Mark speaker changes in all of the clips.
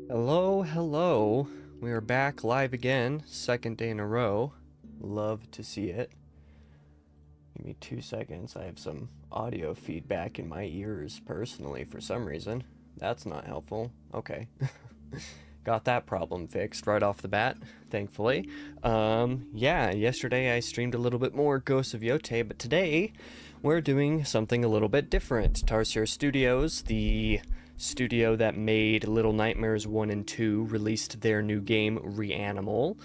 Speaker 1: Hello, hello. We are back live again, second day in a row. Love to see it. Give me 2 seconds. I have some audio feedback in my ears personally for some reason. That's not helpful. Okay. Got that problem fixed right off the bat, thankfully. Yeah, yesterday I streamed a little bit more Ghosts of Yote, but today we're doing something a little bit different. Tarsier Studios, the studio that made Little Nightmares 1 and 2, released their new game, Reanimal,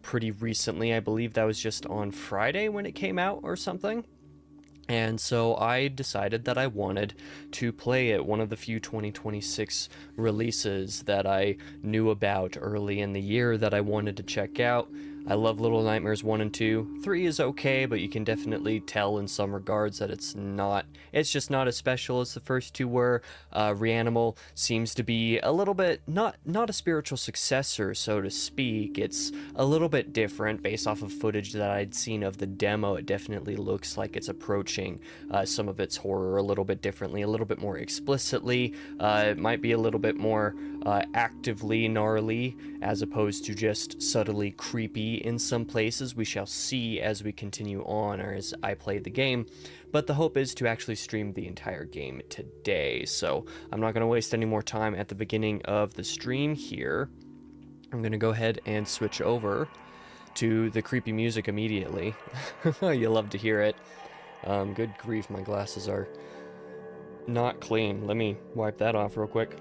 Speaker 1: pretty recently. I believe that was just on Friday when it came out or something. And so I decided that I wanted to play it, one of the few 2026 releases that I knew about early in the year that I wanted to check out. I love Little Nightmares 1 and 2. 3 is okay, but you can definitely tell in some regards that it's just not as special as the first two were. Reanimal seems to be a little bit, not a spiritual successor, so to speak. It's a little bit different based off of footage that I'd seen of the demo. It definitely looks like it's approaching some of its horror a little bit differently, a little bit more explicitly. It might be a little bit more actively gnarly as opposed to just subtly creepy in some places. We shall see as we continue on or as I play the game, but the hope is to actually stream the entire game today, so I'm not going to waste any more time at the beginning of the stream here. I'm going to go ahead and switch over to the creepy music immediately. You love to hear it. Good grief, my glasses are not clean. Let me wipe that off real quick.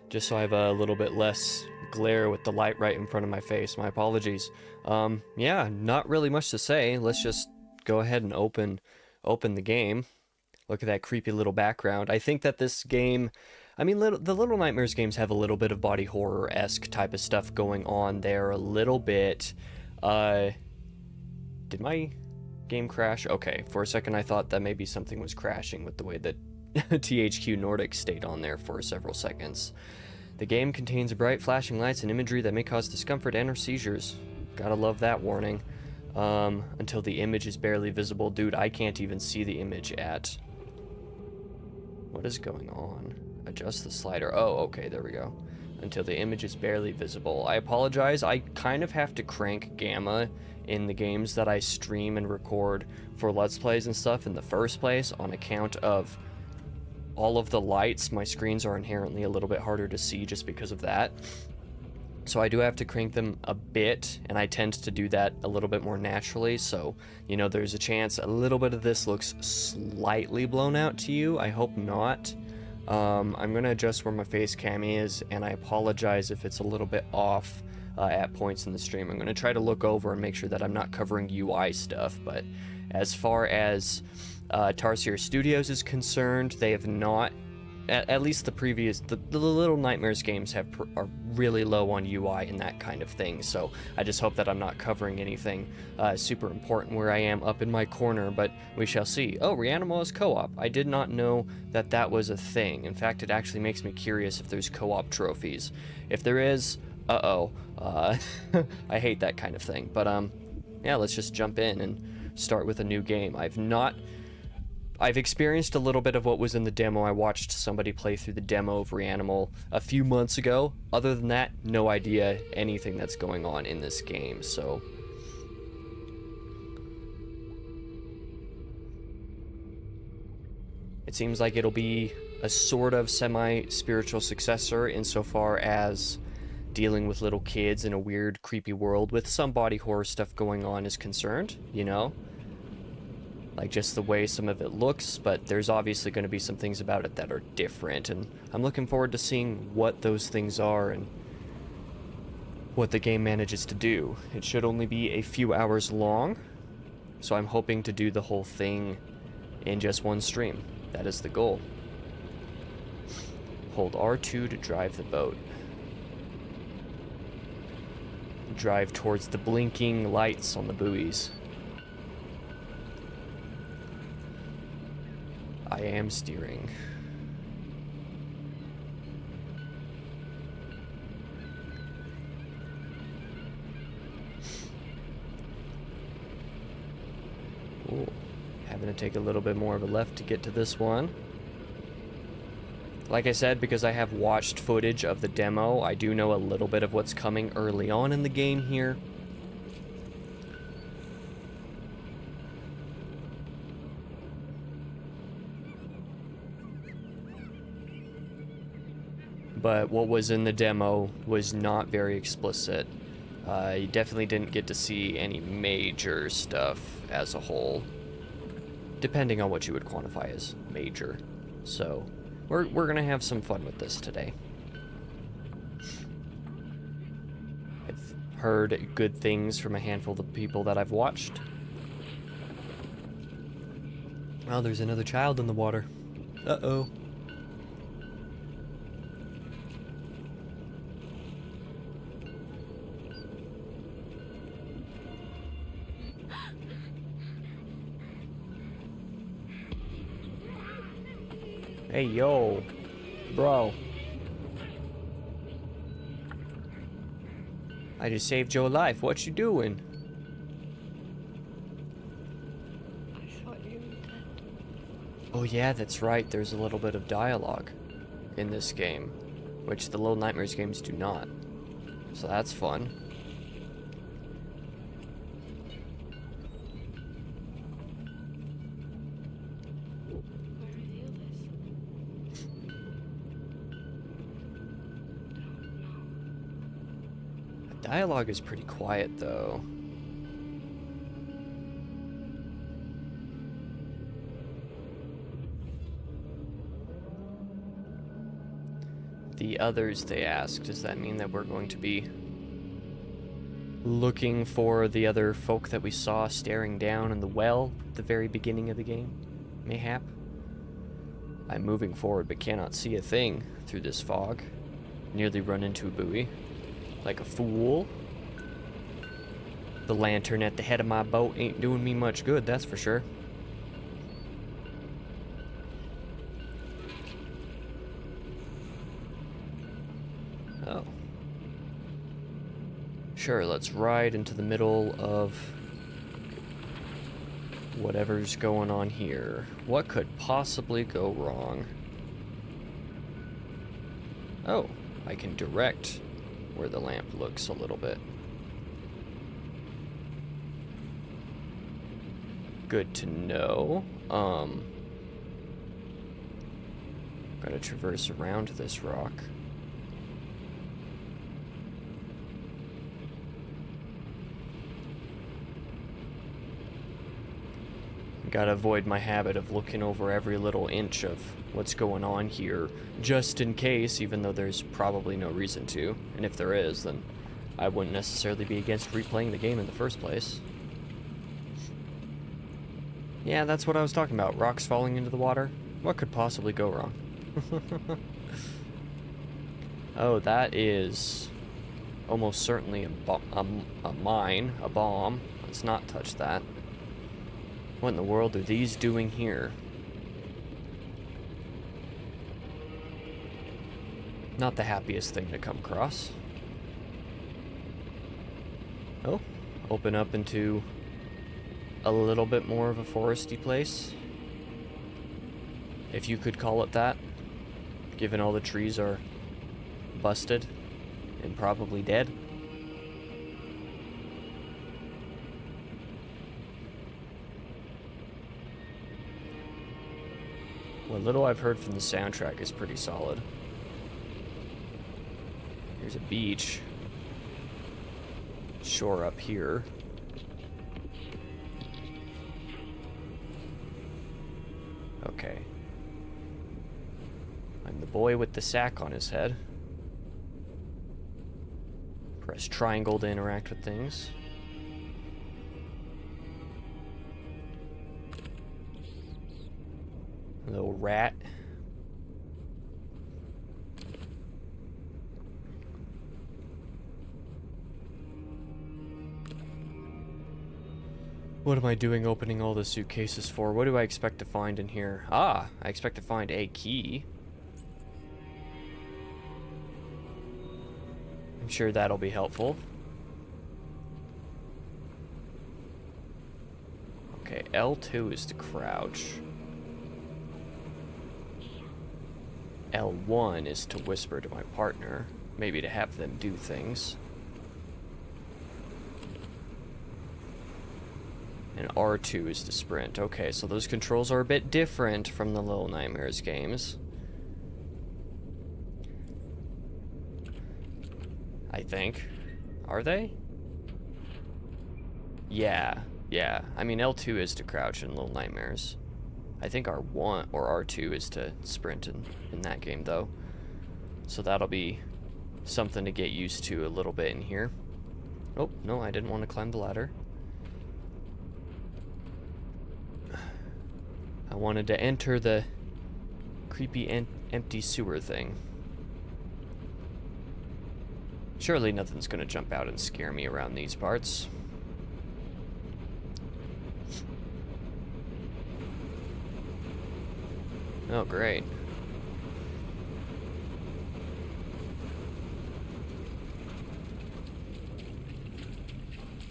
Speaker 1: Just so I have a little bit less glare with the light right in front of my face. My apologies. Yeah, not really much to say. Let's just go ahead and open the game. Look at that creepy little background. I think that this game, I mean, the Little Nightmares games have a little bit of body horror-esque type of stuff going on there a little bit. Did my game crash? Okay, for a second I thought that maybe something was crashing with the way that THQ Nordic stayed on there for several seconds. The game contains bright flashing lights and imagery that may cause discomfort and or seizures. Gotta love that warning. Until the image is barely visible. Dude, I can't even see the image at... What is going on? Adjust the slider. Oh, okay, there we go. Until the image is barely visible. I apologize, I kind of have to crank gamma in the games that I stream and record for Let's Plays and stuff in the first place on account of all of the lights, my screens are inherently a little bit harder to see just because of that. So I do have to crank them a bit, and I tend to do that a little bit more naturally. So, you know, there's a chance a little bit of this looks slightly blown out to you. I hope not. I'm going to adjust where my face cam is, and I apologize if it's a little bit off at points in the stream. I'm going to try to look over and make sure that I'm not covering UI stuff, but as far as Tarsier Studios is concerned, they have not, at least the previous, the Little Nightmares games are really low on UI and that kind of thing, so I just hope that I'm not covering anything super important where I am up in my corner, but we shall see. Oh, Reanimal is co-op. I did not know that that was a thing. In fact, it actually makes me curious if there's co-op trophies. If there is, I hate that kind of thing, but yeah, let's just jump in and start with a new game. I've experienced a little bit of what was in the demo. I watched somebody play through the demo of Reanimal a few months ago. Other than that, no idea anything that's going on in this game, so... It seems like it'll be a sort of semi-spiritual successor insofar as dealing with little kids in a weird, creepy world with some body horror stuff going on is concerned, you know? Like just the way some of it looks, but there's obviously going to be some things about it that are different, and I'm looking forward to seeing what those things are and what the game manages to do. It should only be a few hours long, so I'm hoping to do the whole thing in just one stream. That is the goal. Hold R2 to drive the boat. Drive towards the blinking lights on the buoys. I am steering. Ooh, having to take a little bit more of a left to get to this one. Like I said, because I have watched footage of the demo, I do know a little bit of what's coming early on in the game here. But what was in the demo was not very explicit. You definitely didn't get to see any major stuff as a whole, depending on what you would quantify as major. So, we're gonna have some fun with this today. I've heard good things from a handful of people that I've watched. Well, there's another child in the water. Uh-oh. Hey, yo, bro. I just saved your life. What you doing?
Speaker 2: I thought you were dead.
Speaker 1: Oh yeah, that's right. There's a little bit of dialogue in this game, which the Little Nightmares games do not. So that's fun.
Speaker 2: Where are the others? Don't know.
Speaker 1: The dialogue is pretty quiet, though. The others, they ask, does that mean that we're going to be looking for the other folk that we saw staring down in the well at the very beginning of the game? Mayhap? I'm moving forward but cannot see a thing through this fog. Nearly run into a buoy. Like a fool. The lantern at the head of my boat ain't doing me much good, that's for sure. Oh. Sure, let's ride into the middle of whatever's going on here. What could possibly go wrong? Oh, I can direct where the lamp looks a little bit. Good to know. Gotta traverse around this rock. Gotta avoid my habit of looking over every little inch of what's going on here, just in case, even though there's probably no reason to. And if there is, then I wouldn't necessarily be against replaying the game in the first place. Yeah, that's what I was talking about. Rocks falling into the water. What could possibly go wrong? Oh, that is almost certainly a mine, a bomb. Let's not touch that. What in the world are these doing here? Not the happiest thing to come across. Oh, open up into a little bit more of a foresty place, if you could call it that, given all the trees are busted and probably dead. What little I've heard from the soundtrack is pretty solid. Here's a beach. Shore up here. Okay. I'm the boy with the sack on his head. Press triangle to interact with things. Little rat. What am I doing opening all the suitcases for? What do I expect to find in here? Ah, I expect to find a key. I'm sure that'll be helpful. Okay, L2 is to crouch. L1 is to whisper to my partner, maybe to have them do things. And R2 is to sprint. Okay, so those controls are a bit different from the Little Nightmares games. I think. Are they? Yeah. I mean, L2 is to crouch in Little Nightmares. I think R1 or R2 is to sprint in that game, though. So that'll be something to get used to a little bit in here. Oh, no, I didn't want to climb the ladder. I wanted to enter the creepy empty sewer thing. Surely nothing's gonna jump out and scare me around these parts. Oh, great.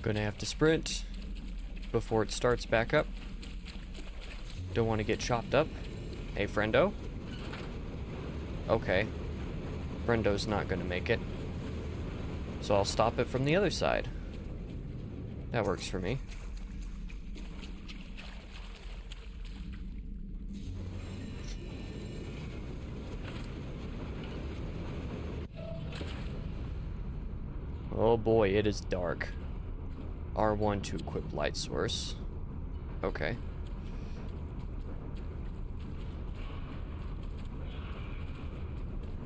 Speaker 1: Gonna have to sprint before it starts back up. Don't want to get chopped up. Hey, friendo. Okay. Friendo's not gonna make it. So I'll stop it from the other side. That works for me. Oh boy, it is dark. R1 to equip light source. Okay.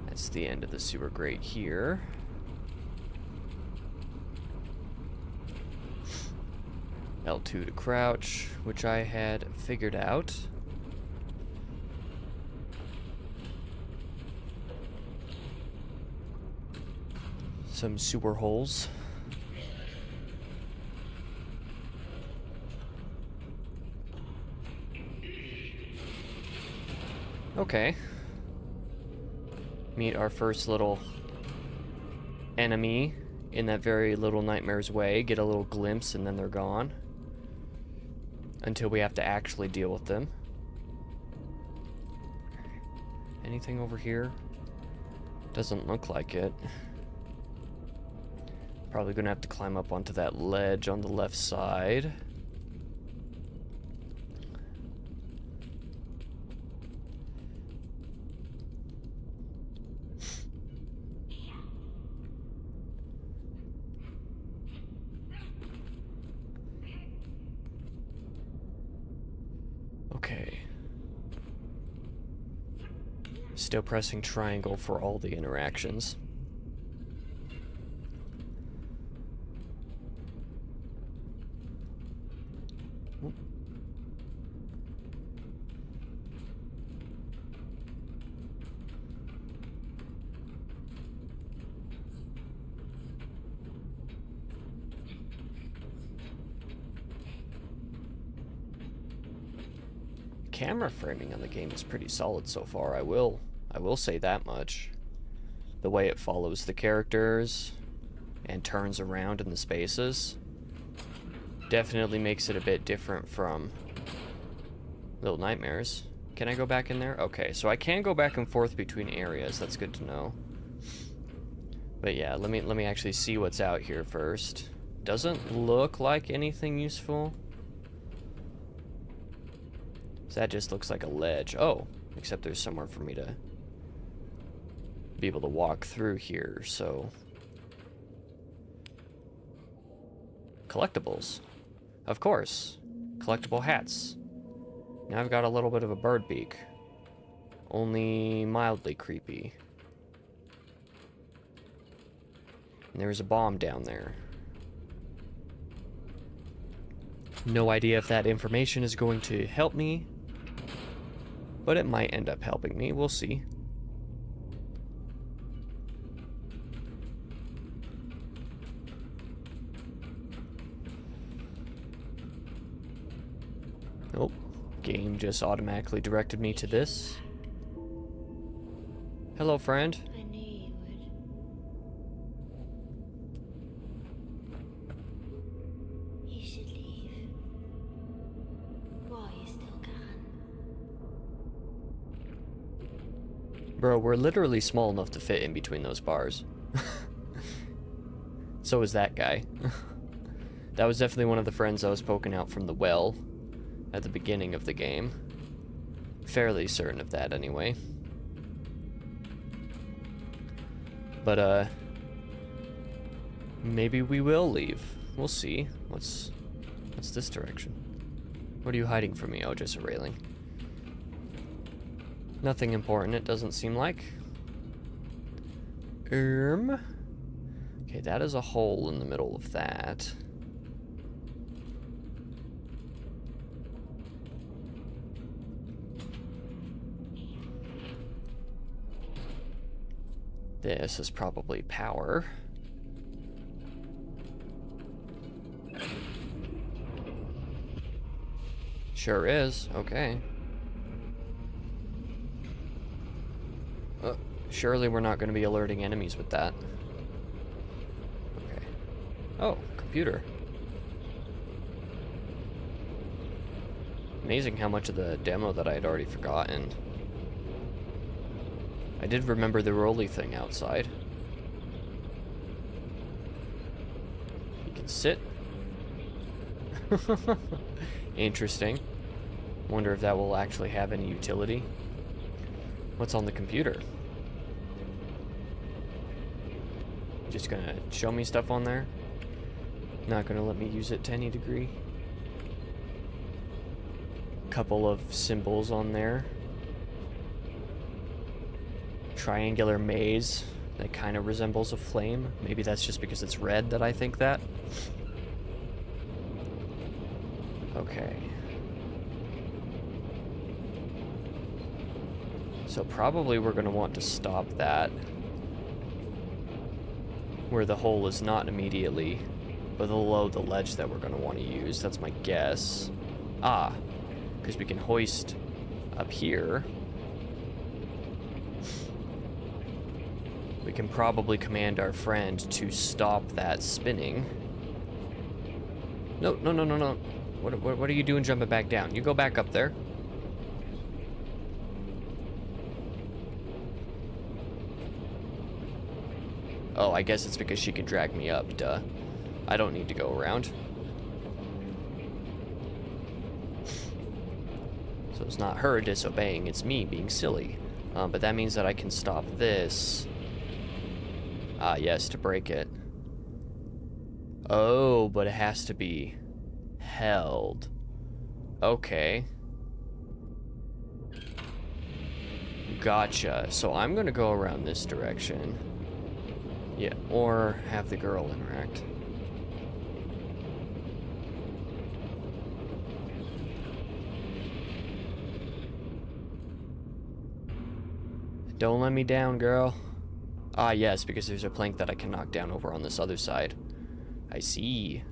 Speaker 1: That's the end of the sewer grate here. L2 to crouch, which I had figured out. Some sewer holes. Okay. Meet our first little enemy in that very Little Nightmares way. Get a little glimpse and then they're gone. Until we have to actually deal with them. Anything over here? Doesn't look like it. Probably gonna have to climb up onto that ledge on the left side. Okay. Still pressing triangle for all the interactions. Camera framing on the game is pretty solid so far. I will say that much. The way it follows the characters and turns around in the spaces definitely makes it a bit different from Little Nightmares. Can I go back in there? Okay, so I can go back and forth between areas. That's good to know. But yeah, let me actually see what's out here first. Doesn't look like anything useful. So that just looks like a ledge. Oh, except there's somewhere for me to be able to walk through here, so... Collectibles. Of course. Collectible hats. Now I've got a little bit of a bird beak. Only mildly creepy. And there's a bomb down there. No idea if that information is going to help me, but it might end up helping me. We'll see. Nope. Game just automatically directed me to this. Hello, friend.
Speaker 2: I knew you would. You should leave. While you still can.
Speaker 1: Bro, we're literally small enough to fit in between those bars. So is that guy. That was definitely one of the friends I was poking out from the well at the beginning of the game. Fairly certain of that, anyway. But, maybe we will leave. We'll see. What's this direction? What are you hiding from me? Oh, just a railing. Nothing important, it doesn't seem like. Okay, that is a hole in the middle of that. This is probably power. Sure is. Okay. Surely we're not going to be alerting enemies with that. Okay. Oh, computer. Amazing how much of the demo that I had already forgotten. I did remember the rolly thing outside. You can sit. Interesting. Wonder if that will actually have any utility. What's on the computer? Just gonna show me stuff on there? Not gonna let me use it to any degree. Couple of symbols on there. Triangular maze that kind of resembles a flame. Maybe that's just because it's red that I think that. Okay. So probably we're going to want to stop that where the hole is not immediately below the ledge that we're going to want to use. That's my guess. Ah, because we can hoist up here. We can probably command our friend to stop that spinning. No, no, no, no, no. What are you doing jumping back down? You go back up there. Oh, I guess it's because she can drag me up, duh. I don't need to go around. So it's not her disobeying, it's me being silly. But that means that I can stop this. Ah, yes, to break it. Oh, but it has to be held. Okay. Gotcha. So I'm gonna go around this direction. Yeah, or have the girl interact. Don't let me down, girl. Ah, yes, because there's a plank that I can knock down over on this other side. I see.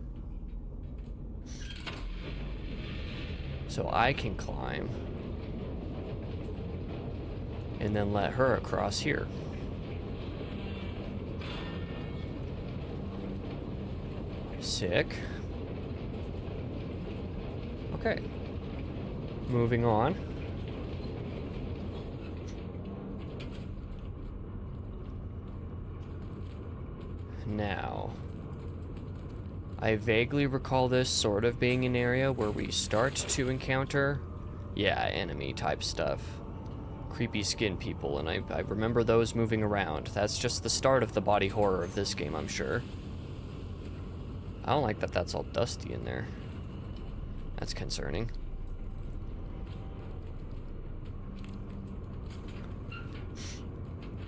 Speaker 1: So I can climb. And then let her across here. Sick. Okay. Moving on. Now, I vaguely recall this sort of being an area where we start to encounter, yeah, enemy type stuff. Creepy skin people, and I remember those moving around. That's just the start of the body horror of this game, I'm sure. I don't like that that's all dusty in there. That's concerning.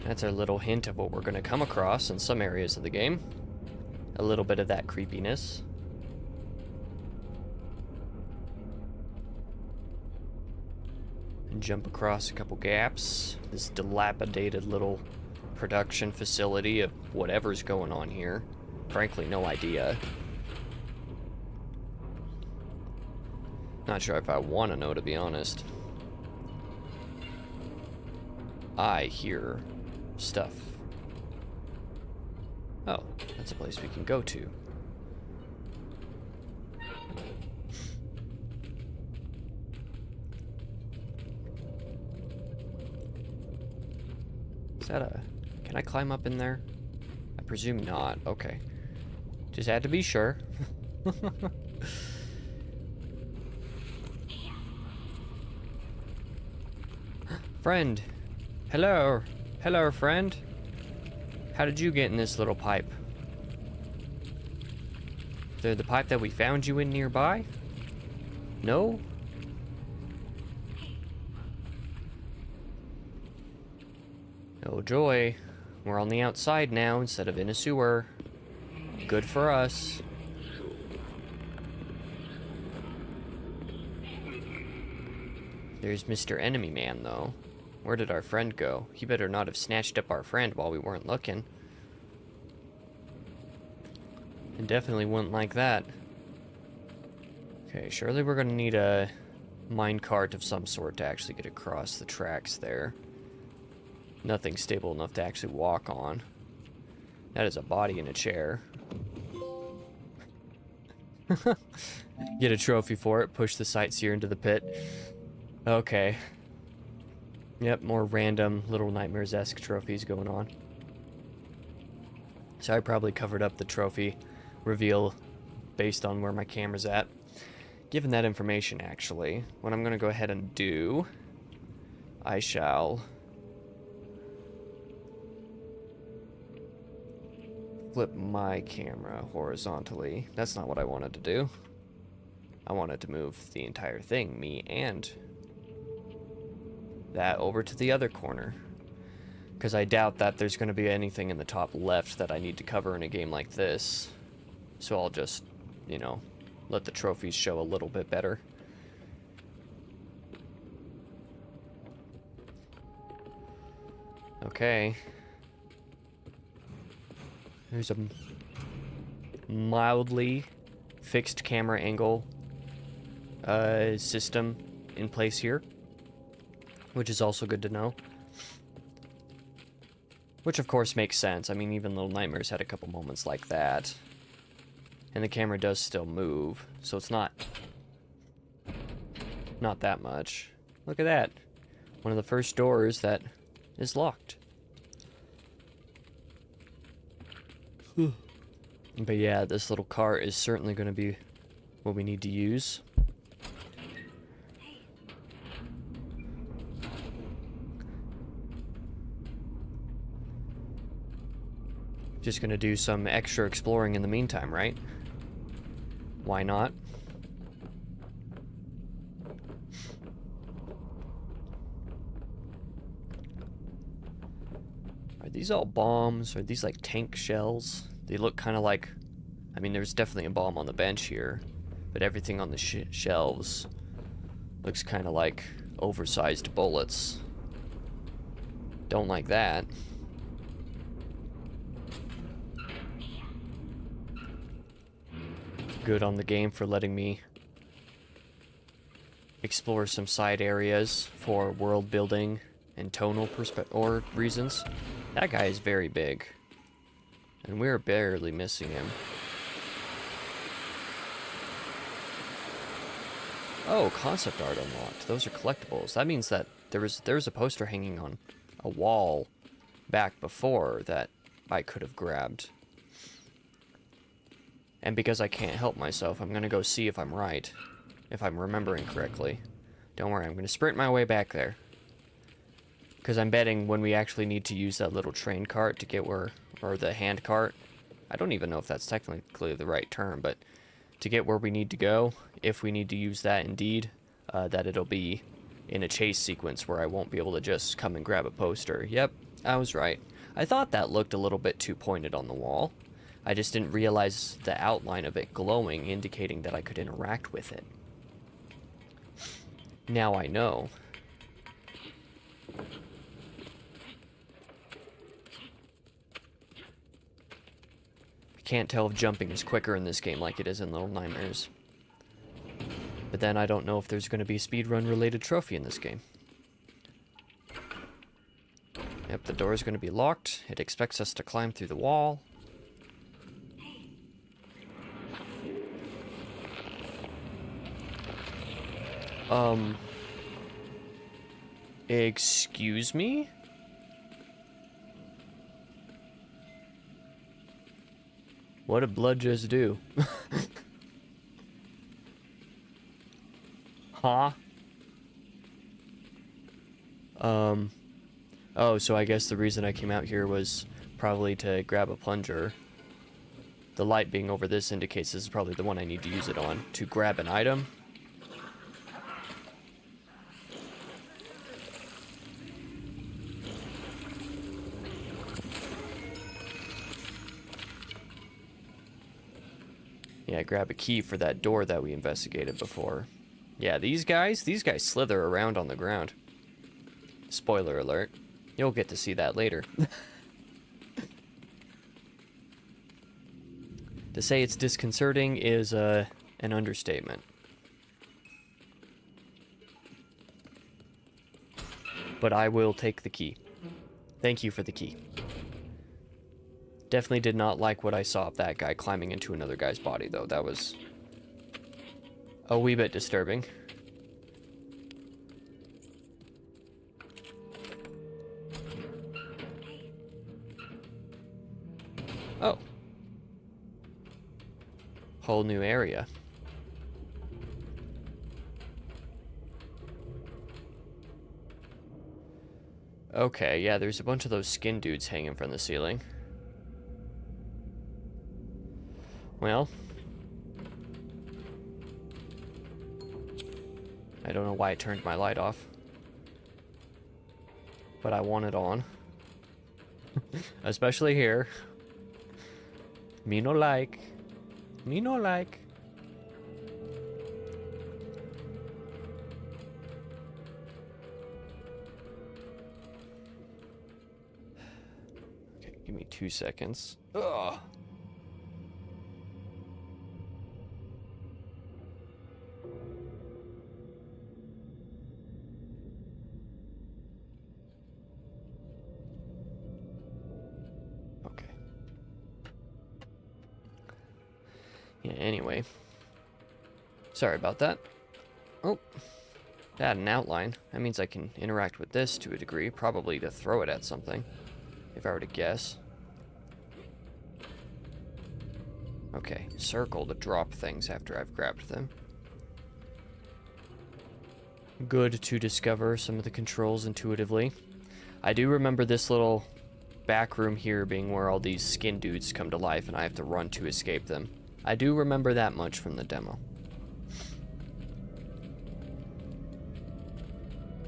Speaker 1: That's our little hint of what we're going to come across in some areas of the game. A little bit of that creepiness. And jump across a couple gaps. This dilapidated little production facility of whatever's going on here. Frankly, no idea. Not sure if I want to know, to be honest. I hear stuff. Oh, that's a place we can go to. Is that a... Can I climb up in there? I presume not. Okay. Just had to be sure. Friend. Hello. Hello, friend. How did you get in this little pipe? The pipe that we found you in nearby? No? Oh joy. We're on the outside now instead of in a sewer. Good for us. There's Mr. Enemy Man, though. Where did our friend go? He better not have snatched up our friend while we weren't looking. And definitely wouldn't like that. Okay, surely we're gonna need a minecart of some sort to actually get across the tracks there. Nothing stable enough to actually walk on. That is a body in a chair. Get a trophy for it, push the sightseer into the pit. Okay. Yep, more random Little Nightmares-esque trophies going on. So I probably covered up the trophy reveal based on where my camera's at. Given that information, actually, what I'm going to go ahead and do, I shall flip my camera horizontally. That's not what I wanted to do. I wanted to move the entire thing, me and that, over to the other corner. Because I doubt that there's going to be anything in the top left that I need to cover in a game like this. So I'll just, you know, let the trophies show a little bit better. Okay. There's a mildly fixed camera angle system in place here, which is also good to know. Which of course makes sense. I mean, even Little Nightmares had a couple moments like that. And the camera does still move, so it's not that much. Look at that. One of the first doors that is locked. But yeah, this little cart is certainly going to be what we need to use. Just going to do some extra exploring in the meantime, right? Why not? these all bombs? Are these like tank shells? They look kind of like... I mean, there's definitely a bomb on the bench here, but everything on the shelves looks kind of like oversized bullets. Don't like that. Good on the game for letting me explore some side areas for world building and tonal or reasons. That guy is very big, and we're barely missing him. Oh, concept art unlocked. Those are collectibles. That means that there was a poster hanging on a wall back before that I could have grabbed. And because I can't help myself, I'm gonna go see if I'm right. If I'm remembering correctly. Don't worry, I'm gonna sprint my way back there. Because I'm betting when we actually need to use that little train cart to get where... or the hand cart. I don't even know if that's technically the right term, but... to get where we need to go, if we need to use that indeed, that it'll be in a chase sequence where I won't be able to just come and grab a poster. Yep, I was right. I thought that looked a little bit too pointed on the wall. I just didn't realize the outline of it glowing, indicating that I could interact with it. Now I know. I can't tell if jumping is quicker in this game like it is in Little Nightmares. But then I don't know if there's going to be a speedrun related trophy in this game. Yep, the door is going to be locked. It expects us to climb through the wall. Excuse me? What did blood just do? Huh? Oh, so I guess the reason I came out here was probably to grab a plunger. The light being over this indicates this is probably the one I need to use it on. To grab an item. Yeah, grab a key for that door that we investigated before. Yeah, these guys slither around on the ground. Spoiler alert. You'll get to see that later. To say it's disconcerting is an understatement. But I will take the key. Thank you for the key. Definitely did not like what I saw of that guy climbing into another guy's body, though. That was a wee bit disturbing. Oh. Whole new area. Okay, yeah, there's a bunch of those skin dudes hanging from the ceiling. Well, I don't know why I turned my light off, but I want it on. Especially here. Me no like. Me no like. Okay, give me 2 seconds. Ugh. Yeah, anyway. Sorry about that. Oh. That an outline. That means I can interact with this to a degree. Probably to throw it at something. If I were to guess. Okay. Circle to drop things after I've grabbed them. Good to discover some of the controls intuitively. I do remember this little back room here being where all these skin dudes come to life and I have to run to escape them. I do remember that much from the demo.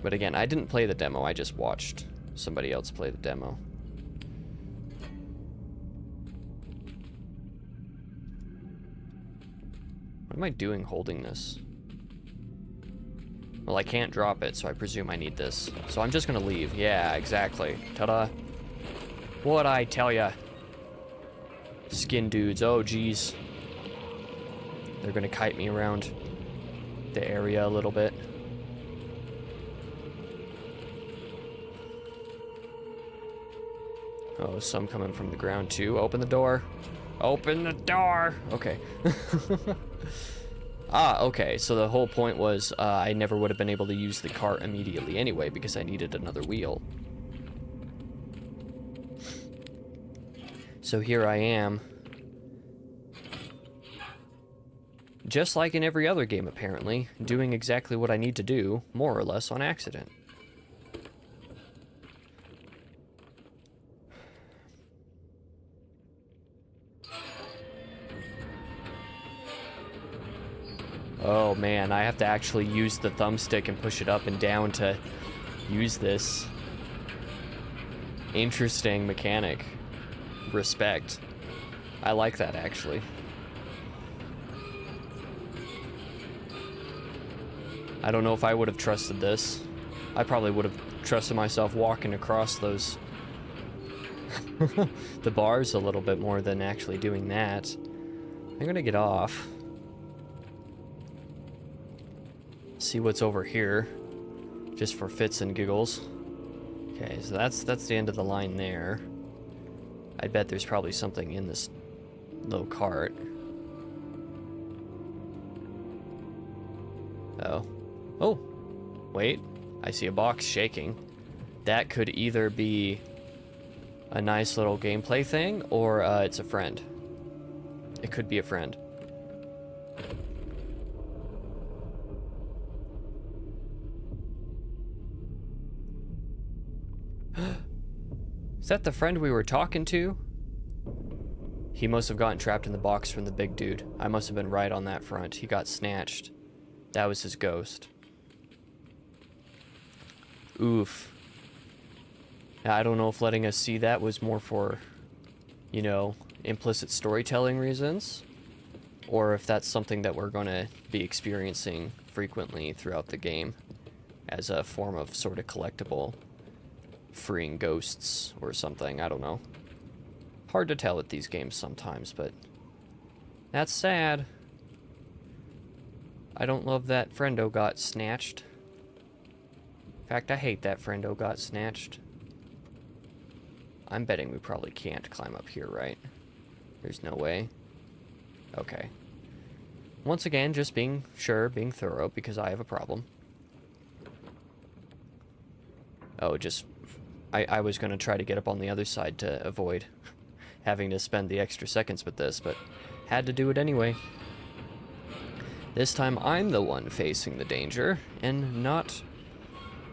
Speaker 1: But again, I didn't play the demo, I just watched somebody else play the demo. What am I doing holding this? Well, I can't drop it, so I presume I need this. So I'm just gonna leave. Yeah, exactly. Ta-da. What'd I tell ya? Skin dudes. Oh, geez. They're gonna kite me around the area a little bit. Oh, some coming from the ground, too. Open the door. Open the door! Okay. Ah, okay, so the whole point was I never would have been able to use the cart immediately anyway because I needed another wheel. So here I am. Just like in every other game, apparently, doing exactly what I need to do, more or less on accident. Oh man, I have to actually use the thumbstick and push it up and down to use this. Interesting mechanic. Respect. I like that, actually. I don't know if I would have trusted this. I probably would have trusted myself walking across those the bars a little bit more than actually doing that. I'm gonna get off. See what's over here, just for fits and giggles. Okay, so that's the end of the line there. I bet there's probably something in this little cart. Oh. Oh! Wait, I see a box shaking. That could either be a nice little gameplay thing, or it's a friend. It could be a friend. Is that the friend we were talking to? He must have gotten trapped in the box from the big dude. I must have been right on that front. He got snatched. That was his ghost. Oof. I don't know if letting us see that was more for, you know, implicit storytelling reasons, or if that's something that we're going to be experiencing frequently throughout the game as a form of sort of collectible, freeing ghosts or something. I don't know. Hard to tell with these games sometimes, but that's sad. I don't love that friendo got snatched. In fact, I hate that friendo got snatched. I'm betting we probably can't climb up here, right? There's no way. Okay. Once again, just being sure, being thorough, because I have a problem. Oh, just... I was going to try to get up on the other side to avoid having to spend the extra seconds with this, but had to do it anyway. This time I'm the one facing the danger, and not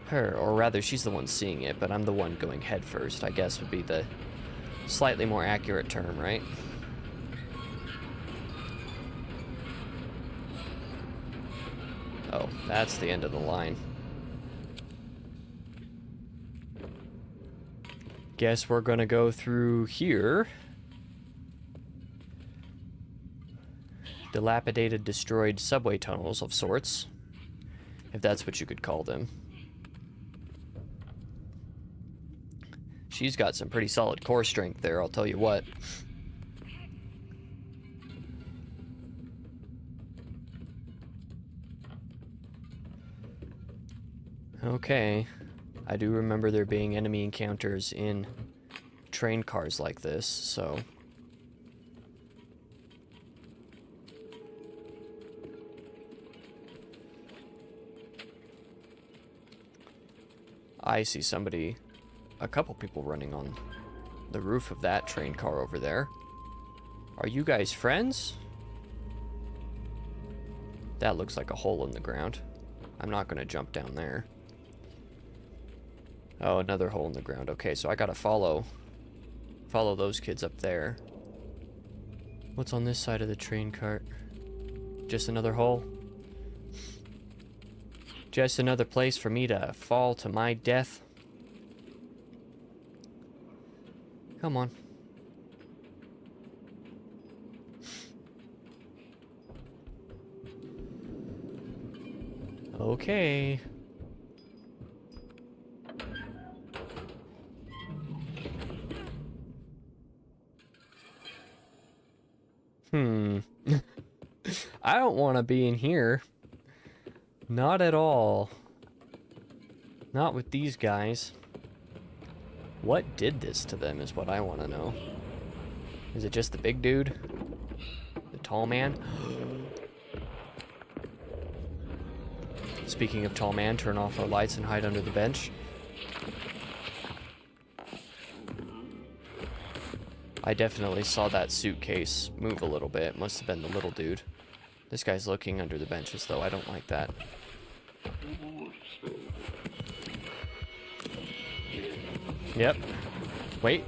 Speaker 1: her. Or rather, she's the one seeing it, but I'm the one going head first, I guess would be the slightly more accurate term, right? Oh, that's the end of the line. Guess we're gonna go through here. Dilapidated, destroyed subway tunnels of sorts, if that's what you could call them. She's got some pretty solid core strength there, I'll tell you what. Okay. I do remember there being enemy encounters in train cars like this, so... I see somebody, a couple people running on the roof of that train car over there. Are you guys friends? That looks like a hole in the ground. I'm not gonna jump down there. Oh, another hole in the ground. Okay, so I gotta follow those kids up there. What's on this side of the train cart? Just another hole? Just another place for me to fall to my death? Come on. Okay. I don't want to be in here. Not at all. Not with these guys. What did this to them is what I want to know. Is it just the big dude? The tall man? Speaking of tall man, turn off our lights and hide under the bench. I definitely saw that suitcase move a little bit. Must have been the little dude. This guy's looking under the benches, though. I don't like that. Yep. Wait.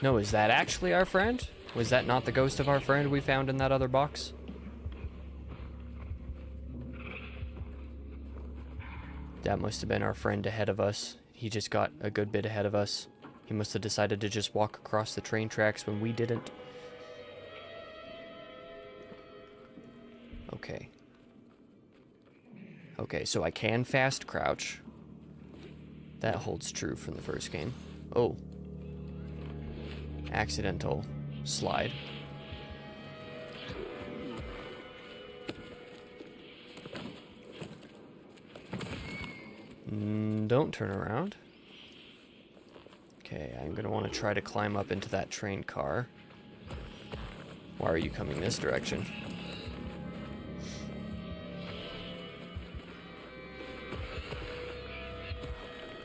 Speaker 1: No, is that actually our friend? Was that not the ghost of our friend we found in that other box? That must have been our friend ahead of us. He just got a good bit ahead of us. He must have decided to just walk across the train tracks when we didn't. Okay. Okay, so I can fast crouch. That holds true from the first game. Oh. Accidental slide. Don't turn around. Okay, I'm gonna want to try to climb up into that train car. Why are you coming this direction?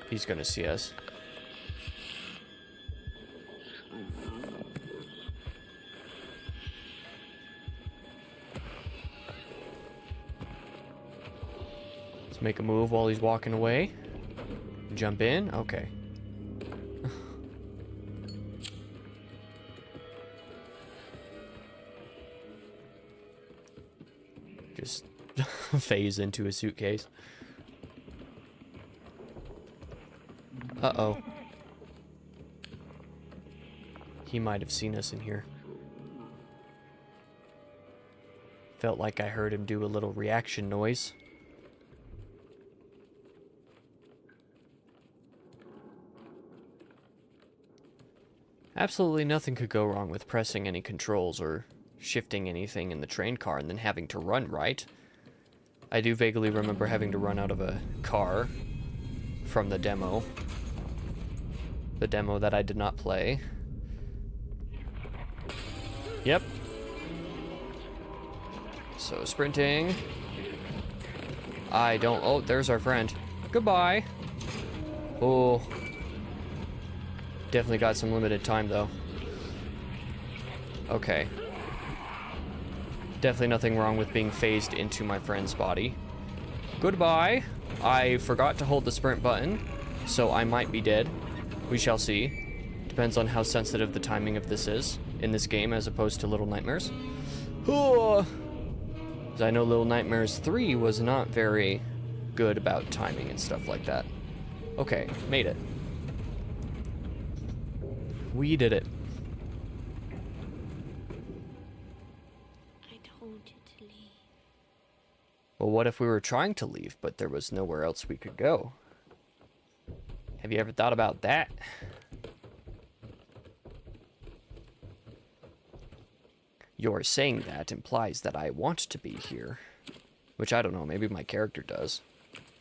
Speaker 1: He's gonna see us. Let's make a move while he's walking away. Jump in? Okay. Just phase into a suitcase. Uh-oh. He might have seen us in here. Felt like I heard him do a little reaction noise. Absolutely nothing could go wrong with pressing any controls or shifting anything in the train car and then having to run, right? I do vaguely remember having to run out of a car from the demo. The demo that I did not play. Yep. So sprinting. I don't... Oh, there's our friend. Goodbye. Oh. Definitely got some limited time, though. Okay. Definitely nothing wrong with being phased into my friend's body. Goodbye. I forgot to hold the sprint button, so I might be dead. We shall see. Depends on how sensitive the timing of this is in this game as opposed to Little Nightmares. Oh. I know Little Nightmares 3 was not very good about timing and stuff like that. Okay, made it. We did it.
Speaker 2: I told you to leave.
Speaker 1: Well, what if we were trying to leave, but there was nowhere else we could go? Have you ever thought about that? Your saying that implies that I want to be here. Which I don't know, maybe my character does.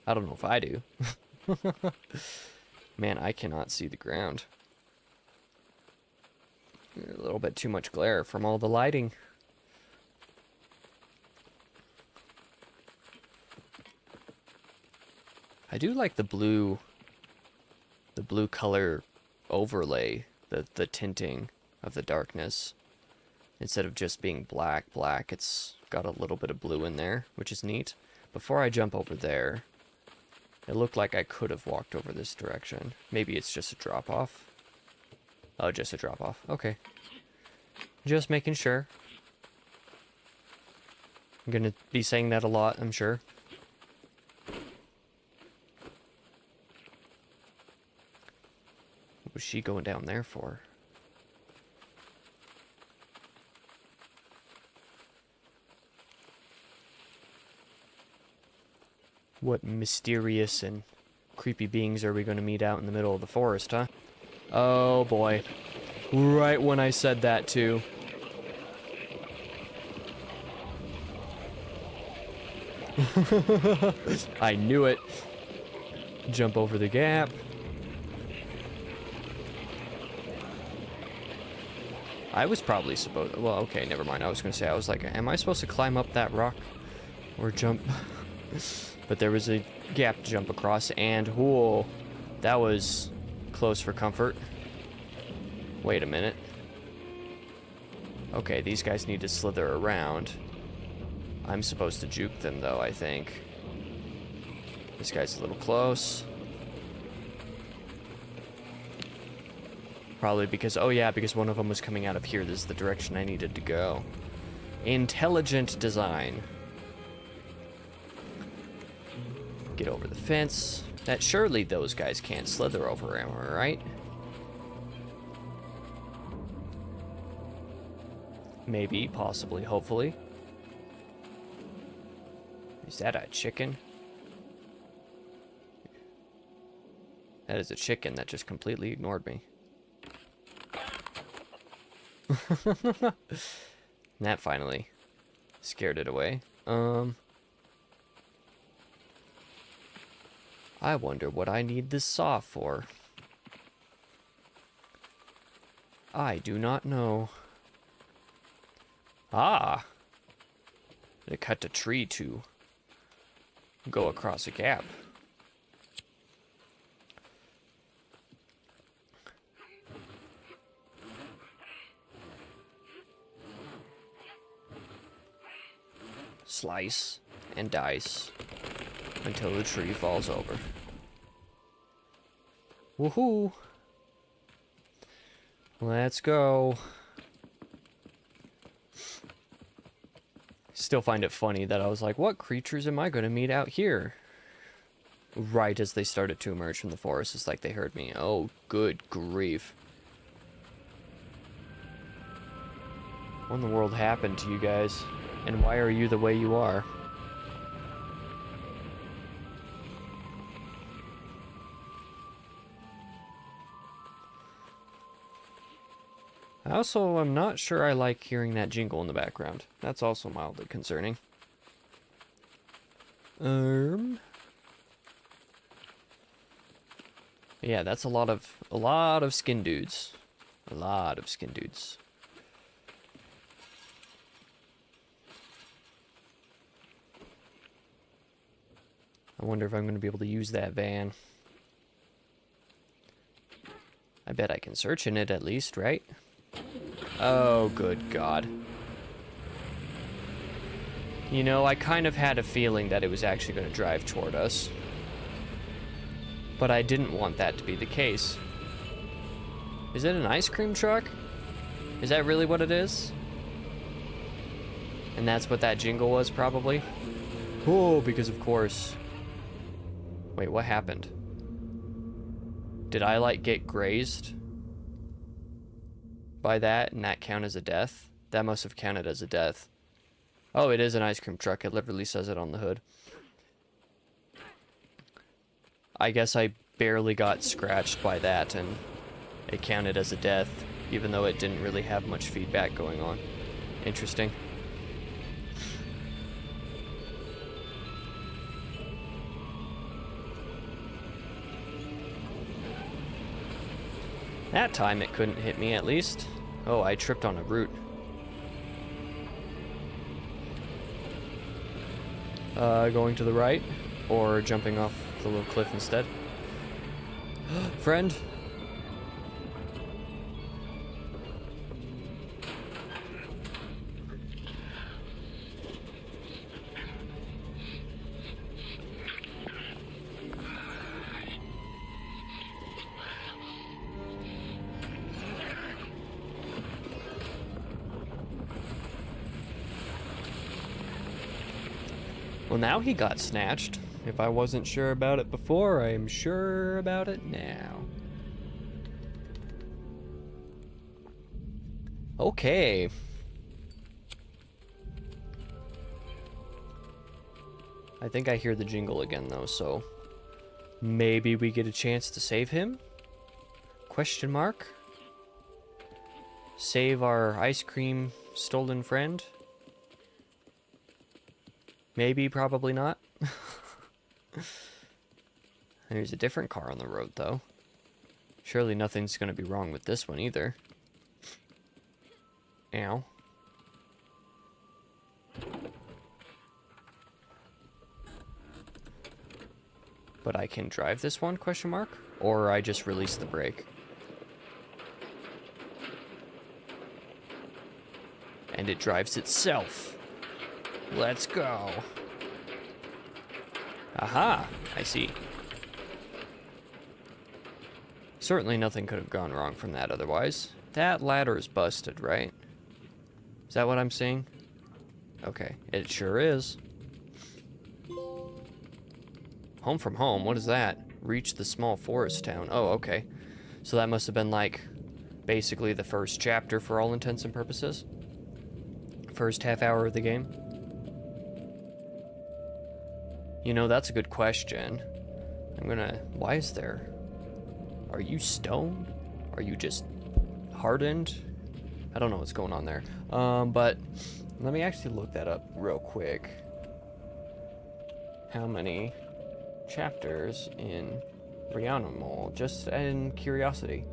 Speaker 1: I don't know if I do. Man, I cannot see the ground. A little bit too much glare from all the lighting. I do like the blue color overlay, the tinting of the darkness. Instead of just being black, it's got a little bit of blue in there, which is neat. Before I jump over there, it looked like I could have walked over this direction. Maybe it's just a drop-off. Oh, just a drop-off. Okay. Just making sure. I'm gonna be saying that a lot, I'm sure. What was she going down there for? What mysterious and creepy beings are we going to meet out in the middle of the forest, huh? Oh boy. Right when I said that, too. I knew it. Jump over the gap. I was probably supposed... Well, okay, never mind. I was going to say, I was like, am I supposed to climb up that rock? Or jump? But there was a gap to jump across, and whoa, that was close for comfort. Wait a minute. Okay, these guys need to slither around. I'm supposed to juke them, though, I think. This guy's a little close. Probably because, oh yeah, because one of them was coming out of here. This is the direction I needed to go. Intelligent design. Get over the fence. That surely those guys can't slither over him, right? Maybe, possibly, hopefully. Is that a chicken? That is a chicken that just completely ignored me. That finally scared it away. I wonder what I need this saw for. I do not know. Ah! They cut a tree to go across a gap. Slice and dice until the tree falls over. Woohoo! Let's go. Still find it funny that I was like, what creatures am I going to meet out here? Right as they started to emerge from the forest, it's like they heard me. Oh, good grief. What in the world happened to you guys? And why are you the way you are? I also am not sure I like hearing that jingle in the background. That's also mildly concerning. Yeah, that's a lot of skin dudes. A lot of skin dudes. I wonder if I'm going to be able to use that van. I bet I can search in it at least, right? Oh, good God. You know, I kind of had a feeling that it was actually going to drive toward us. But I didn't want that to be the case. Is it an ice cream truck? Is that really what it is? And that's what that jingle was, probably? Oh, because of course. Wait, what happened? Did I, like, get grazed by that, and that count as a death? That must have counted as a death. Oh, it is an ice cream truck. It literally says it on the hood. I guess I barely got scratched by that, and it counted as a death, even though it didn't really have much feedback going on. Interesting. That time it couldn't hit me, at least. Oh, I tripped on a root. Going to the right, or jumping off the little cliff instead. Friend? Well, now he got snatched. If I wasn't sure about it before, I am sure about it now. Okay. I think I hear the jingle again, though, so maybe we get a chance to save him? Question mark? Save our ice cream stolen friend? Maybe, probably not. There's a different car on the road, though. Surely nothing's gonna be wrong with this one, either. Ow. But I can drive this one, question mark? Or I just release the brake. And it drives itself. Let's go. Aha, I see. Certainly nothing could have gone wrong from that otherwise. That ladder is busted, right? Is that what I'm seeing? Okay, it sure is. Home from home, what is that? Reach the small forest town. Oh, okay. So that must have been like basically the first chapter for all intents and purposes. First half hour of the game. You know, that's a good question. Why is there? Are you stoned? Are you just hardened? I don't know what's going on there. But let me actually look that up real quick. How many chapters in Reanimal, just in curiosity.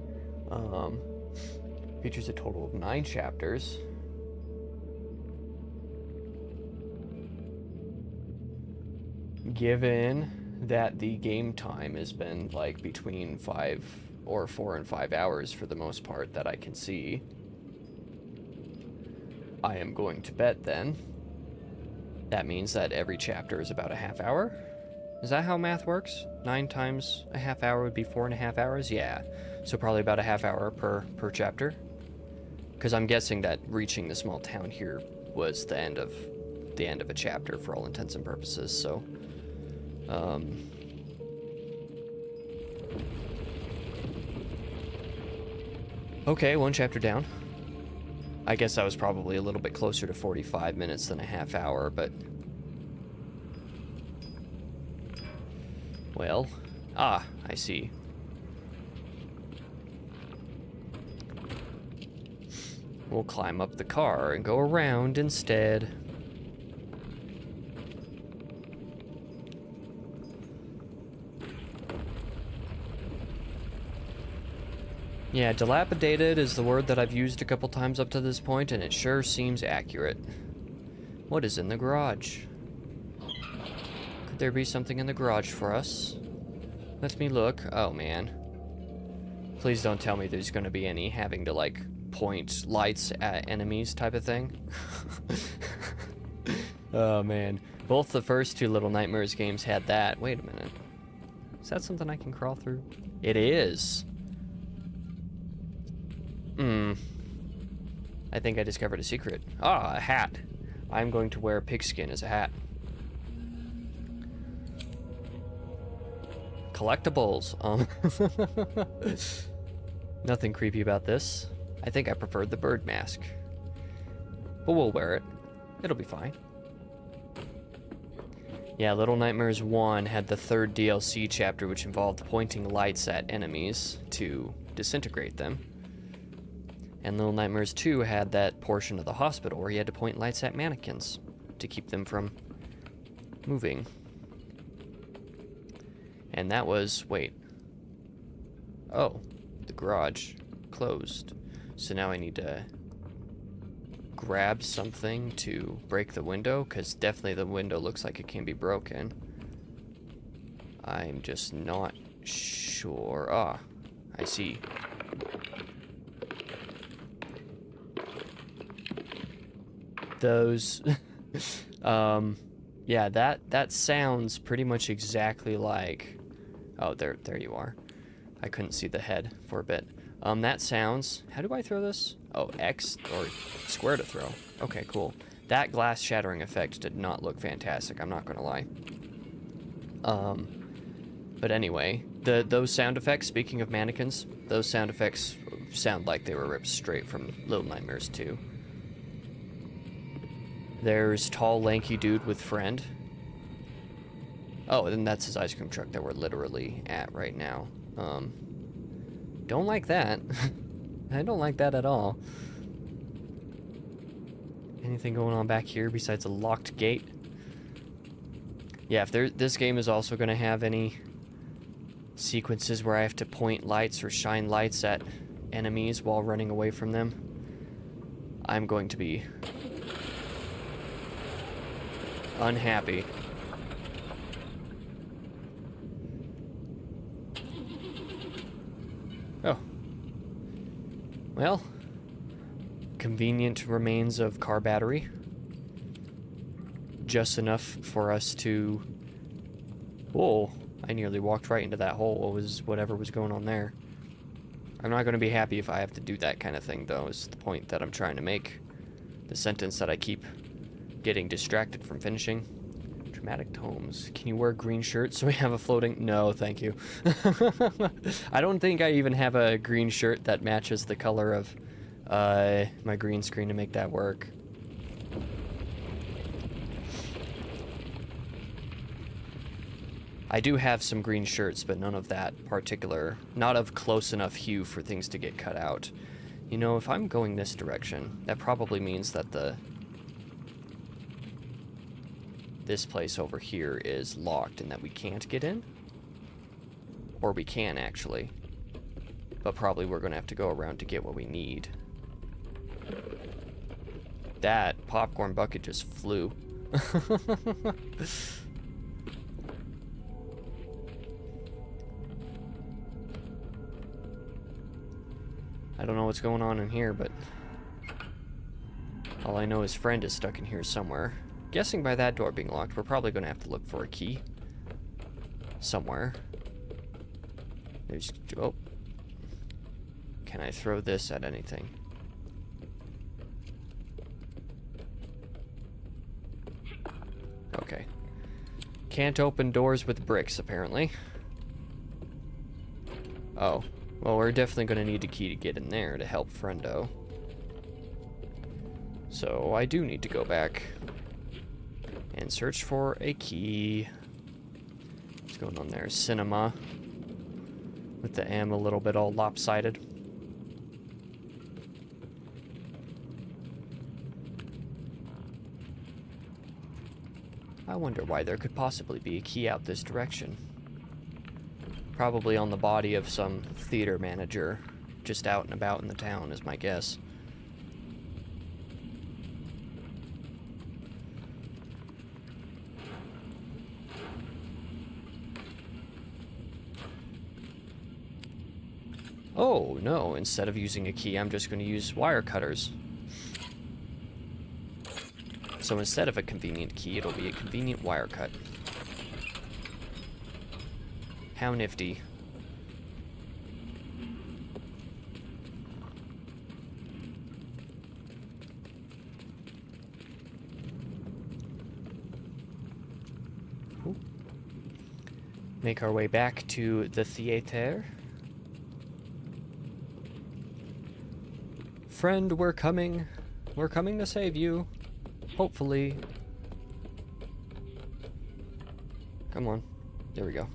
Speaker 1: Features a total of 9 chapters. Given that the game time has been like between 4 and 5 hours for the most part that I can see, I am going to bet then that means that every chapter is about a half hour. Is that how math works? 9 times a half hour would be 4.5 hours? Yeah. So probably about a half hour per chapter. Because I'm guessing that reaching the small town here was the end of a chapter for all intents and purposes, so okay, 1 chapter down. I guess I was probably a little bit closer to 45 minutes than a half hour, but well, I see. We'll climb up the car and go around instead. Yeah, dilapidated is the word that I've used a couple times up to this point, and it sure seems accurate. What is in the garage? Could there be something in the garage for us? Let me look. Oh, man. Please don't tell me there's going to be any having to, like, point lights at enemies type of thing. Oh, man. Both the first 2 Little Nightmares games had that. Wait a minute. Is that something I can crawl through? It is. I think I discovered a secret. A hat. I'm going to wear pigskin as a hat. Collectibles. Nothing creepy about this. I think I preferred the bird mask. But we'll wear it. It'll be fine. Yeah, Little Nightmares 1 had the 3rd DLC chapter, which involved pointing lights at enemies to disintegrate them. And Little Nightmares 2 had that portion of the hospital where you had to point lights at mannequins to keep them from moving. And that was, wait. Oh, the garage closed. So now I need to grab something to break the window, because definitely the window looks like it can be broken. I'm just not sure. I see. Those yeah, that sounds pretty much exactly like, oh, there you are. I couldn't see the head for a bit. That sounds, how do I throw this? Oh, X or square to throw. Okay, cool. That glass shattering effect did not look fantastic, I'm not gonna lie. But anyway, those sound effects, speaking of mannequins, those sound effects sound like they were ripped straight from Little Nightmares 2. There's tall, lanky dude with friend. Oh, and that's his ice cream truck that we're literally at right now. Don't like that. I don't like that at all. Anything going on back here besides a locked gate? Yeah, if this game is also going to have any sequences where I have to point lights or shine lights at enemies while running away from them, I'm going to be unhappy. Oh. Well, convenient remains of car battery. Just enough for us to... Whoa, I nearly walked right into that hole. What was whatever was going on there? I'm not going to be happy if I have to do that kind of thing, though, is the point that I'm trying to make. The sentence that I keep getting distracted from finishing. Dramatic tomes. Can you wear green shirts so we have a floating... No, thank you. I don't think I even have a green shirt that matches the color of my green screen to make that work. I do have some green shirts, but none of that particular, not of close enough hue for things to get cut out. You know, if I'm going this direction, that probably means that this place over here is locked and that we can't get in. Or we can, actually. But probably we're going to have to go around to get what we need. That popcorn bucket just flew. I don't know what's going on in here, but all I know is friend is stuck in here somewhere. Guessing by that door being locked, we're probably going to have to look for a key somewhere. There's... Oh. Can I throw this at anything? Okay. Can't open doors with bricks, apparently. Oh. Well, we're definitely going to need a key to get in there to help Friendo. So I do need to go back and search for a key. What's going on there? Cinema. With the M a little bit all lopsided. I wonder why there could possibly be a key out this direction. Probably on the body of some theater manager just out and about in the town is my guess. Oh, no, instead of using a key, I'm just going to use wire cutters. So instead of a convenient key, it'll be a convenient wire cut. How nifty. Ooh. Make our way back to the theater. Friend, we're coming. We're coming to save you. Hopefully. Come on. There we go.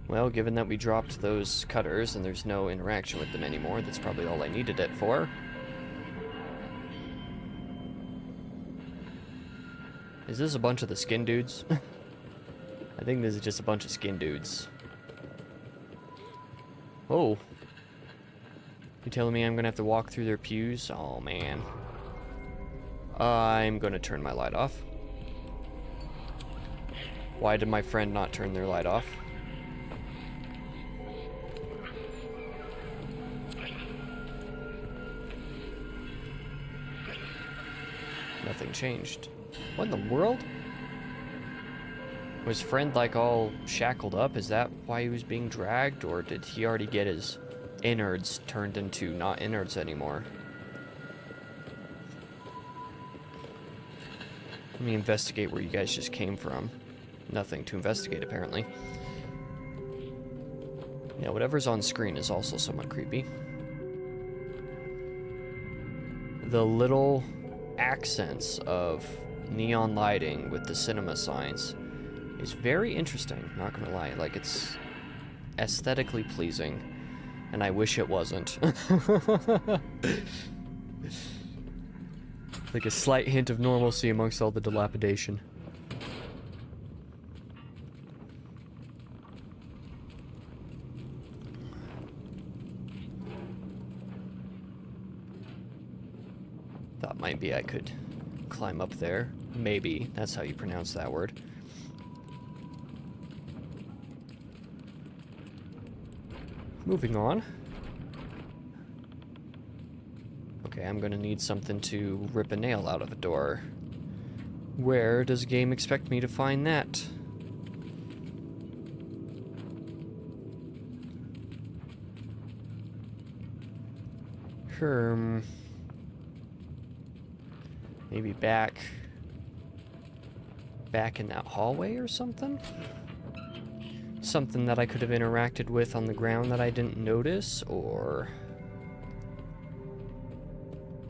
Speaker 1: Well, given that we dropped those cutters and there's no interaction with them anymore, that's probably all I needed it for. Is this a bunch of the skin dudes? I think this is just a bunch of skin dudes. Oh. You telling me I'm gonna have to walk through their pews? Oh, man. I'm gonna turn my light off. Why did my friend not turn their light off? Nothing changed. What in the world? Was friend like all shackled up? Is that why he was being dragged? Or did he already get his innards turned into not innards anymore? Let me investigate where you guys just came from. Nothing to investigate, apparently. Yeah, whatever's on screen is also somewhat creepy. the little accents of neon lighting with the cinema signs is very interesting, not gonna lie. Like, it's aesthetically pleasing, and I wish it wasn't. Like a slight hint of normalcy amongst all the dilapidation. Thought maybe I could climb up there. Maybe, that's how you pronounce that word. Moving on. Okay, I'm gonna need something to rip a nail out of a door. Where does game expect me to find that? Maybe back in that hallway or something? Something that I could have interacted with on the ground that I didn't notice, or...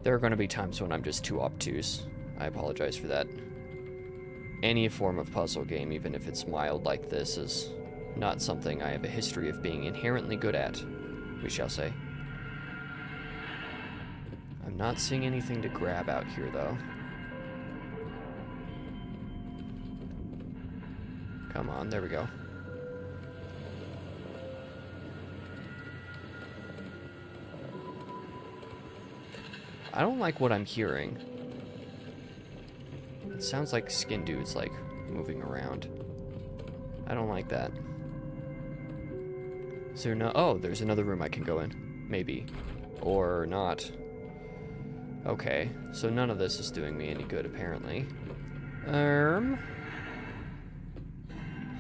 Speaker 1: There are going to be times when I'm just too obtuse. I apologize for that. Any form of puzzle game, even if it's mild like this, is not something I have a history of being inherently good at, we shall say. I'm not seeing anything to grab out here, though. Come on, there we go. I don't like what I'm hearing. It sounds like skin dudes, like, moving around. I don't like that. Is there no... Oh, there's another room I can go in. Maybe. Or not. Okay, so none of this is doing me any good, apparently.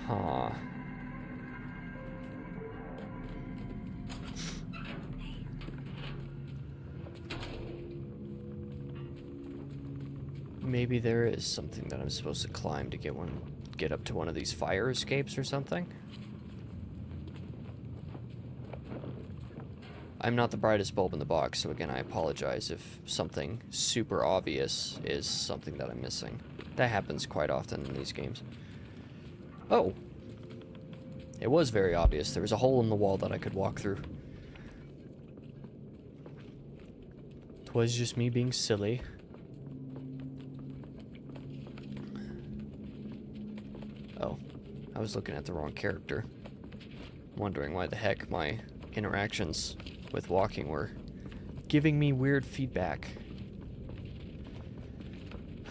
Speaker 1: Huh. Maybe there is something that I'm supposed to climb to get up to one of these fire escapes or something. I'm not the brightest bulb in the box, so again, I apologize if something super obvious is something that I'm missing. That happens quite often in these games. Oh! It was very obvious. There was a hole in the wall that I could walk through. 'Twas just me being silly. Oh, I was looking at the wrong character. Wondering why the heck my interactions with walking were giving me weird feedback.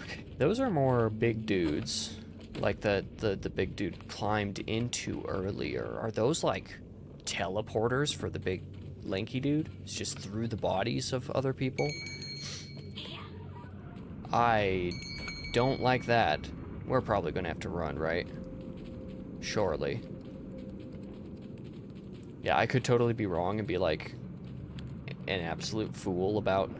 Speaker 1: Okay, those are more big dudes. Like the big dude climbed into earlier. Are those like teleporters for the big lanky dude? It's just through the bodies of other people? I don't like that. We're probably gonna have to run, right? Surely. Yeah, I could totally be wrong and be like an absolute fool about...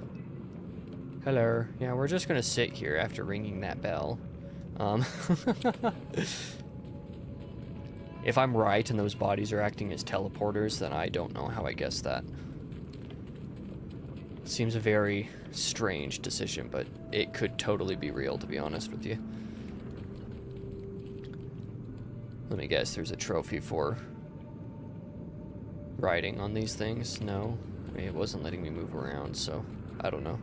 Speaker 1: Hello. Yeah, we're just gonna sit here after ringing that bell. If I'm right and those bodies are acting as teleporters, then I don't know how I guessed that. It seems a very strange decision, but it could totally be real, to be honest with you. Let me guess, there's a trophy for riding on these things? No? I mean, it wasn't letting me move around, so I don't know.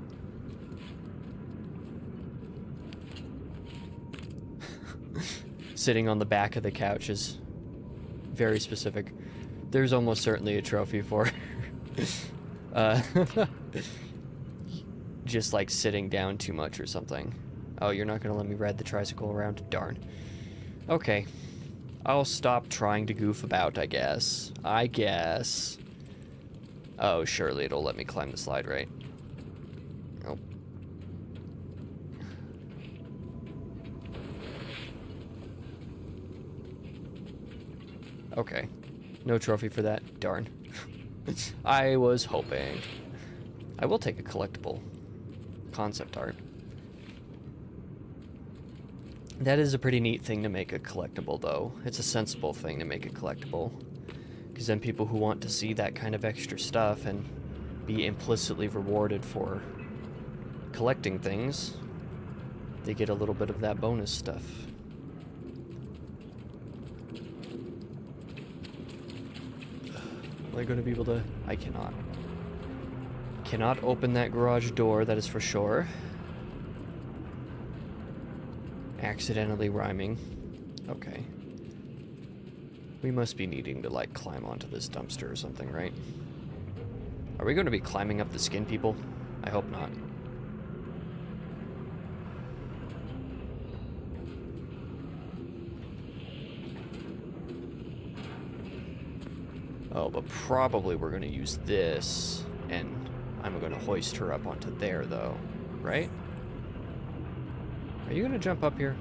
Speaker 1: Sitting on the back of the couch is very specific. There's almost certainly a trophy for just like sitting down too much or something. Oh, you're not gonna let me ride the tricycle around? Darn. Okay. I'll stop trying to goof about, I guess. Oh, surely it'll let me climb the slide, right? Oh. Okay. No trophy for that. Darn. I was hoping. I will take a collectible. Concept art. That is a pretty neat thing to make a collectible, though. It's a sensible thing to make a collectible. Because then people who want to see that kind of extra stuff and be implicitly rewarded for collecting things, they get a little bit of that bonus stuff. Am I going to be able to... I cannot. Cannot open that garage door, that is for sure. Accidentally rhyming. Okay. We must be needing to, like, climb onto this dumpster or something, right? Are we going to be climbing up the skin, people? I hope not. Oh, but probably we're going to use this, and I'm going to hoist her up onto there, though. Right? Are you going to jump up here?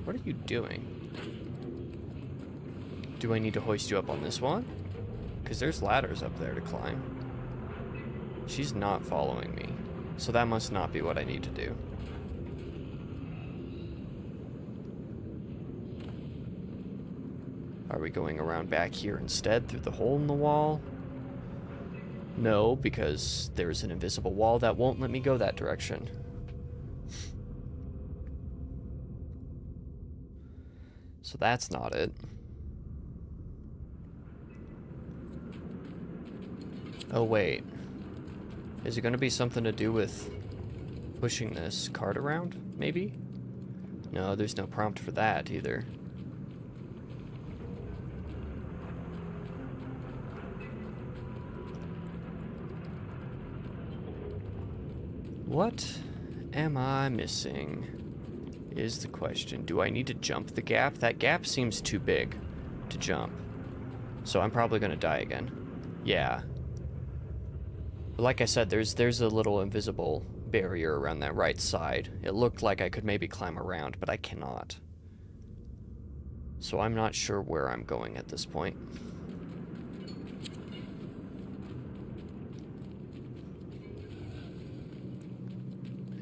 Speaker 1: What are you doing? Do I need to hoist you up on this one? Because there's ladders up there to climb. She's not following me, so that must not be what I need to do. Are we going around back here instead through the hole in the wall? No, because there's an invisible wall that won't let me go that direction. So that's not it. Oh wait. Is it going to be something to do with pushing this cart around, maybe? No, there's no prompt for that either. What am I missing is the question. Do I need to jump the gap? That gap seems too big to jump. So I'm probably going to die again. Yeah. But like I said, there's a little invisible barrier around that right side. It looked like I could maybe climb around, but I cannot. So I'm not sure where I'm going at this point.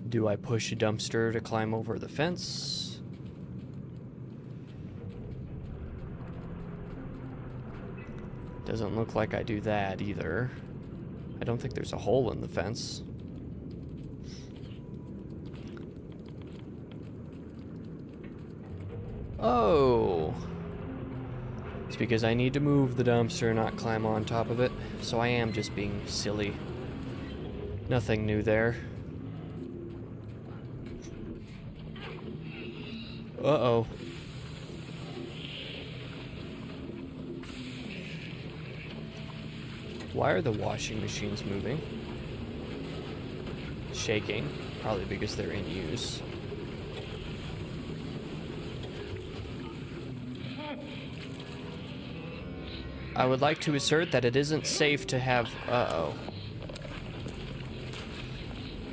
Speaker 1: Do I push a dumpster to climb over the fence? Doesn't look like I do that either. I don't think there's a hole in the fence. Oh. It's because I need to move the dumpster, not climb on top of it. So I am just being silly. Nothing new there. Uh-oh. Why are the washing machines moving? Shaking, probably because they're in use. I would like to assert that it isn't safe to have... Uh-oh.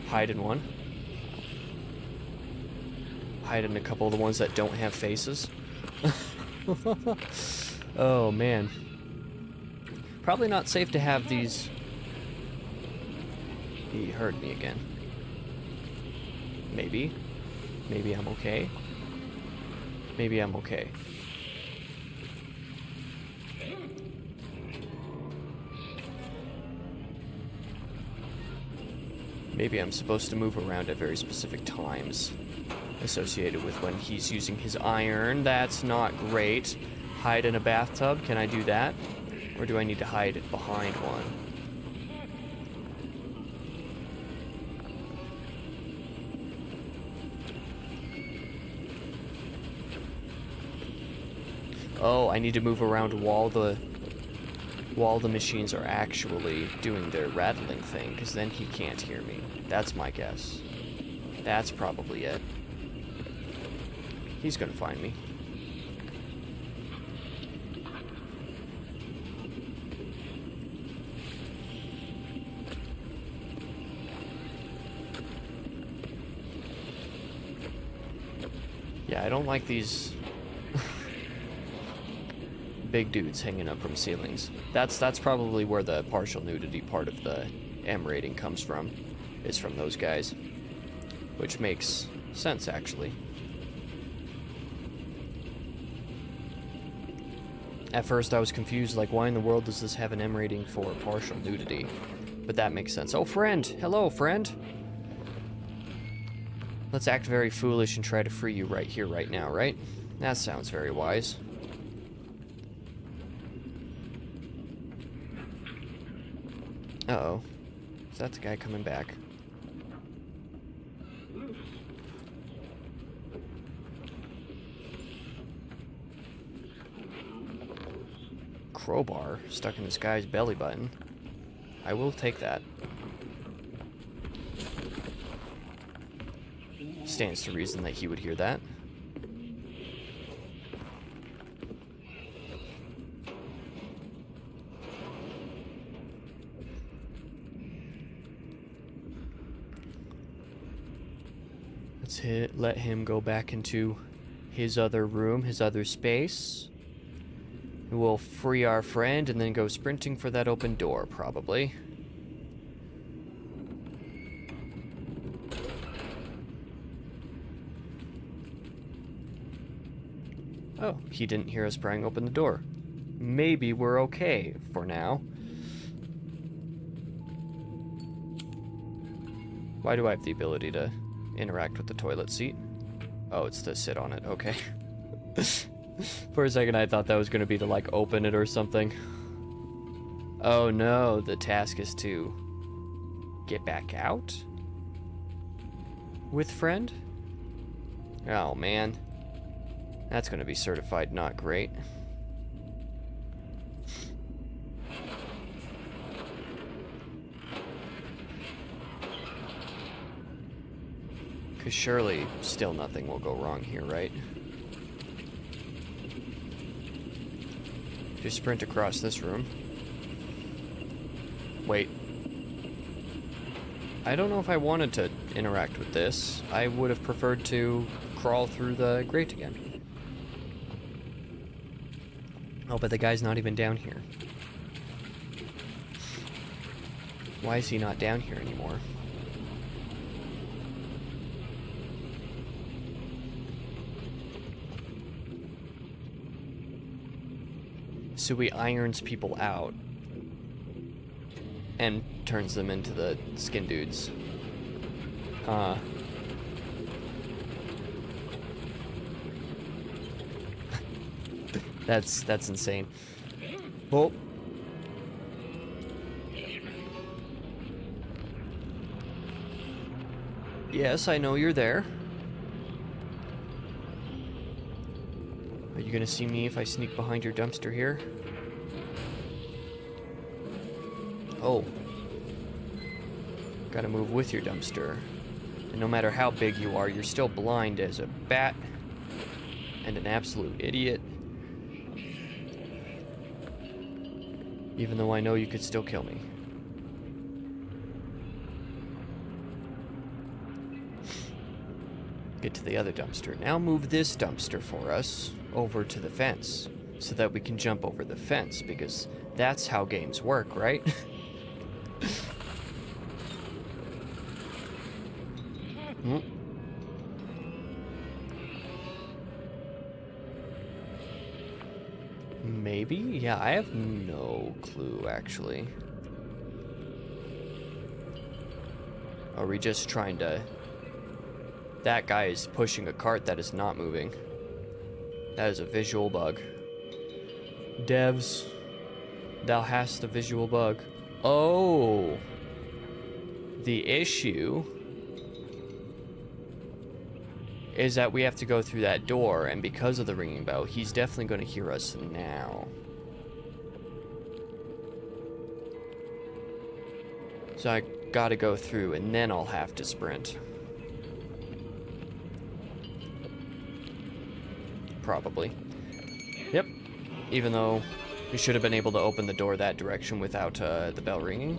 Speaker 1: Hide in one. Hide in a couple of the ones that don't have faces. Oh, man. Probably not safe to have these... He heard me again. Maybe. Maybe I'm okay. Maybe I'm okay. Maybe I'm supposed to move around at very specific times associated with when he's using his iron. That's not great. Hide in a bathtub. Can I do that? Or do I need to hide behind one? Oh, I need to move around while the machines are actually doing their rattling thing, because then he can't hear me. That's my guess. That's probably it. He's gonna find me. Yeah, I don't like these big dudes hanging up from ceilings. That's probably where the partial nudity part of the M rating comes from. It's from those guys. Which makes sense, actually. At first I was confused, like, why in the world does this have an M rating for partial nudity? But that makes sense. Oh, friend! Hello, friend! Let's act very foolish and try to free you right here, right now, right? That sounds very wise. Uh-oh. Is that the guy coming back? Crowbar stuck in this guy's belly button. I will take that. Stands to reason that he would hear that. Let him go back into his other room, his other space. We'll free our friend and then go sprinting for that open door, probably. Oh, he didn't hear us prying open the door. Maybe we're okay for now. Why do I have the ability to interact with the toilet seat? Oh, it's to sit on it. Okay. For a second, I thought that was going to be to, like, open it or something. Oh, no. The task is to get back out? With friend? Oh, man. That's going to be certified not great. Because surely still nothing will go wrong here, right? Just sprint across this room. Wait. I don't know if I wanted to interact with this. I would have preferred to crawl through the grate again. Oh, but the guy's not even down here. Why is he not down here anymore? So he irons people out and turns them into the skin dudes. Huh. That's insane. Oh. Yes, I know you're there. Are you gonna see me if I sneak behind your dumpster here? Oh. Gotta move with your dumpster. And no matter how big you are, you're still blind as a bat and an absolute idiot. Even though I know you could still kill me. Get to the other dumpster. Now move this dumpster for us over to the fence so that we can jump over the fence, because that's how games work, right? Hmm. Maybe? Yeah, I have no clue, actually. Are we just trying to... That guy is pushing a cart that is not moving. That is a visual bug. Devs, thou hast a visual bug. Oh! The issue is that we have to go through that door, and because of the ringing bell, he's definitely going to hear us now. So I gotta go through, and then I'll have to sprint. Probably. Yep. Even though we should have been able to open the door that direction without the bell ringing.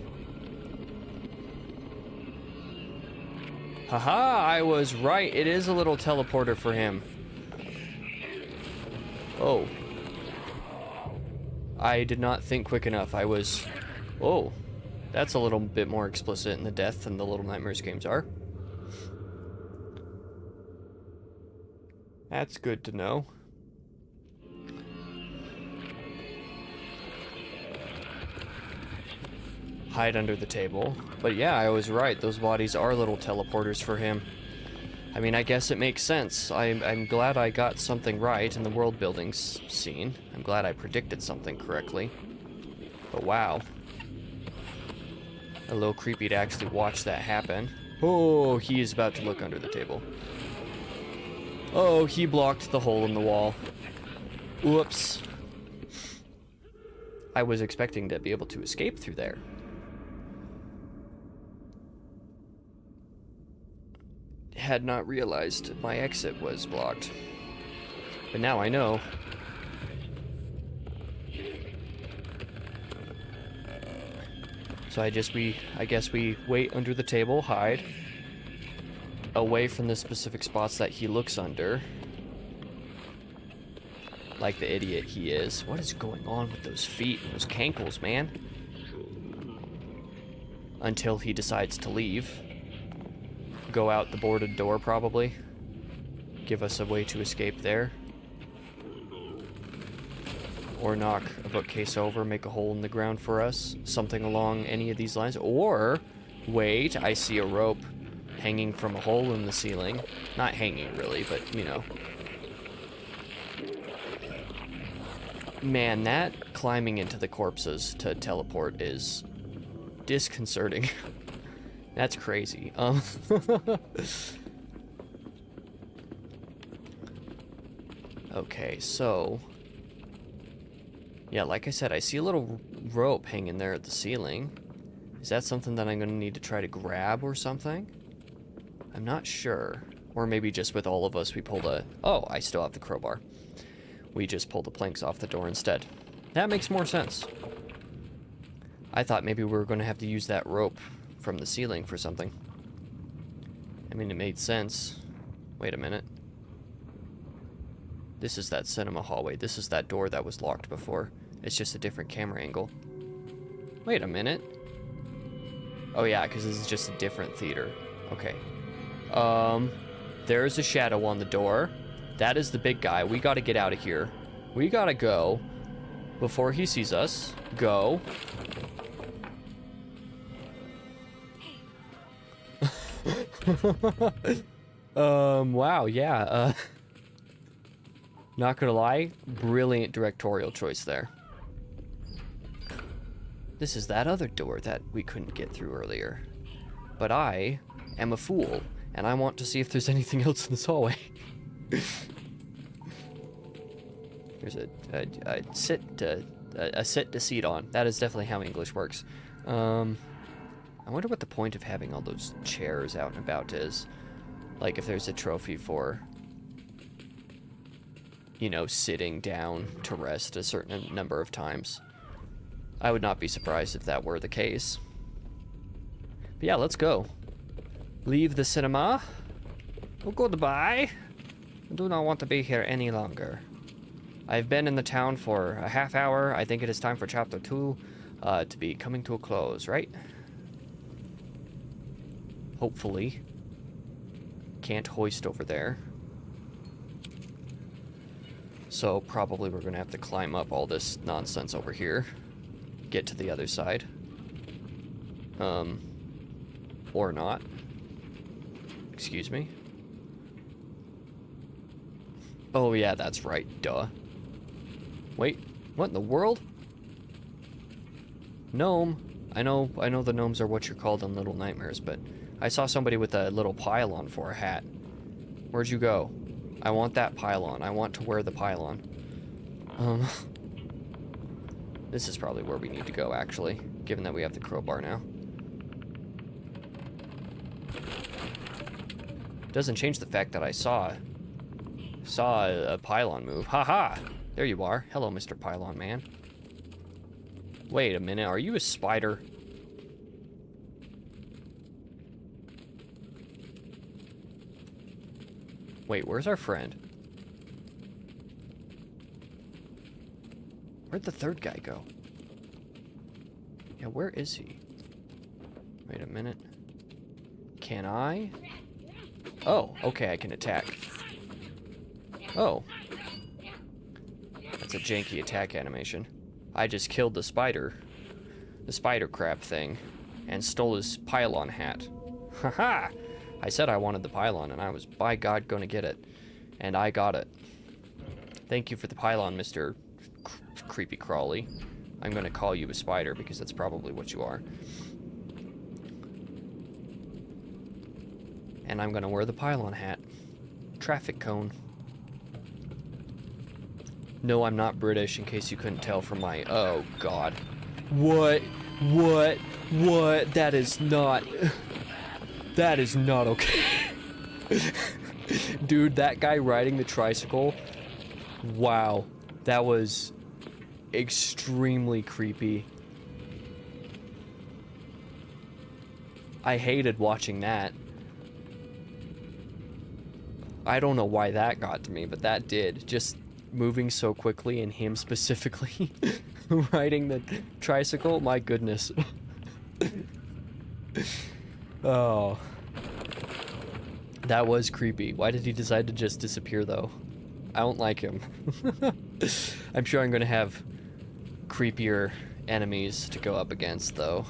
Speaker 1: Haha, I was right. It is a little teleporter for him. Oh. I did not think quick enough. I was... Oh. That's a little bit more explicit in the death than the Little Nightmares games are. That's good to know. hide under the table. But yeah, I was right. Those bodies are little teleporters for him. I mean, I guess it makes sense. I'm glad I got something right in the world building scene. I'm glad I predicted something correctly. But wow. A little creepy to actually watch that happen. Oh, he is about to look under the table. Oh, he blocked the hole in the wall. Whoops. I was expecting to be able to escape through there. Had not realized my exit was blocked. But now I know. So I guess we wait under the table, hide, away from the specific spots that he looks under. Like the idiot he is. What is going on with those feet and those cankles, man? Until he decides to leave. Go out the boarded door, probably. Give us a way to escape there. Or knock a bookcase over, make a hole in the ground for us. Something along any of these lines. Or, wait, I see a rope hanging from a hole in the ceiling. Not hanging, really, but, you know. Man, that climbing into the corpses to teleport is disconcerting. That's crazy. Okay, so... yeah, like I said, I see a little rope hanging there at the ceiling. Is that something that I'm going to need to try to grab or something? I'm not sure. Or maybe just with all of us we pulled a... oh, I still have the crowbar. We just pulled the planks off the door instead. That makes more sense. I thought maybe we were going to have to use that rope from the ceiling for something. I mean, it made sense. Wait a minute. This is that cinema hallway. This is that door that was locked before. It's just a different camera angle. Wait a minute. Oh yeah, because this is just a different theater. Okay. There's a shadow on the door. That is the big guy. We gotta get out of here. We gotta go before he sees us. Go. Wow, yeah, not gonna lie, brilliant directorial choice there. This is that other door that we couldn't get through earlier. But I am a fool, and I want to see if there's anything else in this hallway. There's a sit to seat on. That is definitely how English works. I wonder what the point of having all those chairs out and about is. Like if there's a trophy for, you know, sitting down to rest a certain number of times. I would not be surprised if that were the case. But yeah, let's go. Leave the cinema. Well, goodbye. I do not want to be here any longer. I've been in the town for a half hour. I think it is time for chapter 2 to be coming to a close, right? Hopefully. Can't hoist over there. So probably we're gonna have to climb up all this nonsense over here. Get to the other side. Or not. Excuse me. Oh yeah, that's right, duh. Wait, what in the world? Gnome. I know the gnomes are what you're called in Little Nightmares, but I saw somebody with a little pylon for a hat. Where'd you go? I want that pylon. I want to wear the pylon. This is probably where we need to go, actually, given that we have the crowbar now. Doesn't change the fact that I saw a pylon move. Haha! There you are. Hello, Mr. Pylon Man. Wait a minute, are you a spider? Wait, where's our friend? Where'd the third guy go? Yeah, where is he? Wait a minute. Can I? Oh, okay, I can attack. Oh. That's a janky attack animation. I just killed the spider. the spider crab thing and stole his pylon hat. Haha! I said I wanted the pylon, and I was, by God, gonna get it. And I got it. Thank you for the pylon, Mr. Creepy Crawly. I'm gonna call you a spider because that's probably what you are. And I'm gonna wear the pylon hat. Traffic cone. No, I'm not British, in case you couldn't tell from my... Oh, God. What? That is not... That is not okay. Dude, that guy riding the tricycle... Wow. That was... extremely creepy. I hated watching that. I don't know why that got to me, but that did. Just moving so quickly, and him specifically riding the tricycle, my goodness. Oh. That was creepy. Why did he decide to just disappear, though? I don't like him. I'm sure I'm gonna have creepier enemies to go up against, though,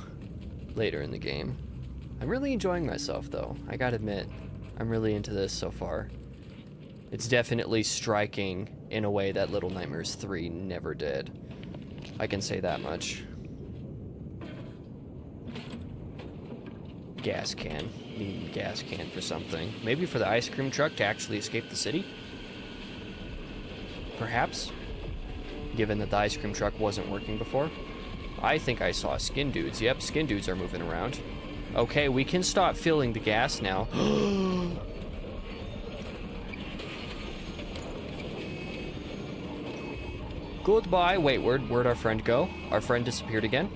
Speaker 1: later in the game. I'm really enjoying myself, though. I gotta admit, I'm really into this so far. It's definitely striking in a way that Little Nightmares 3 never did. I can say that much. Gas can. Need a gas can for something. Maybe for the ice cream truck to actually escape the city? Perhaps? Given that the ice cream truck wasn't working before. I think I saw skin dudes. Yep, skin dudes are moving around. Okay, we can stop filling the gas now. Goodbye. Wait, where'd our friend go? Our friend disappeared again?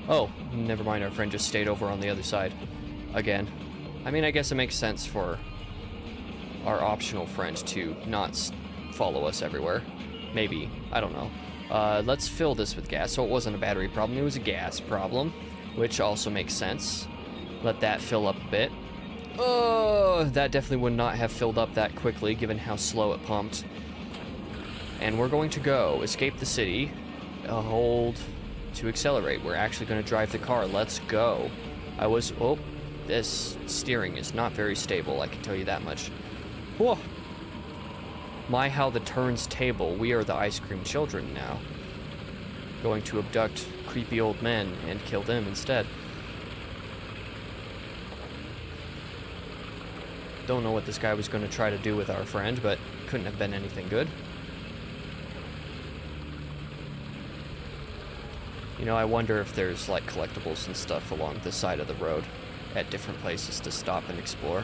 Speaker 1: Oh, never mind. Our friend just stayed over on the other side. Again. I mean, I guess it makes sense for our optional friend to not follow us everywhere. Maybe. I don't know. Let's fill this with gas. So it wasn't a battery problem. It was a gas problem, which also makes sense. Let that fill up a bit. Oh, that definitely would not have filled up that quickly, given how slow it pumped. And we're going to go escape the city. Hold to accelerate. We're actually going to drive the car. Let's go. Oh, this steering is not very stable, I can tell you that much. Whoa. My, how the turns table. We are the ice cream children now. Going to abduct creepy old men and kill them instead. Don't know what this guy was going to try to do with our friend, but couldn't have been anything good. You know, I wonder if there's, like, collectibles and stuff along the side of the road at different places to stop and explore.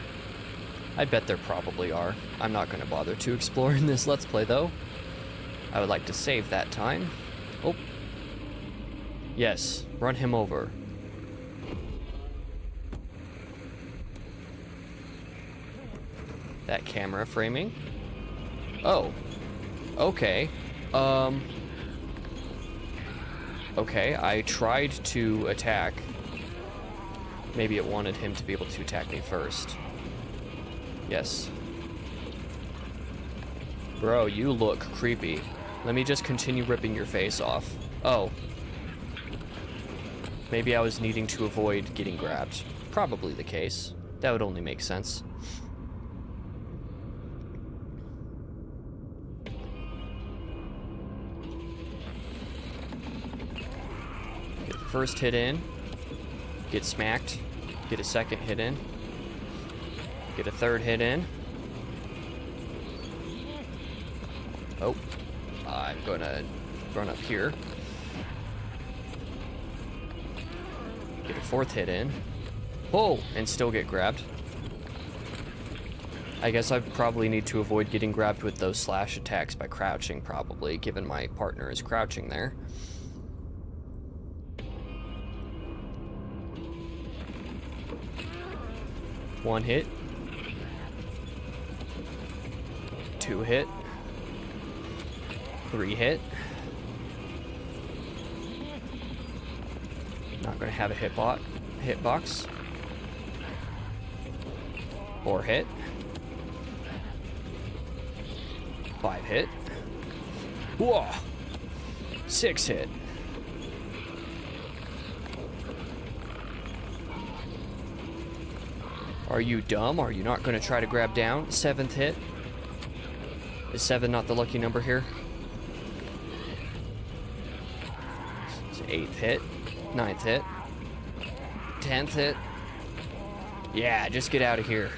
Speaker 1: I bet there probably are. I'm not going to bother to explore in this Let's Play, though. I would like to save that time. Oh. Yes, run him over. That camera framing. Oh. Okay. Okay, I tried to attack. Maybe it wanted him to be able to attack me first. Yes. Bro, you look creepy. Let me just continue ripping your face off. Oh. Maybe I was needing to avoid getting grabbed. Probably the case. That would only make sense. Get the first hit in. Get smacked. Get a second hit in. Get a third hit in. Oh. I'm gonna run up here. Get a fourth hit in. Oh! And still get grabbed. I guess I probably need to avoid getting grabbed with those slash attacks by crouching, probably, given my partner is crouching there. One hit. Two hit. Three hit. Not gonna have a hitbox. Four hit. 5 hit. Whoa. 6 hit. Are you dumb? Are you not going to try to grab down? 7th hit. Is 7 not the lucky number here? It's 8th hit. 9th hit. 10th hit. Yeah, just get out of here.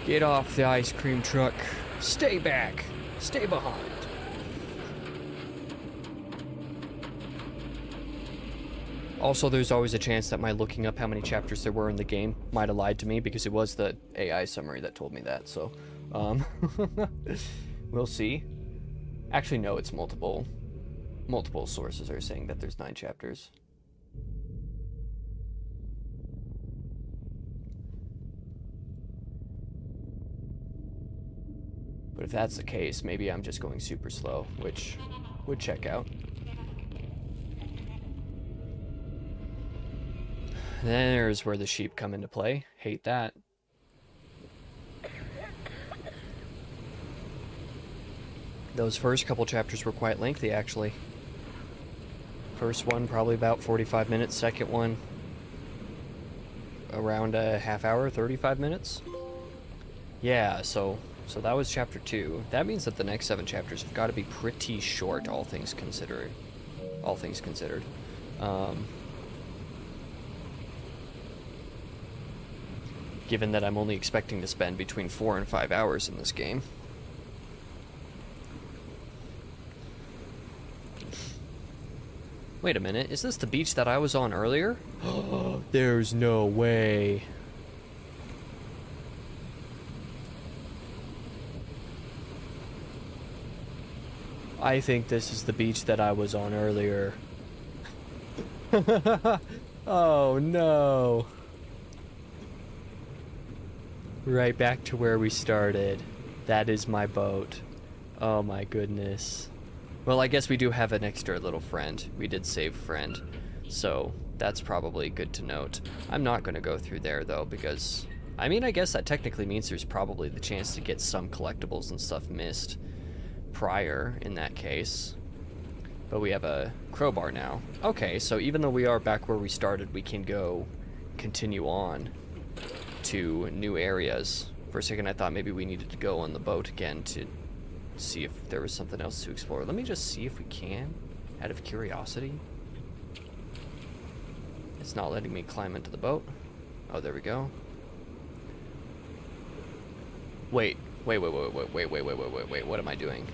Speaker 1: Get off the ice cream truck. Stay back. Stay behind. Also, there's always a chance that my looking up how many chapters there were in the game might have lied to me, because it was the AI summary that told me that, so, we'll see. Actually, no, it's multiple sources are saying that there's 9 chapters. But if that's the case, maybe I'm just going super slow, which would check out. There's where the sheep come into play. Hate that. Those first couple chapters were quite lengthy, actually. First one, probably about 45 minutes. Second one, around a half hour, 35 minutes. Yeah, so that was chapter 2. That means that the next 7 chapters have got to be pretty short, all things considered. Given that I'm only expecting to spend between 4 and 5 hours in this game. Wait a minute, is this the beach that I was on earlier? There's no way. I think this is the beach that I was on earlier. Oh no. Right back to where we started. That is my boat. Oh my goodness. Well, I guess we do have an extra little friend. We did save friend. So that's probably good to note. I'm not going to go through there though, because I mean, I guess that technically means there's probably the chance to get some collectibles and stuff missed prior in that case. But we have a crowbar now. Okay, so even though we are back where we started, we can go continue on to new areas. For a second I thought maybe we needed to go on the boat again to see if there was something else to explore. Let me just see if we can, out of curiosity. It's not letting me climb into the boat. Oh, there we go. Wait, what am I doing?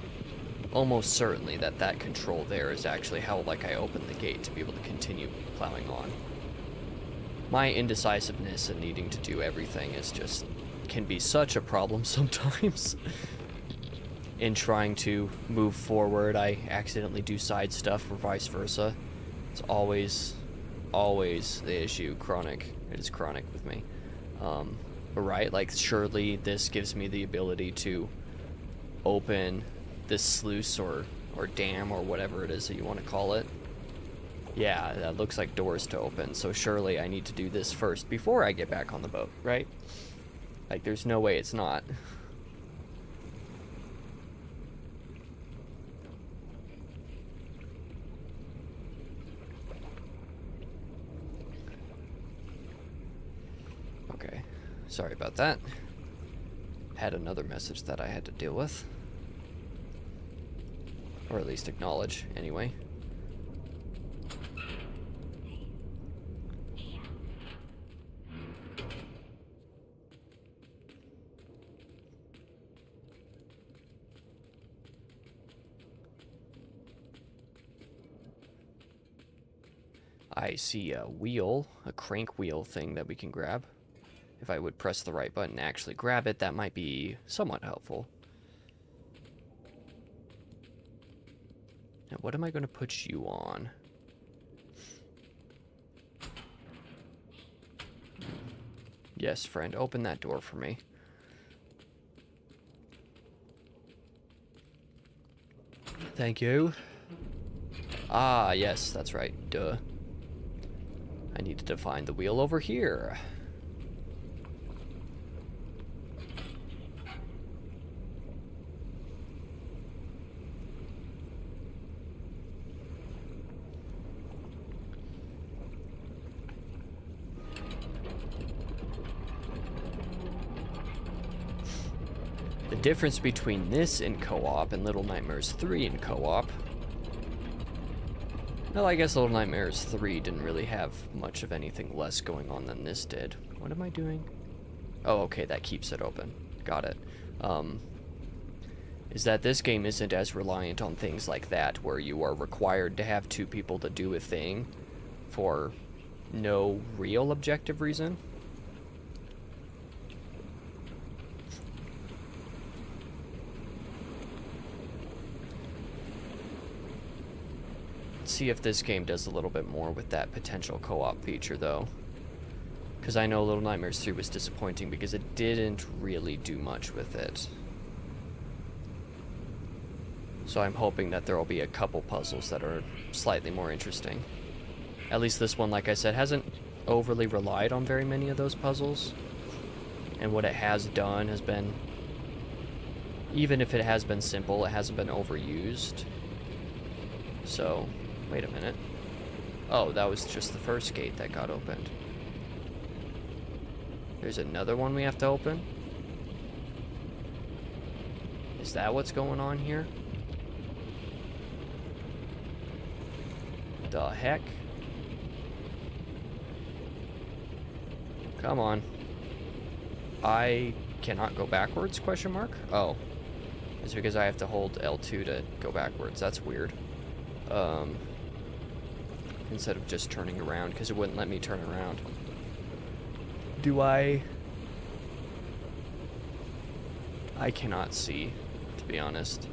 Speaker 1: Almost certainly that control there is actually how, like, I opened the gate to be able to continue plowing on. My indecisiveness and needing to do everything is just, can be such a problem sometimes. In trying to move forward, I accidentally do side stuff or vice versa. It's always the issue, chronic. It is chronic with me. But right, like, surely this gives me the ability to open this sluice or dam or whatever it is that you want to call it. Yeah, that looks like doors to open, so surely I need to do this first before I get back on the boat, right? Like, there's no way it's not. Okay, sorry about that. Had another message that I had to deal with. Or at least acknowledge, anyway. I see a wheel, a crank wheel thing that we can grab. If I would press the right button and actually grab it, that might be somewhat helpful. Now, what am I going to put you on? Yes, friend, open that door for me. Thank you. Ah, yes, that's right. Duh. I needed to find the wheel over here. difference between this in co-op and Little Nightmares 3 in co-op... Well, I guess Little Nightmares 3 didn't really have much of anything less going on than this did. What am I doing? Oh, okay, that keeps it open. Got it. Is that this game isn't as reliant on things like that, where you are required to have two people to do a thing for no real objective reason. Let's see if this game does a little bit more with that potential co-op feature, though. Because I know Little Nightmares 3 was disappointing because it didn't really do much with it. So I'm hoping that there will be a couple puzzles that are slightly more interesting. At least this one, like I said, hasn't overly relied on very many of those puzzles. And what it has done has been, even if it has been simple, it hasn't been overused. So, wait a minute. Oh, that was just the first gate that got opened. There's another one we have to open? Is that what's going on here? The heck? Come on. I cannot go backwards, question mark? Oh. It's because I have to hold L2 to go backwards. That's weird. Instead of just turning around, because it wouldn't let me turn around. Do I cannot see, to be honest.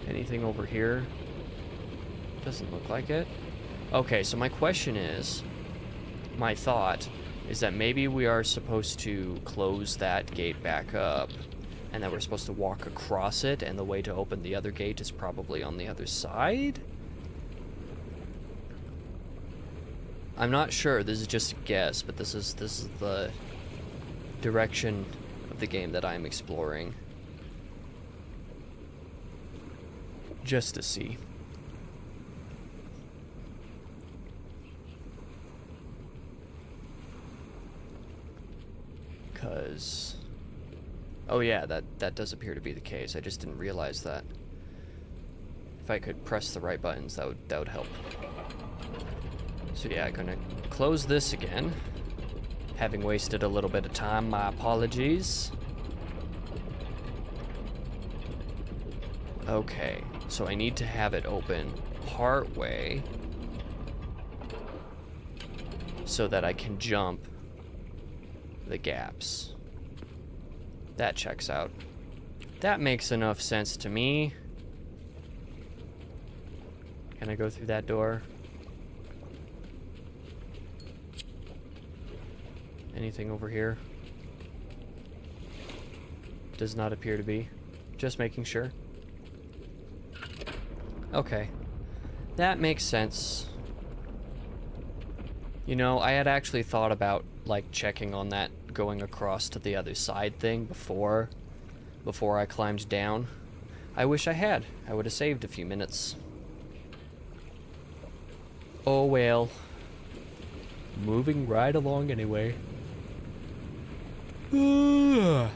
Speaker 1: Anything over here? Doesn't look like it. Okay, so my question is, my thought is that maybe we are supposed to close that gate back up, and that we're supposed to walk across it, and the way to open the other gate is probably on the other side? I'm not sure, this is just a guess, but this is the direction of the game that I'm exploring. Just to see. Cause... Oh yeah, that does appear to be the case. I just didn't realize that. If I could press the right buttons, that would help. So yeah, I'm gonna close this again. Having wasted a little bit of time, my apologies. Okay, so I need to have it open part way so that I can jump the gaps. That checks out. That makes enough sense to me. Can I go through that door? Anything over here? Does not appear to be. Just making sure. Okay. That makes sense. You know, I had actually thought about, like, checking on that going across to the other side thing before I climbed down. I wish I had. I would have saved a few minutes. Oh well. Moving right along anyway. And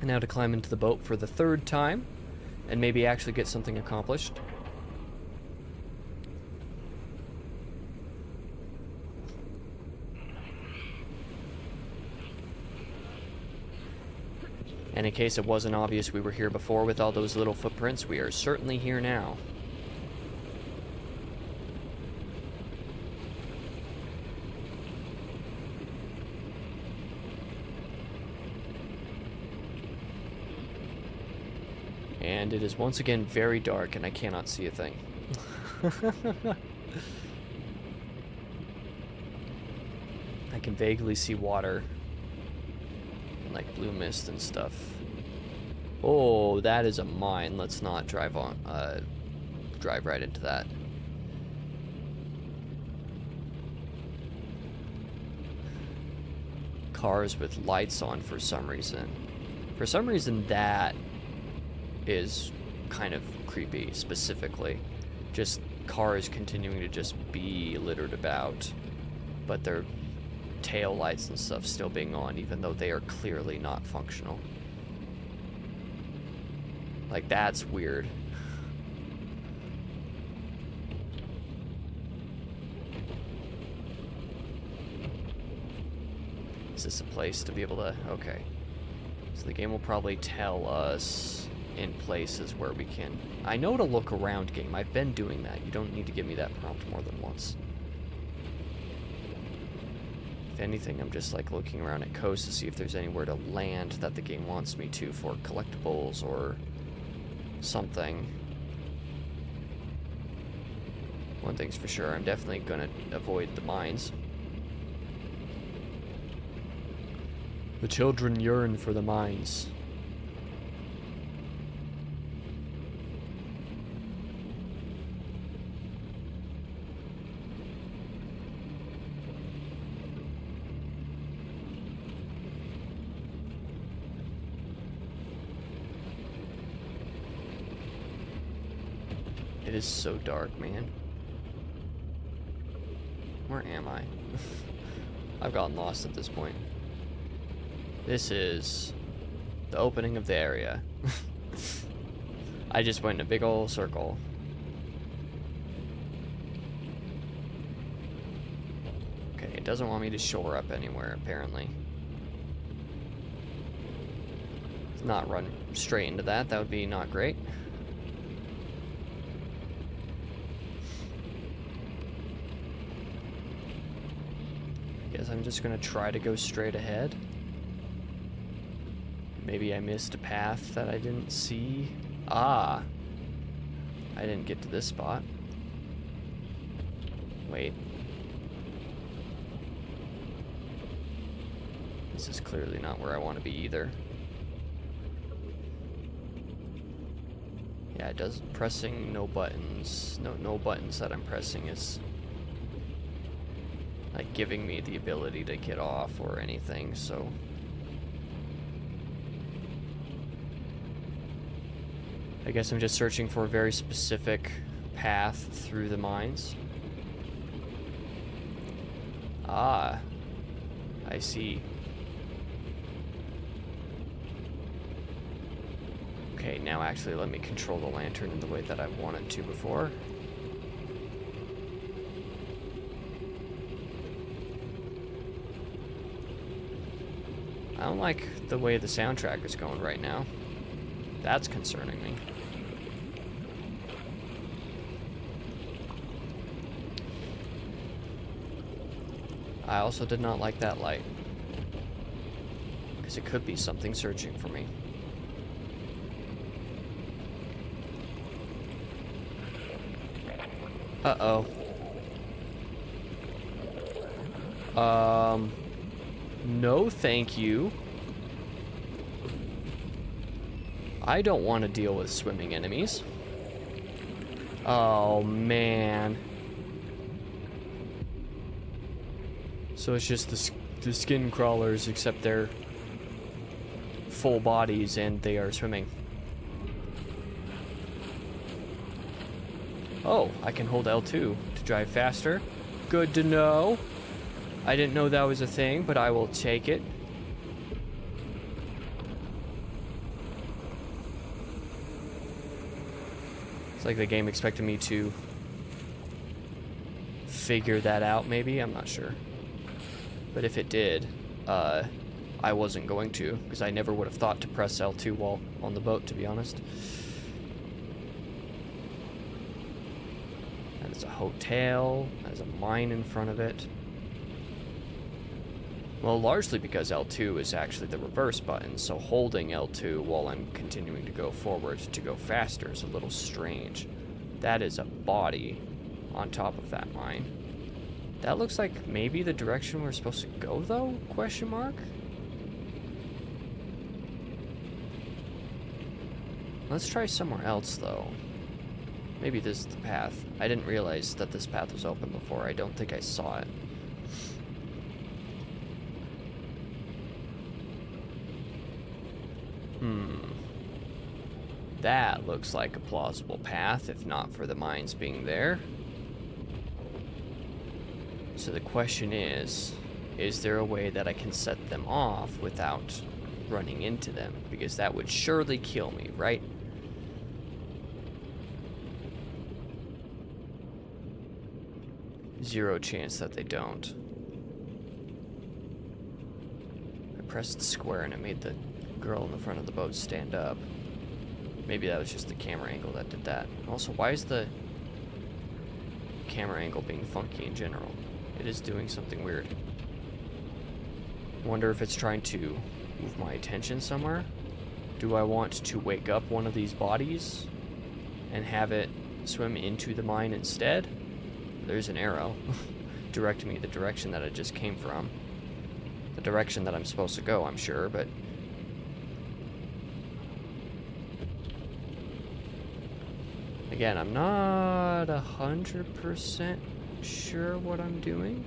Speaker 1: now to climb into the boat for the third time, and maybe actually get something accomplished. And in case it wasn't obvious we were here before with all those little footprints, we are certainly here now. And it is once again very dark and I cannot see a thing. I can vaguely see water. And like blue mist and stuff. Oh, that is a mine. Let's not drive right into that. Cars with lights on for some reason. For some reason that is kind of creepy, specifically. Just cars continuing to just be littered about. But they're tail lights and stuff still being on, even though they are clearly not functional. Like, that's weird. Is this a place to be able to... Okay. So the game will probably tell us in places where we can... I know to look around, game. I've been doing that. You don't need to give me that prompt more than once. If anything, I'm just like looking around at coast to see if there's anywhere to land that the game wants me to for collectibles or something. One thing's for sure, I'm definitely gonna avoid the mines. The children yearn for the mines. It is so dark, man. Where am I? I've gotten lost at this point. This is the opening of the area. I just went in a big old circle. Okay, it doesn't want me to shore up anywhere, apparently. Let's not run straight into that. That would be not great. Guess I'm just gonna try to go straight ahead. Maybe I missed a path that I didn't see. Ah! I didn't get to this spot. Wait. This is clearly not where I want to be either. Yeah, it does. Pressing no buttons. No buttons that I'm pressing is like giving me the ability to get off or anything, so... I guess I'm just searching for a very specific path through the mines. Ah, I see. Okay, now actually let me control the lantern in the way that I wanted to before. I don't like the way the soundtrack is going right now. That's concerning me. I also did not like that light, because it could be something searching for me. Uh-oh. No thank you. I don't want to deal with swimming enemies. Oh, man. So it's just the skin crawlers, except they're full bodies and they are swimming. Oh, I can hold L2 to drive faster. Good to know. I didn't know that was a thing, but I will take it. It's like the game expected me to figure that out, maybe? I'm not sure. But if it did, I wasn't going to, because I never would have thought to press L2 while on the boat, to be honest. That is a hotel. That is a mine in front of it. Well, largely because L2 is actually the reverse button, so holding L2 while I'm continuing to go forward to go faster is a little strange. That is a body on top of that mine. That looks like maybe the direction we're supposed to go, though? Question mark? Let's try somewhere else, though. Maybe this is the path. I didn't realize that this path was open before. I don't think I saw it. That looks like a plausible path, if not for the mines being there. So the question is, is there a way that I can set them off without running into them? Because that would surely kill me, right? Zero chance that they don't. I pressed square and it made the girl in the front of the boat stand up. Maybe that was just the camera angle that did that. Also, why is the camera angle being funky in general? It is doing something weird. Wonder if it's trying to move my attention somewhere. Do I want to wake up one of these bodies and have it swim into the mine instead? There's an arrow directing me the direction that it just came from. The direction that I'm supposed to go, I'm sure, but... Again, I'm not 100% sure what I'm doing.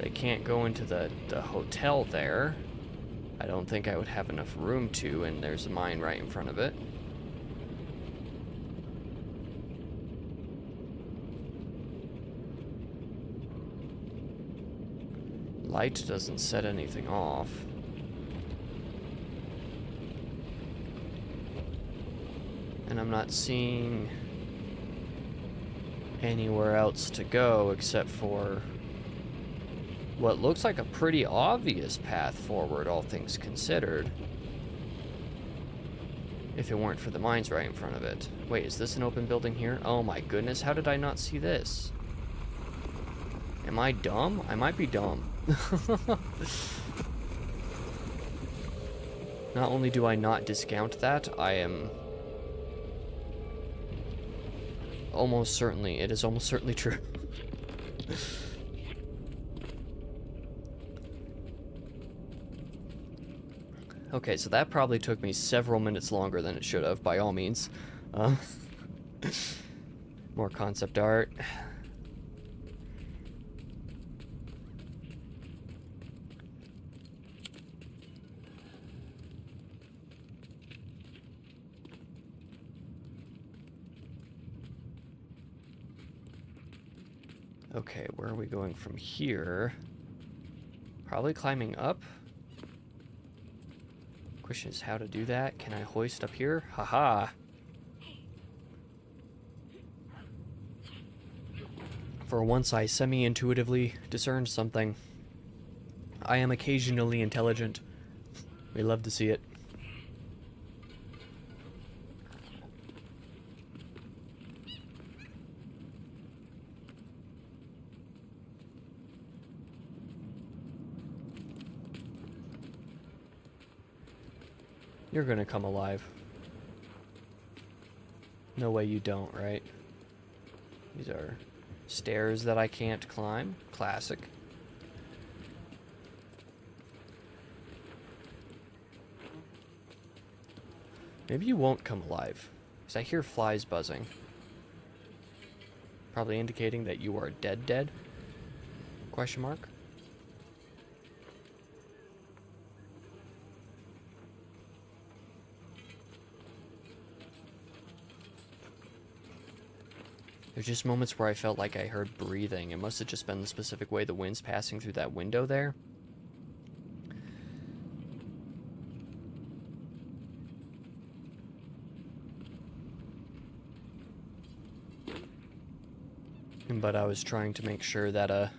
Speaker 1: I can't go into the hotel there. I don't think I would have enough room to, and there's a mine right in front of it. Light doesn't set anything off. And I'm not seeing anywhere else to go except for what looks like a pretty obvious path forward, all things considered. If it weren't for the mines right in front of it. Wait, is this an open building here? Oh my goodness, how did I not see this? Am I dumb? I might be dumb. Not only do I not discount that, I am almost certainly, it is almost certainly true. Okay, so that probably took me several minutes longer than it should have, by all means. More concept art. Okay, where are we going from here? Probably climbing up. Question is how to do that. Can I hoist up here? Haha. For once, I semi-intuitively discerned something. I am occasionally intelligent. We love to see it. You're gonna come alive. No way you don't, right? These are stairs that I can't climb. Classic. Maybe you won't come alive, because I hear flies buzzing. Probably indicating that you are dead? Question mark? There's just moments where I felt like I heard breathing. It must have just been the specific way the wind's passing through that window there. But I was trying to make sure that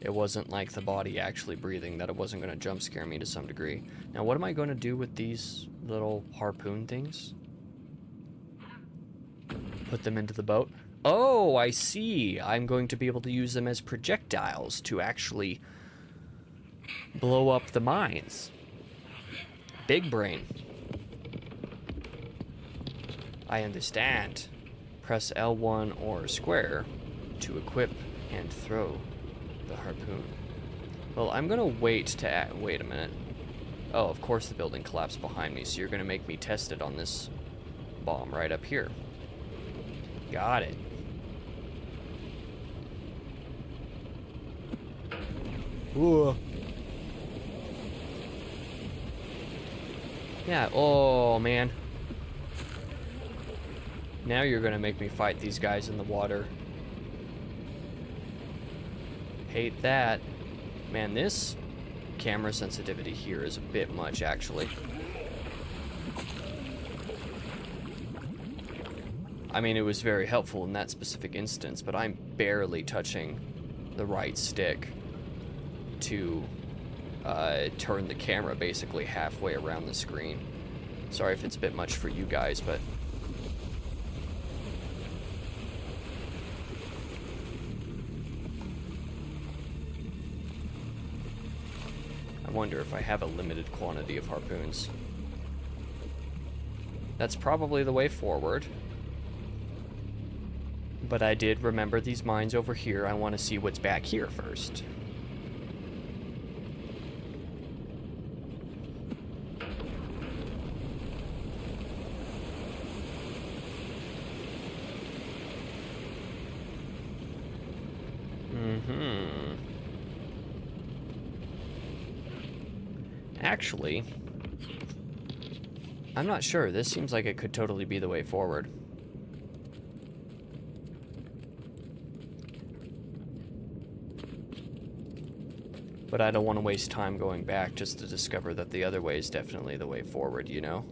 Speaker 1: it wasn't like the body actually breathing, that it wasn't going to jump scare me to some degree. Now what am I going to do with these little harpoon things? Put them into the boat? Oh, I see. I'm going to be able to use them as projectiles to actually blow up the mines. Big brain. I understand. Press L1 or square to equip and throw the harpoon. Well, I'm gonna wait to wait a minute. Oh, of course the building collapsed behind me, so you're gonna make me test it on this bomb right up here. Got it. Ooh. Yeah, oh man. Now you're gonna make me fight these guys in the water. Hate that. Man, this camera sensitivity here is a bit much, actually. I mean, it was very helpful in that specific instance, but I'm barely touching the right stick to turn the camera basically halfway around the screen. Sorry if it's a bit much for you guys, but... I wonder if I have a limited quantity of harpoons. That's probably the way forward. But I did remember these mines over here. I want to see what's back here first. Actually, I'm not sure. This seems like it could totally be the way forward. But I don't want to waste time going back just to discover that the other way is definitely the way forward, you know?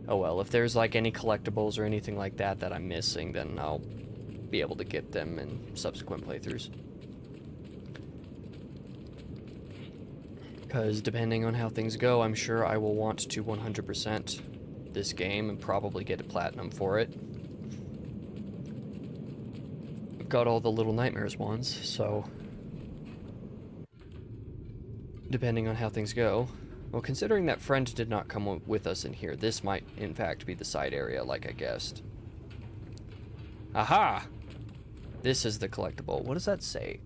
Speaker 1: Oh well, if there's like any collectibles or anything like that that I'm missing, then I'll be able to get them in subsequent playthroughs. Because depending on how things go, I'm sure I will want to 100% this game and probably get a platinum for it. I've got all the Little Nightmares ones, so... depending on how things go. Well, considering that friend did not come with us in here, this might, in fact, be the side area like I guessed. Aha! This is the collectible. What does that say?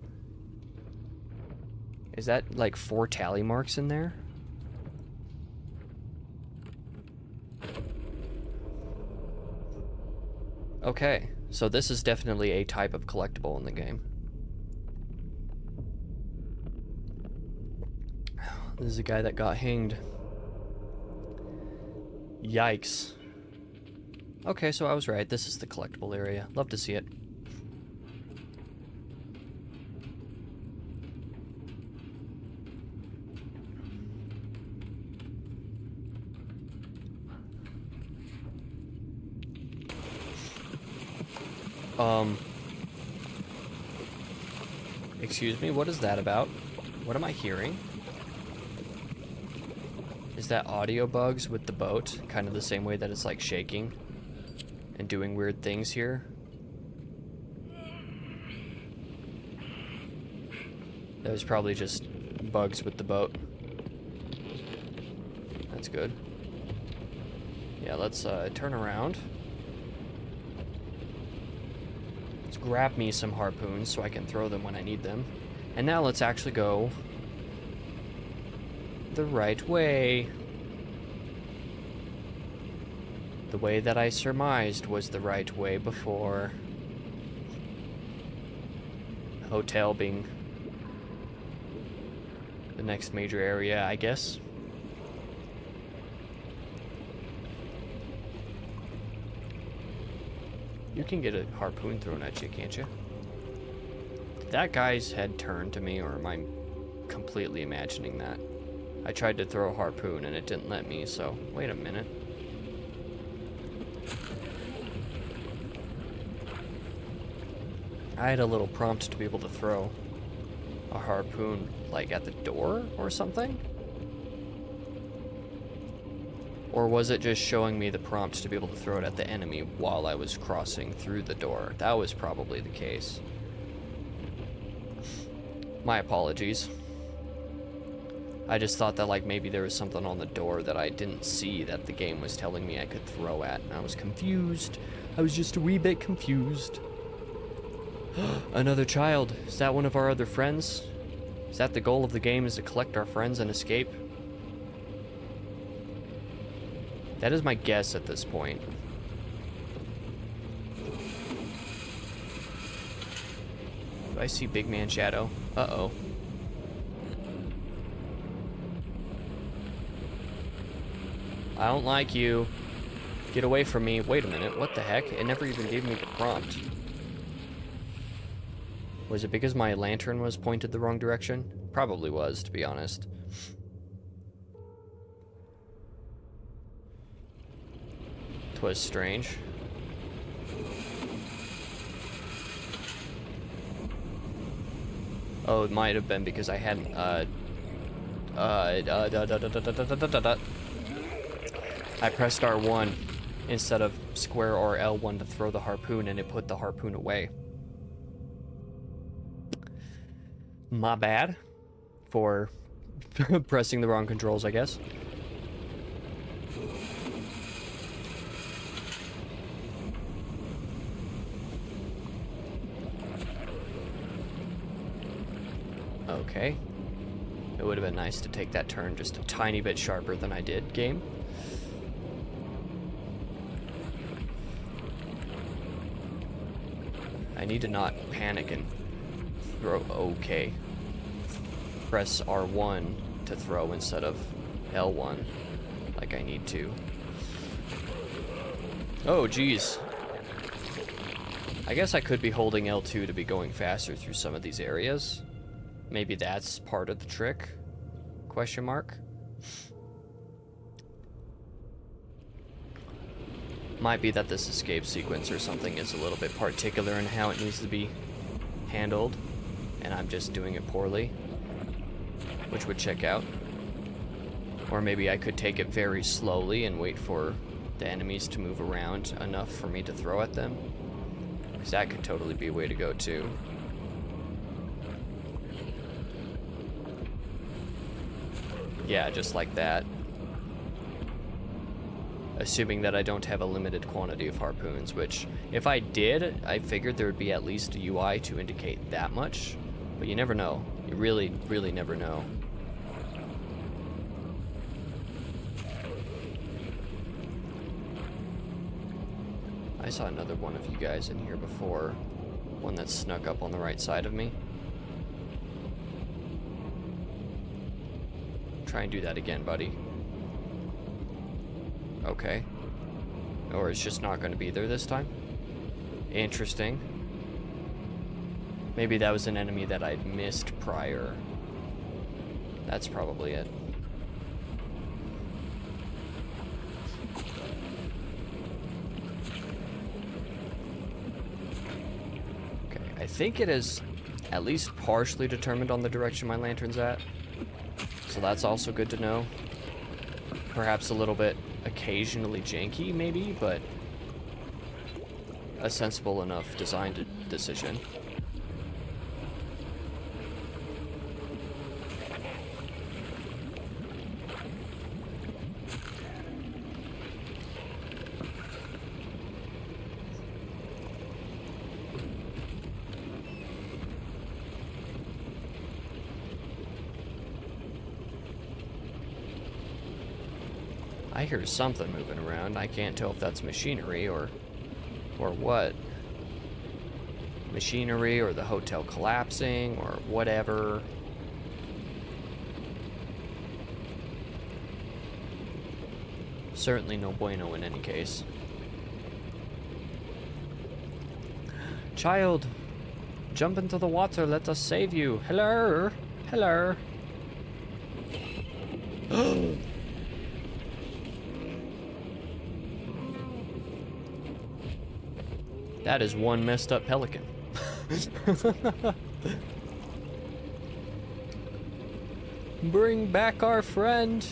Speaker 1: Is that, like, 4 tally marks in there? Okay, so this is definitely a type of collectible in the game. This is a guy that got hanged. Yikes. Okay, so I was right. This is the collectible area. Love to see it. Excuse me, what is that about? What am I hearing? Is that audio bugs with the boat? Kind of the same way that it's like shaking and doing weird things here? That was probably just bugs with the boat. That's good. Yeah, let's turn around. Let's grab me some harpoons so I can throw them when I need them. And now let's actually go the right way. The way that I surmised was the right way before. Hotel being the next major area, I guess. You can get a harpoon thrown at you, can't you? Did that guy's head turn to me, or am I completely imagining that? I tried to throw a harpoon and it didn't let me, so wait a minute. I had a little prompt to be able to throw a harpoon, like, at the door or something? Or was it just showing me the prompt to be able to throw it at the enemy while I was crossing through the door? That was probably the case. My apologies. I just thought that, like, maybe there was something on the door that I didn't see that the game was telling me I could throw at, and I was confused. I was just a wee bit confused. Another child. Is that one of our other friends? Is that the goal of the game, is to collect our friends and escape? That is my guess at this point. Do I see Big Man Shadow? Uh-oh. I don't like you. Get away from me. Wait a minute. What the heck? It never even gave me the prompt. Was it because my lantern was pointed the wrong direction? Probably was, to be honest. Twas strange. Oh, it might have been because I hadn't, I pressed R1 instead of square or L1 to throw the harpoon, and it put the harpoon away. My bad for pressing the wrong controls, I guess. Okay. It would have been nice to take that turn just a tiny bit sharper than I did, game. I need to not panic and throw. Okay. Press R1 to throw instead of L1, like I need to. Oh, geez. I guess I could be holding L2 to be going faster through some of these areas. Maybe that's part of the trick? Question mark. Might be that this escape sequence or something is a little bit particular in how it needs to be handled, and I'm just doing it poorly, which would check out. Or maybe I could take it very slowly and wait for the enemies to move around enough for me to throw at them, because that could totally be a way to go too. Yeah, just like that. Assuming that I don't have a limited quantity of harpoons, which, if I did, I figured there would be at least a UI to indicate that much. But you never know. You really, really never know. I saw another one of you guys in here before. One that snuck up on the right side of me. Try and do that again, buddy. Okay. Or it's just not going to be there this time. Interesting. Maybe that was an enemy that I'd missed prior. That's probably it. Okay, I think it is at least partially determined on the direction my lantern's at. So that's also good to know. Perhaps a little bit occasionally janky, maybe, but a sensible enough designed decision. I hear something moving around. I can't tell if that's machinery or what. Machinery or the hotel collapsing or whatever. Certainly no bueno in any case. Child, jump into the water. Let us save you. Hello. Hello. That is one messed up pelican. Bring back our friend.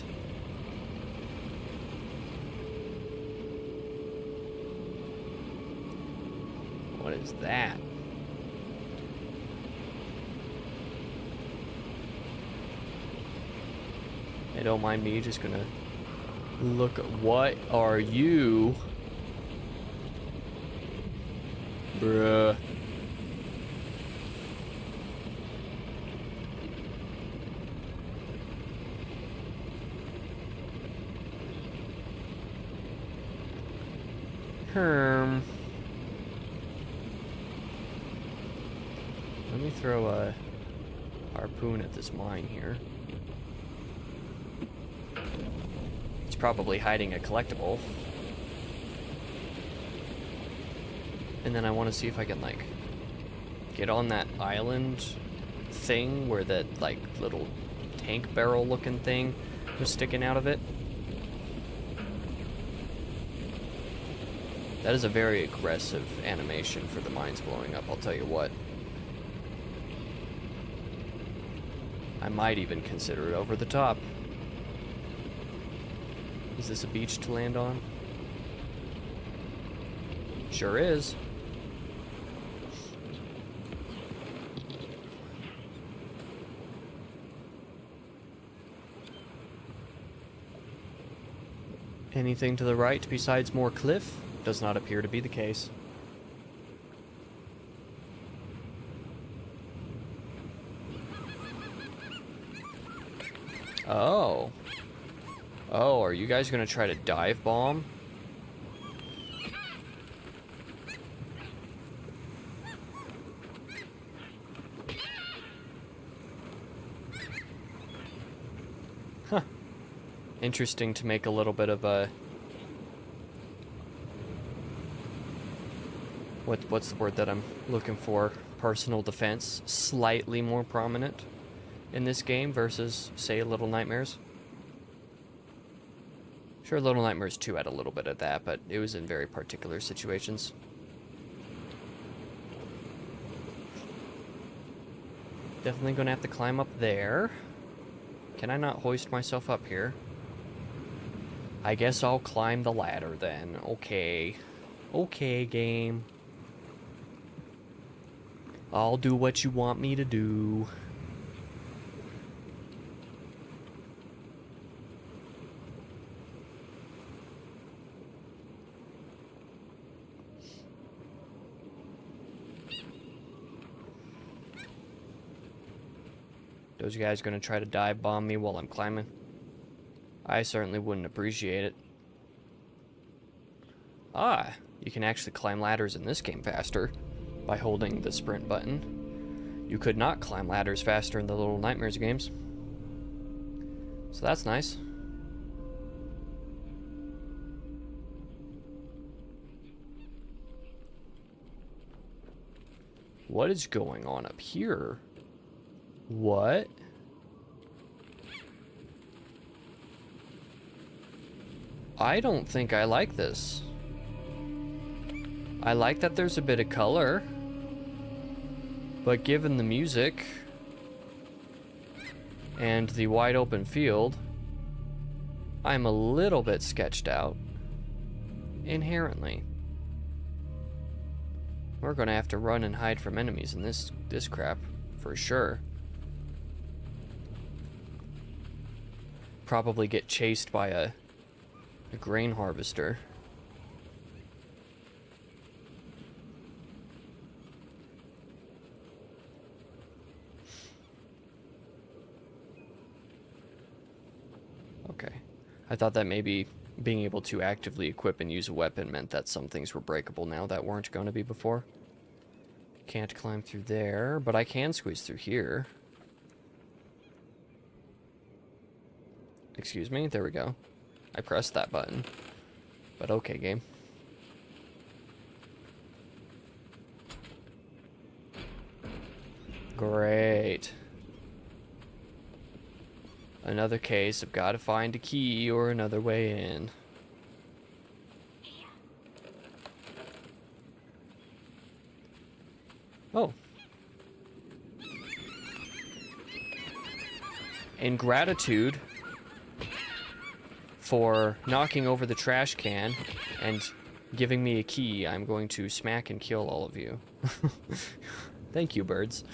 Speaker 1: What is that? Hey, don't mind me, just gonna look at what are you? Bruh. Let me throw a harpoon at this mine here. It's probably hiding a collectible. And then I want to see if I can, like, get on that island thing where that, like, little tank barrel looking thing was sticking out of it. That is a very aggressive animation for the mines blowing up, I'll tell you what. I might even consider it over the top. Is this a beach to land on? Sure is. Anything to the right besides more cliff? Does not appear to be the case. Oh. Oh, are you guys gonna try to dive bomb? Huh. Interesting to make a little bit of a... What's the word that I'm looking for? Personal defense. Slightly more prominent in this game versus, say, Little Nightmares. Sure, Little Nightmares 2 had a little bit of that, but it was in very particular situations. Definitely gonna have to climb up there. Can I not hoist myself up here? I guess I'll climb the ladder then. Okay. Okay, game. I'll do what you want me to do. Those guys gonna try to dive bomb me while I'm climbing? I certainly wouldn't appreciate it. Ah, you can actually climb ladders in this game faster by holding the sprint button. You could not climb ladders faster in the Little Nightmares games. So that's nice. What is going on up here? What? I don't think I like this. I like that there's a bit of color, but given the music and the wide open field, I'm a little bit sketched out inherently. We're gonna have to run and hide from enemies in this crap for sure. Probably get chased by a grain harvester. Okay. I thought that maybe being able to actively equip and use a weapon meant that some things were breakable now that weren't going to be before. Can't climb through there, but I can squeeze through here. Excuse me? There we go. I pressed that button. But okay, game. Great. Another case of gotta find a key or another way in. Oh. In gratitude for knocking over the trash can and giving me a key, I'm going to smack and kill all of you. Thank you, birds.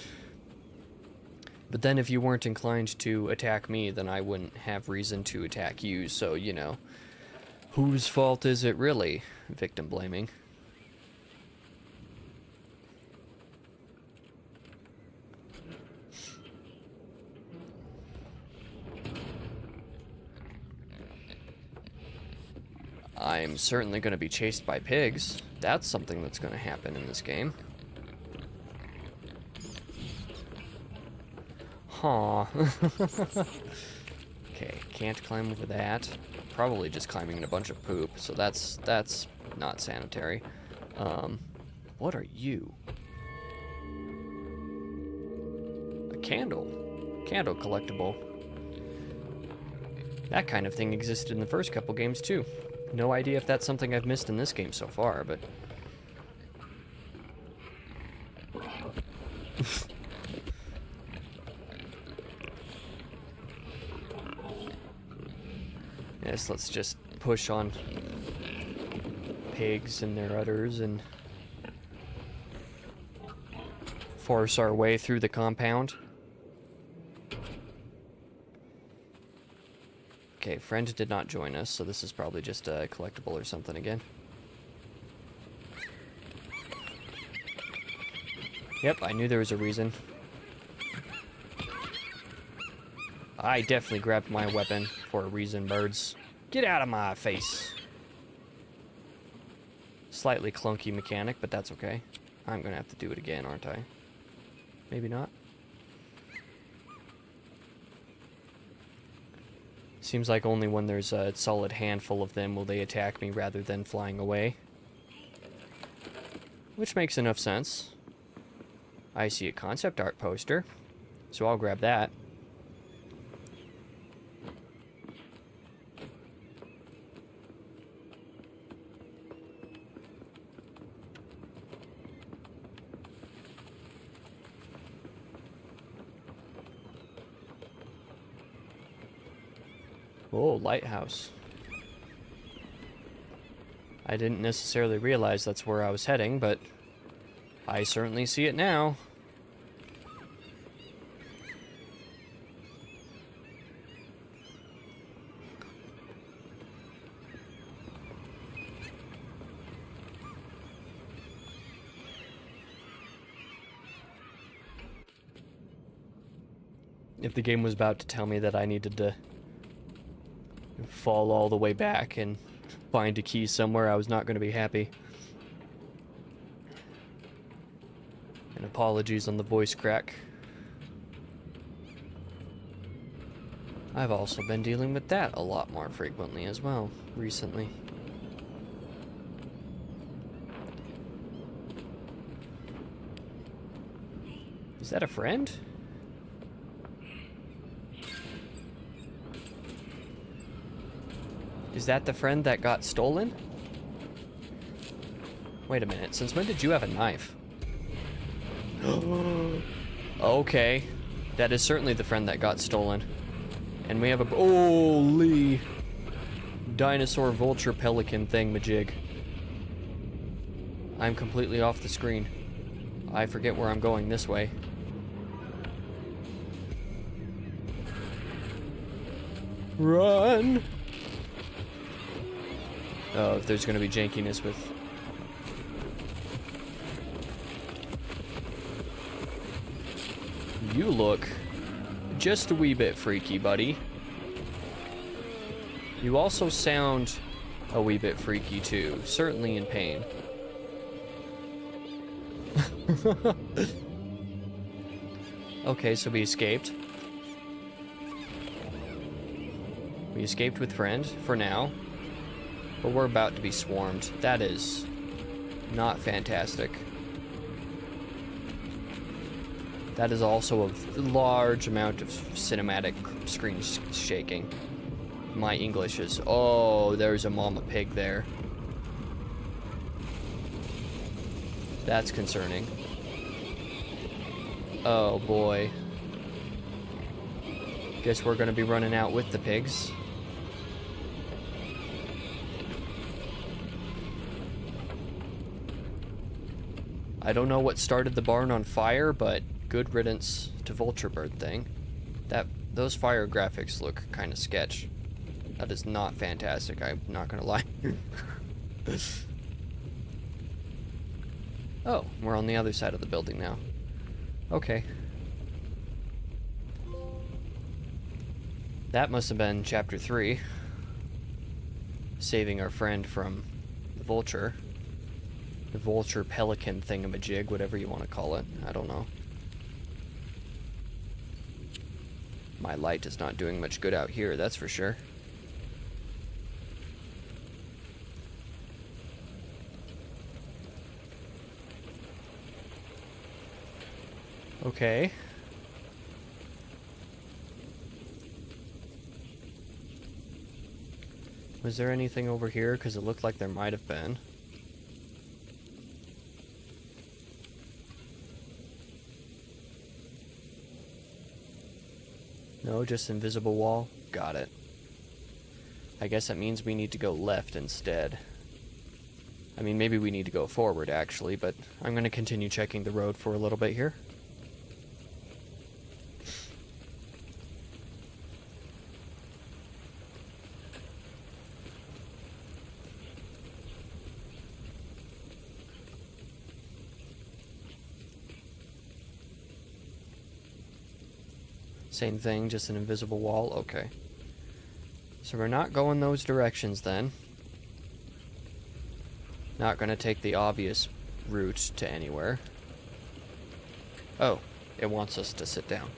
Speaker 1: But then if you weren't inclined to attack me, then I wouldn't have reason to attack you, so, you know, whose fault is it really? Victim blaming. I'm certainly going to be chased by pigs. That's something that's going to happen in this game. Huh. Okay, can't climb over that. Probably just climbing in a bunch of poop, so that's not sanitary. What are you? candle. Candle collectible. That kind of thing existed in the first couple games too. No idea if that's something I've missed in this game so far, but... Yes, let's just push on pigs and their udders and force our way through the compound. Okay, friend did not join us, so this is probably just a collectible or something again. Yep, I knew there was a reason. I definitely grabbed my weapon for a reason, birds. Get out of my face. Slightly clunky mechanic, but that's okay. I'm gonna have to do it again, aren't I? Maybe not. Seems like only when there's a solid handful of them will they attack me rather than flying away. Which makes enough sense. I see a concept art poster, so I'll grab that. Oh, lighthouse. I didn't necessarily realize that's where I was heading, but I certainly see it now. If the game was about to tell me that I needed to fall all the way back and find a key somewhere, I was not going to be happy. And apologies on the voice crack. I've also been dealing with that a lot more frequently as well, recently. Is that a friend? Is that the friend that got stolen? Wait a minute, since when did you have a knife? Okay, that is certainly the friend that got stolen. And we have a... Holy! Dinosaur vulture pelican thingamajig. I'm completely off the screen. I forget where I'm going this way. Run! Oh, if there's gonna be jankiness with... You look just a wee bit freaky, buddy. You also sound a wee bit freaky, too. Certainly in pain. Okay, so we escaped. We escaped with friend, for now. But we're about to be swarmed. That is not fantastic. That is also a large amount of cinematic screen shaking. My English is... Oh, there's a mama pig there. That's concerning. Oh boy. Guess we're gonna be running out with the pigs. I don't know what started the barn on fire, but good riddance to vulture bird thing. Those fire graphics look kind of sketch. That is not fantastic, I'm not gonna lie. Oh, we're on the other side of the building now. Okay. That must have been chapter 3. Saving our friend from the vulture. The vulture pelican thingamajig, whatever you want to call it. I don't know. My light is not doing much good out here, that's for sure. Okay. Was there anything over here? Because it looked like there might have been. No, just invisible wall. Got it. I guess that means we need to go left instead. I mean, maybe we need to go forward, actually, but I'm going to continue checking the road for a little bit here. Same thing, just an invisible wall. Okay. So we're not going those directions then. Not going to take the obvious route to anywhere. Oh, it wants us to sit down.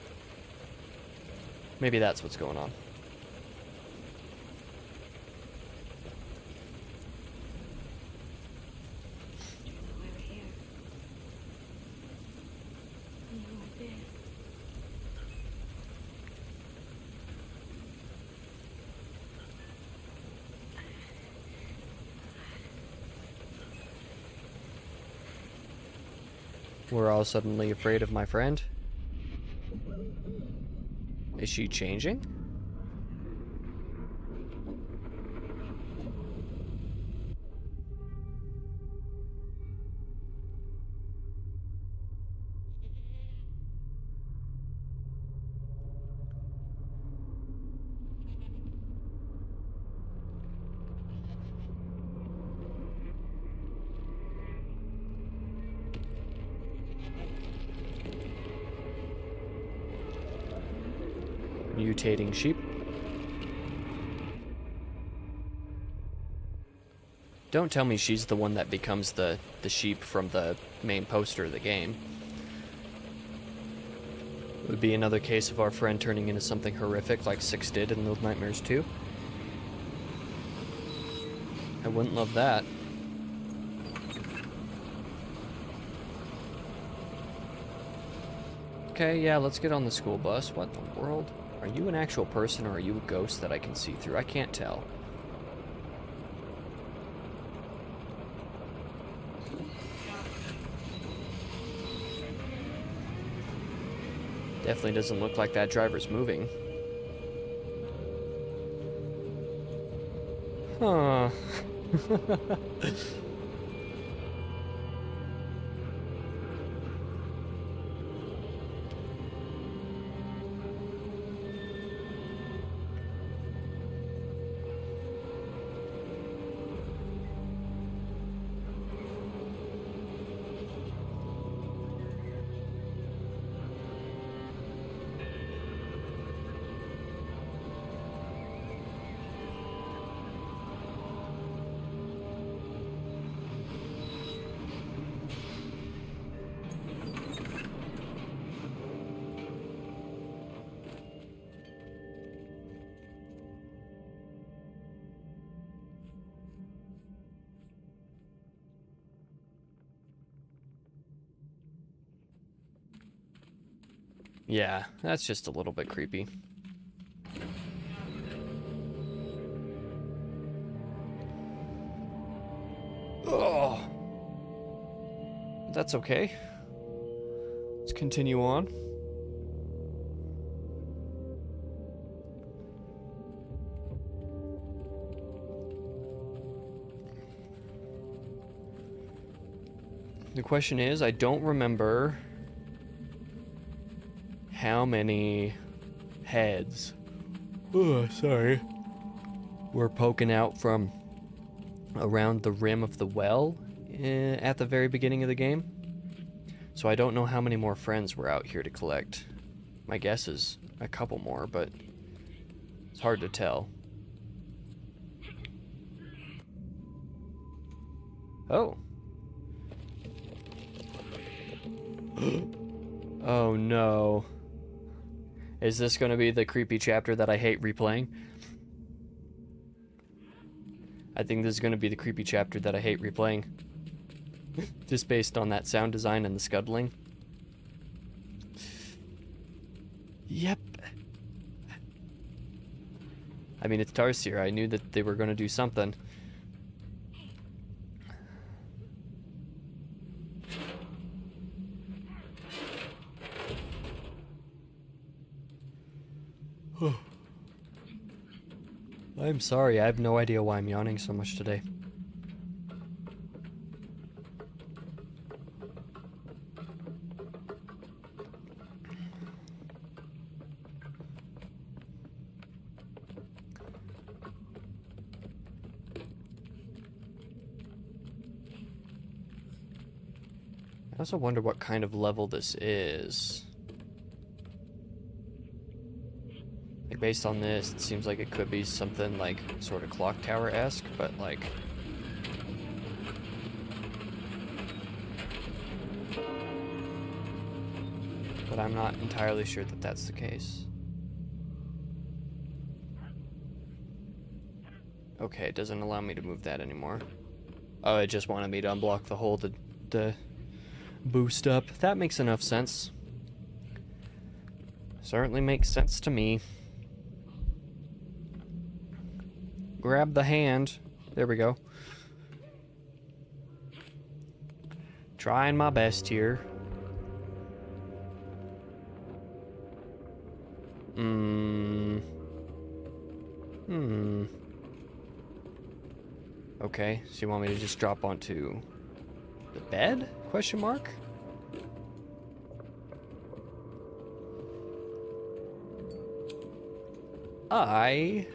Speaker 1: Maybe that's what's going on.
Speaker 2: We're here. You are there.
Speaker 1: We're all suddenly afraid of my friend. Is she changing? Mutating sheep. Don't tell me she's the one that becomes the sheep from the main poster of the game. It would be another case of our friend turning into something horrific like Six did in Little Nightmares 2. I wouldn't love that. Okay, yeah, let's get on the school bus. What the world? Are you an actual person or are you a ghost that I can see through? I can't tell. Definitely doesn't look like that driver's moving. Huh. Yeah, that's just a little bit creepy. Oh, that's okay. Let's continue on. The question is, I don't remember how many heads, were poking out from around the rim of the well at the very beginning of the game. So I don't know how many more friends were out here to collect. My guess is a couple more, but it's hard to tell. Oh. Oh no. Is this going to be the creepy chapter that I hate replaying? I think this is going to be the creepy chapter that I hate replaying. Just based on that sound design and the scuttling. Yep. I mean, it's Tarsier. I knew that they were going to do something. I'm sorry, I have no idea why I'm yawning so much today. I also wonder what kind of level this is. Like, based on this, it seems like it could be something like sort of clock tower-esque, but like... But I'm not entirely sure that that's the case. Okay, it doesn't allow me to move that anymore. Oh, it just wanted me to unblock the hole to boost up. That makes enough sense. Certainly makes sense to me. Grab the hand. There we go. Trying my best here. Okay, so you want me to just drop onto the bed? Question mark? I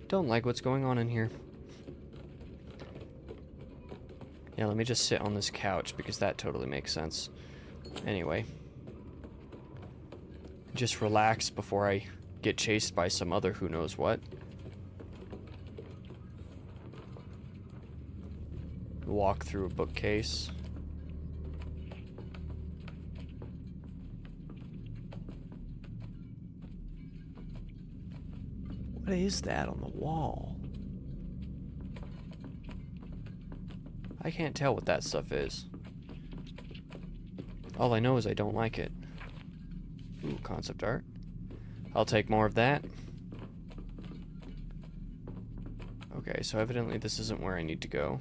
Speaker 1: don't like what's going on in here. Yeah, let me just sit on this couch because that totally makes sense. Anyway. Just relax before I get chased by some other who knows what. Walk through a bookcase. What is that on the wall? I can't tell what that stuff is. All I know is I don't like it. Ooh, concept art. I'll take more of that. Okay, so evidently this isn't where I need to go.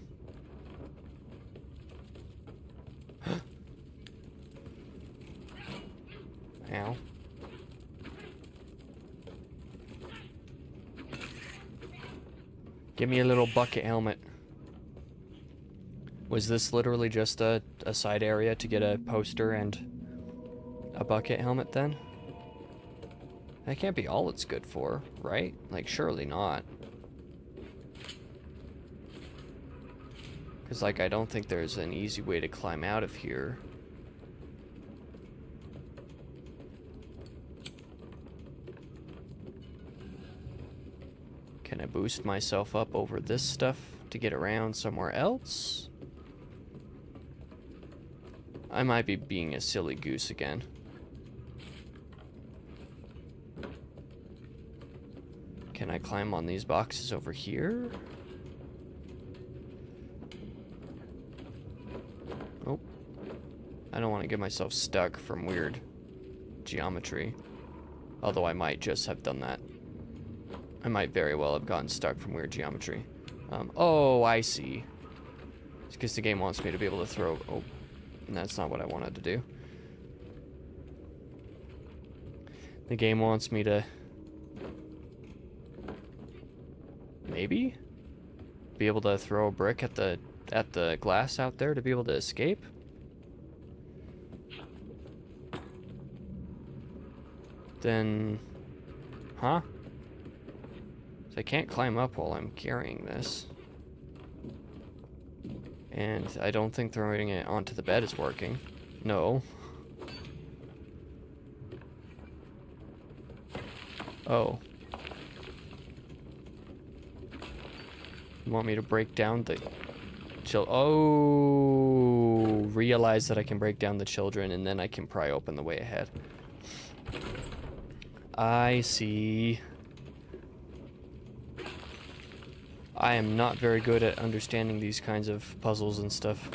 Speaker 1: Ow. Give me a little bucket helmet. Was this literally just a side area to get a poster and a bucket helmet then? That can't be all it's good for, right? Like, surely not. Because, like, I don't think there's an easy way to climb out of here. Can I boost myself up over this stuff to get around somewhere else? I might be being a silly goose again. Can I climb on these boxes over here? Oh. I don't want to get myself stuck from weird geometry. Although I might just have done that. I might very well have gotten stuck from weird geometry. Oh, I see. It's because the game wants me to be able to throw... Oh, and that's not what I wanted to do. The game wants me to... Maybe? Be able to throw a brick at the glass out there to be able to escape? Then... Huh? So I can't climb up while I'm carrying this. And I don't think throwing it onto the bed is working. No. Oh. You want me to break down the... Oh, realize that I can break down the children and then I can pry open the way ahead. I see. I am not very good at understanding these kinds of puzzles and stuff.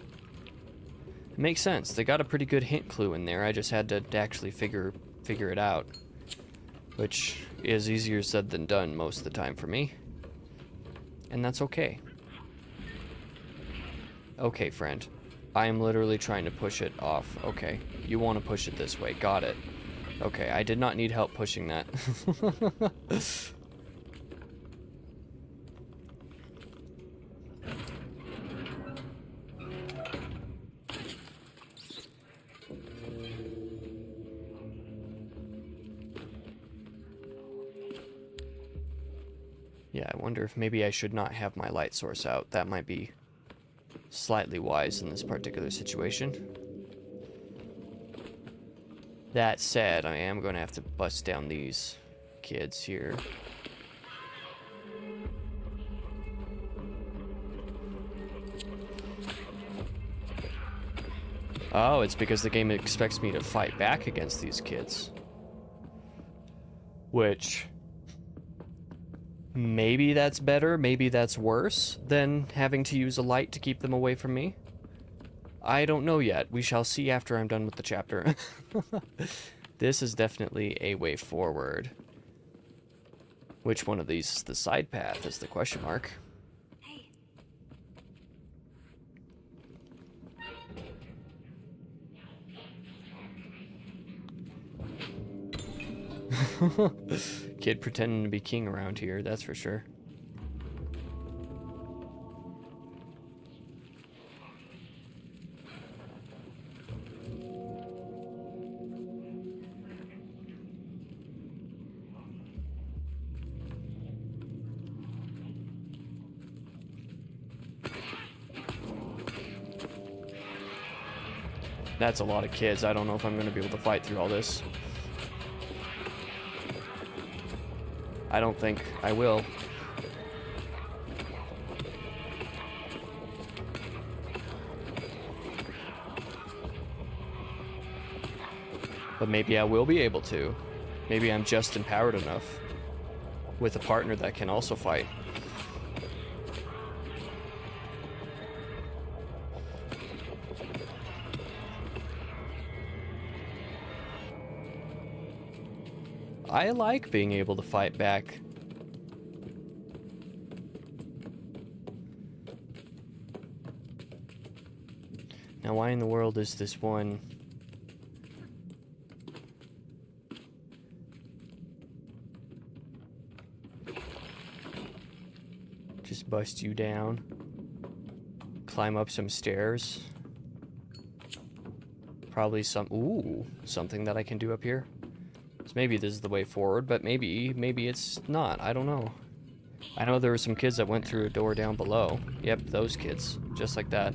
Speaker 1: It makes sense. They got a pretty good hint clue in there. I just had to actually figure it out. which is easier said than done most of the time for me. And that's okay. Okay, friend. I am literally trying to push it off. Okay, you want to push it this way. Got it. Okay, I did not need help pushing that. Yeah, I wonder if maybe I should not have my light source out. That might be slightly wise in this particular situation. That said, I am going to have to bust down these kids here. Oh, it's because the game expects me to fight back against these kids. Which... maybe that's better, maybe that's worse than having to use a light to keep them away from me. I don't know yet. We shall see after I'm done with the chapter. This is definitely a way forward. Which one of these is the side path is the question mark. Kid pretending to be king around here, that's for sure. That's a lot of kids. I don't know if I'm going to be able to fight through all this. I don't think I will. But maybe I will be able to. Maybe I'm just empowered enough with a partner that can also fight. I like being able to fight back. Now, why in the world is this one... just bust you down? Climb up some stairs? Probably some... ooh, something that I can do up here? So maybe this is the way forward, but maybe it's not. I don't know. I know there were some kids that went through a door down below. Yep, those kids. Just like that.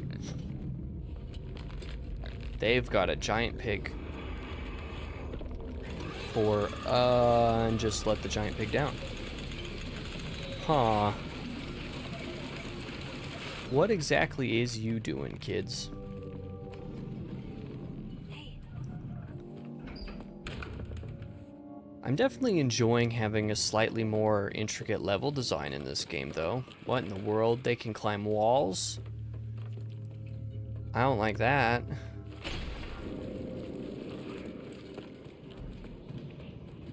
Speaker 1: They've got a giant pig. And just let the giant pig down. Huh. What exactly is you doing, kids? I'm definitely enjoying having a slightly more intricate level design in this game, though. What in the world? They can climb walls? I don't like that.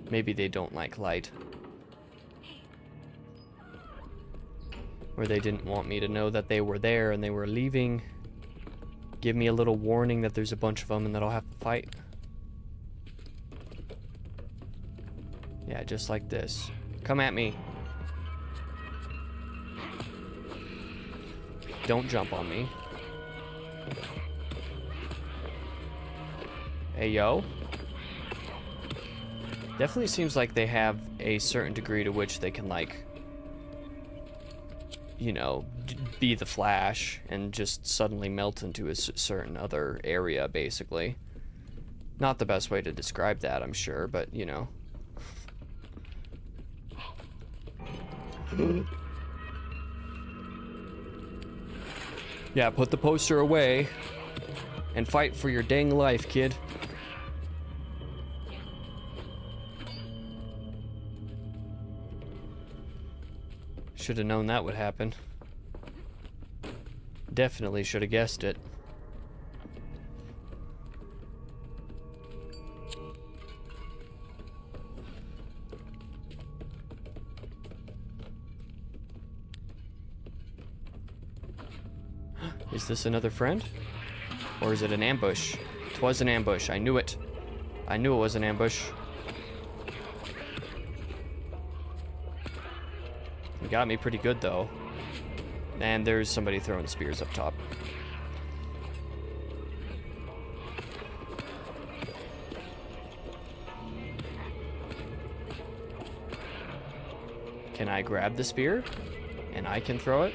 Speaker 1: Maybe they don't like light. Or they didn't want me to know that they were there and they were leaving. Give me a little warning that there's a bunch of them and that I'll have to fight. Yeah, just like this. Come at me. Don't jump on me. Hey, yo. Definitely seems like they have a certain degree to which they can, like, you know, be the Flash and just suddenly melt into a certain other area, basically. Not the best way to describe that, I'm sure, but, you know. Yeah, put the poster away and fight for your dang life, kid. Should have known that would happen. Definitely should have guessed it. Is this another friend? Or is it an ambush? It was an ambush. I knew it. I knew it was an ambush. He got me pretty good, though. And there's somebody throwing spears up top. Can I grab the spear? And I can throw it?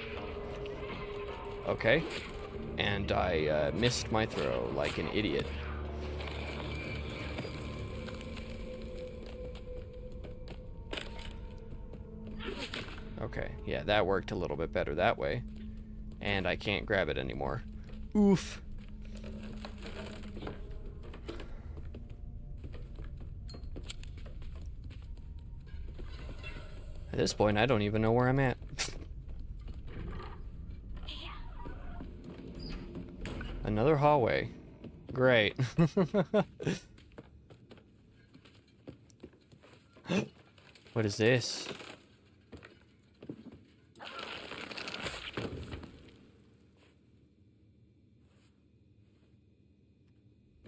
Speaker 1: Okay. And I missed my throw like an idiot. Okay, yeah, that worked a little bit better that way. And I can't grab it anymore. Oof. At this point, I don't even know where I'm at. Another hallway. Great. What is this?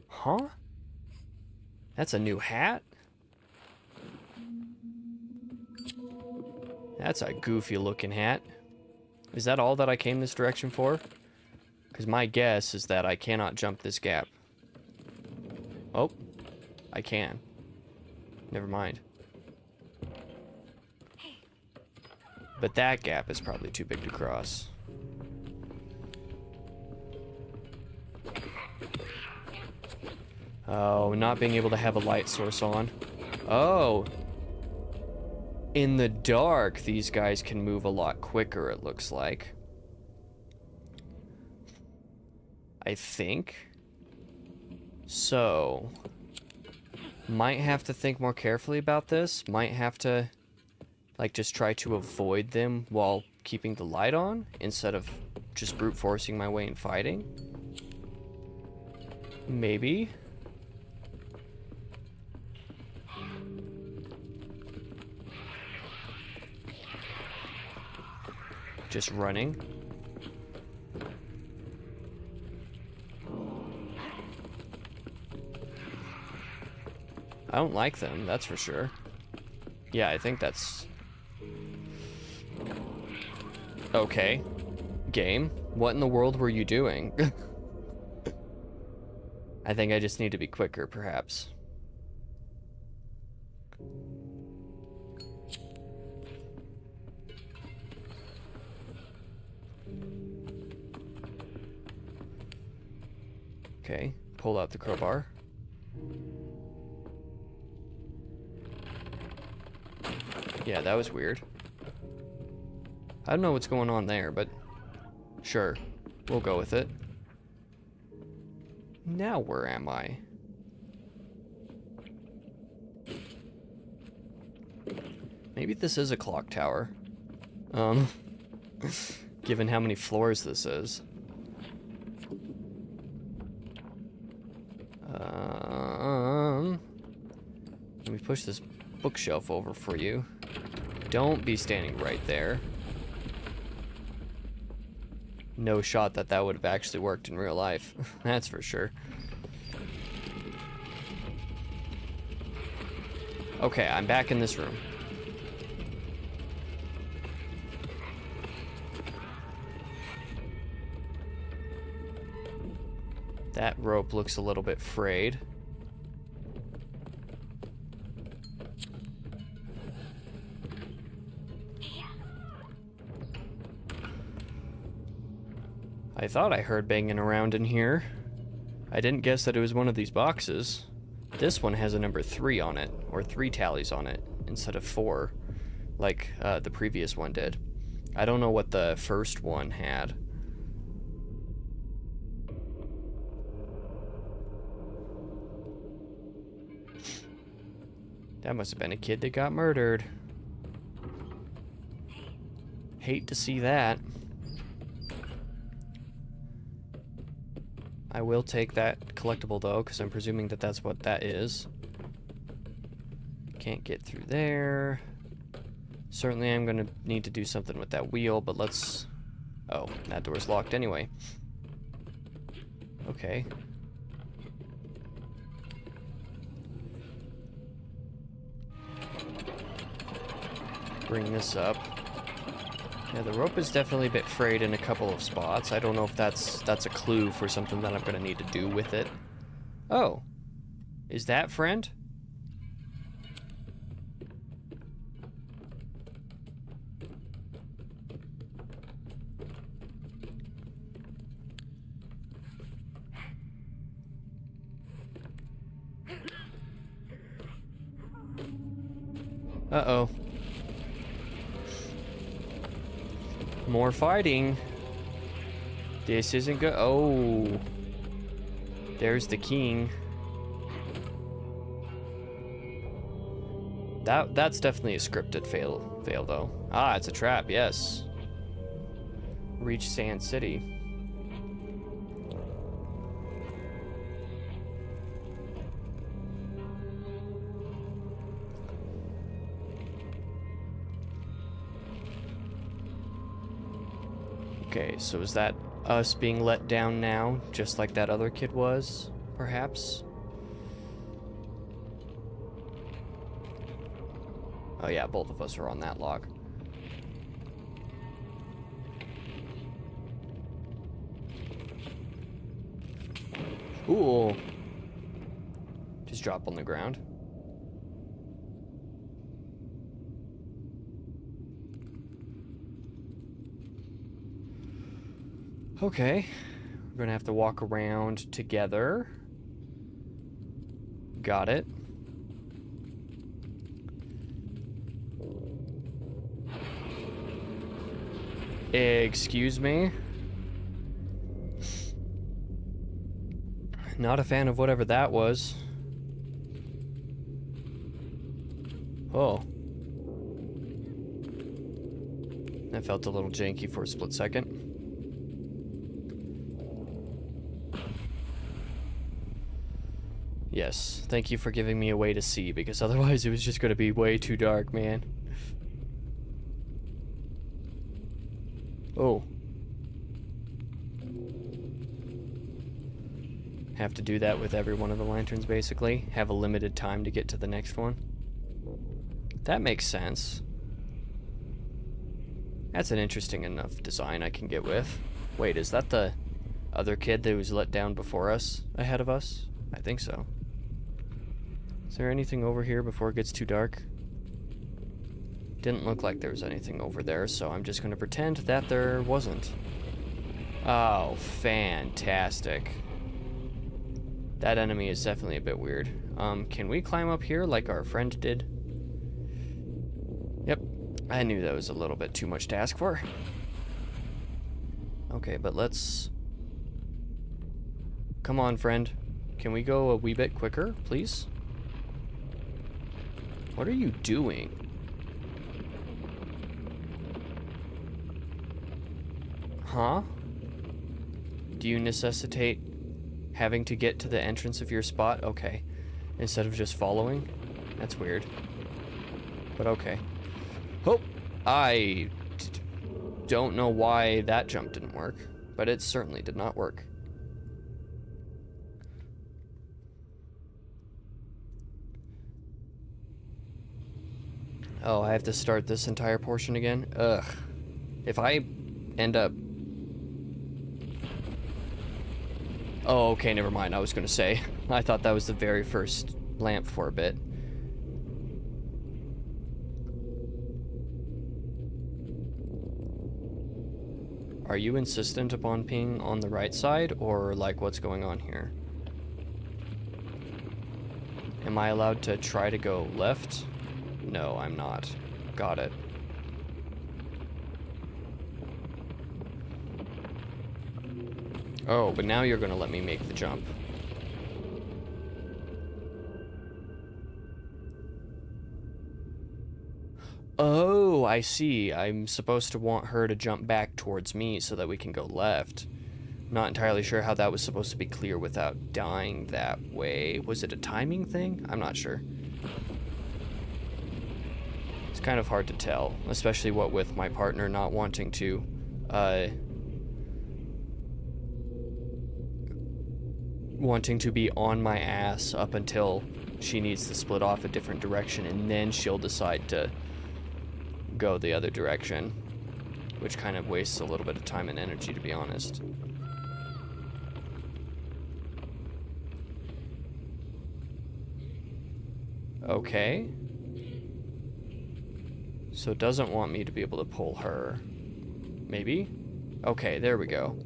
Speaker 1: Huh? That's a new hat? That's a goofy looking hat. Is that all that I came this direction for? Because my guess is that I cannot jump this gap. Oh, I can. Never mind. But that gap is probably too big to cross. Oh, not being able to have a light source on. Oh. In the dark, these guys can move a lot quicker, it looks like. I think. So, might have to think more carefully about this. Might have to, like, just try to avoid them while keeping the light on instead of just brute forcing my way and fighting. Maybe. Just running. I don't like them, that's for sure. Yeah, I think that's... Okay. Game, what in the world were you doing? I think I just need to be quicker, perhaps. Okay, pull out the crowbar. Yeah, that was weird. I don't know what's going on there, but sure, we'll go with it. Now where am I? Maybe this is a clock tower. Given how many floors this is. Let me push this bookshelf over for you. Don't be standing right there. No shot that that would have actually worked in real life. That's for sure. Okay, I'm back in this room. That rope looks a little bit frayed. I thought I heard banging around in here. I didn't guess that it was one of these boxes. This one has a number 3 on it, or 3 tallies on it, instead of 4, like the previous one did. I don't know what the first one had. That must have been a kid that got murdered. Hate to see that. I will take that collectible though, because I'm presuming that that's what that is. Can't get through there. Certainly I'm going to need to do something with that wheel, but let's... Oh, that door's locked anyway. Okay. Bring this up. Yeah, the rope is definitely a bit frayed in a couple of spots. I don't know if that's a clue for something that I'm gonna need to do with it. Oh. Is that friend? Uh-oh. More fighting. This isn't good. Oh. There's the king. That's definitely a scripted fail though. Ah, it's a trap, yes. Reach Sand City. Okay, so is that us being let down now, just like that other kid was, perhaps? Oh yeah, both of us are on that log. Ooh. Just drop on the ground. Okay. We're gonna have to walk around together. Got it. Excuse me? Not a fan of whatever that was. Oh. That felt a little janky for a split second. Yes, thank you for giving me a way to see, because otherwise it was just going to be way too dark, man. Oh. Have to do that with every one of the lanterns, basically. Have a limited time to get to the next one. That makes sense. That's an interesting enough design I can get with. Wait, is that the other kid that was let down before us, ahead of us? I think so. Is there anything over here before it gets too dark? Didn't look like there was anything over there, so I'm just going to pretend that there wasn't. Oh, fantastic. That enemy is definitely a bit weird. Can we climb up here like our friend did? Yep, I knew that was a little bit too much to ask for. Okay, but let's... Come on, friend. Can we go a wee bit quicker, please? What are you doing? Huh? Do you necessitate having to get to the entrance of your spot? Okay. Instead of just following? That's weird. But okay. Oh! I don't know why that jump didn't work, but it certainly did not work. Oh, I have to start this entire portion again? Ugh. If I end up... Oh, okay, never mind. I was gonna say. I thought that was the very first lamp for a bit. Are you insistent upon being on the right side, or like what's going on here? Am I allowed to try to go left? No, I'm not. Got it. Oh, but now you're gonna let me make the jump. Oh, I see. I'm supposed to want her to jump back towards me so that we can go left. Not entirely sure how that was supposed to be clear without dying that way. Was it a timing thing? I'm not sure. It's kind of hard to tell, especially what with my partner not wanting to, wanting to be on my ass up until she needs to split off a different direction, and then she'll decide to go the other direction, which kind of wastes a little bit of time and energy, to be honest. Okay. So it doesn't want me to be able to pull her. Maybe? Okay, there we go.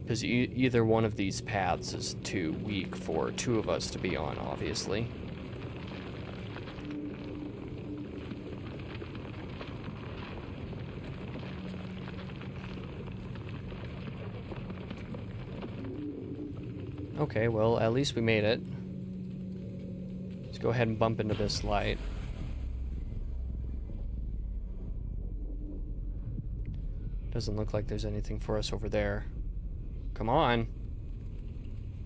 Speaker 1: Because either one of these paths is too weak for two of us to be on, obviously. Okay, well, at least we made it. Let's go ahead and bump into this light. Doesn't look like there's anything for us over there. Come on.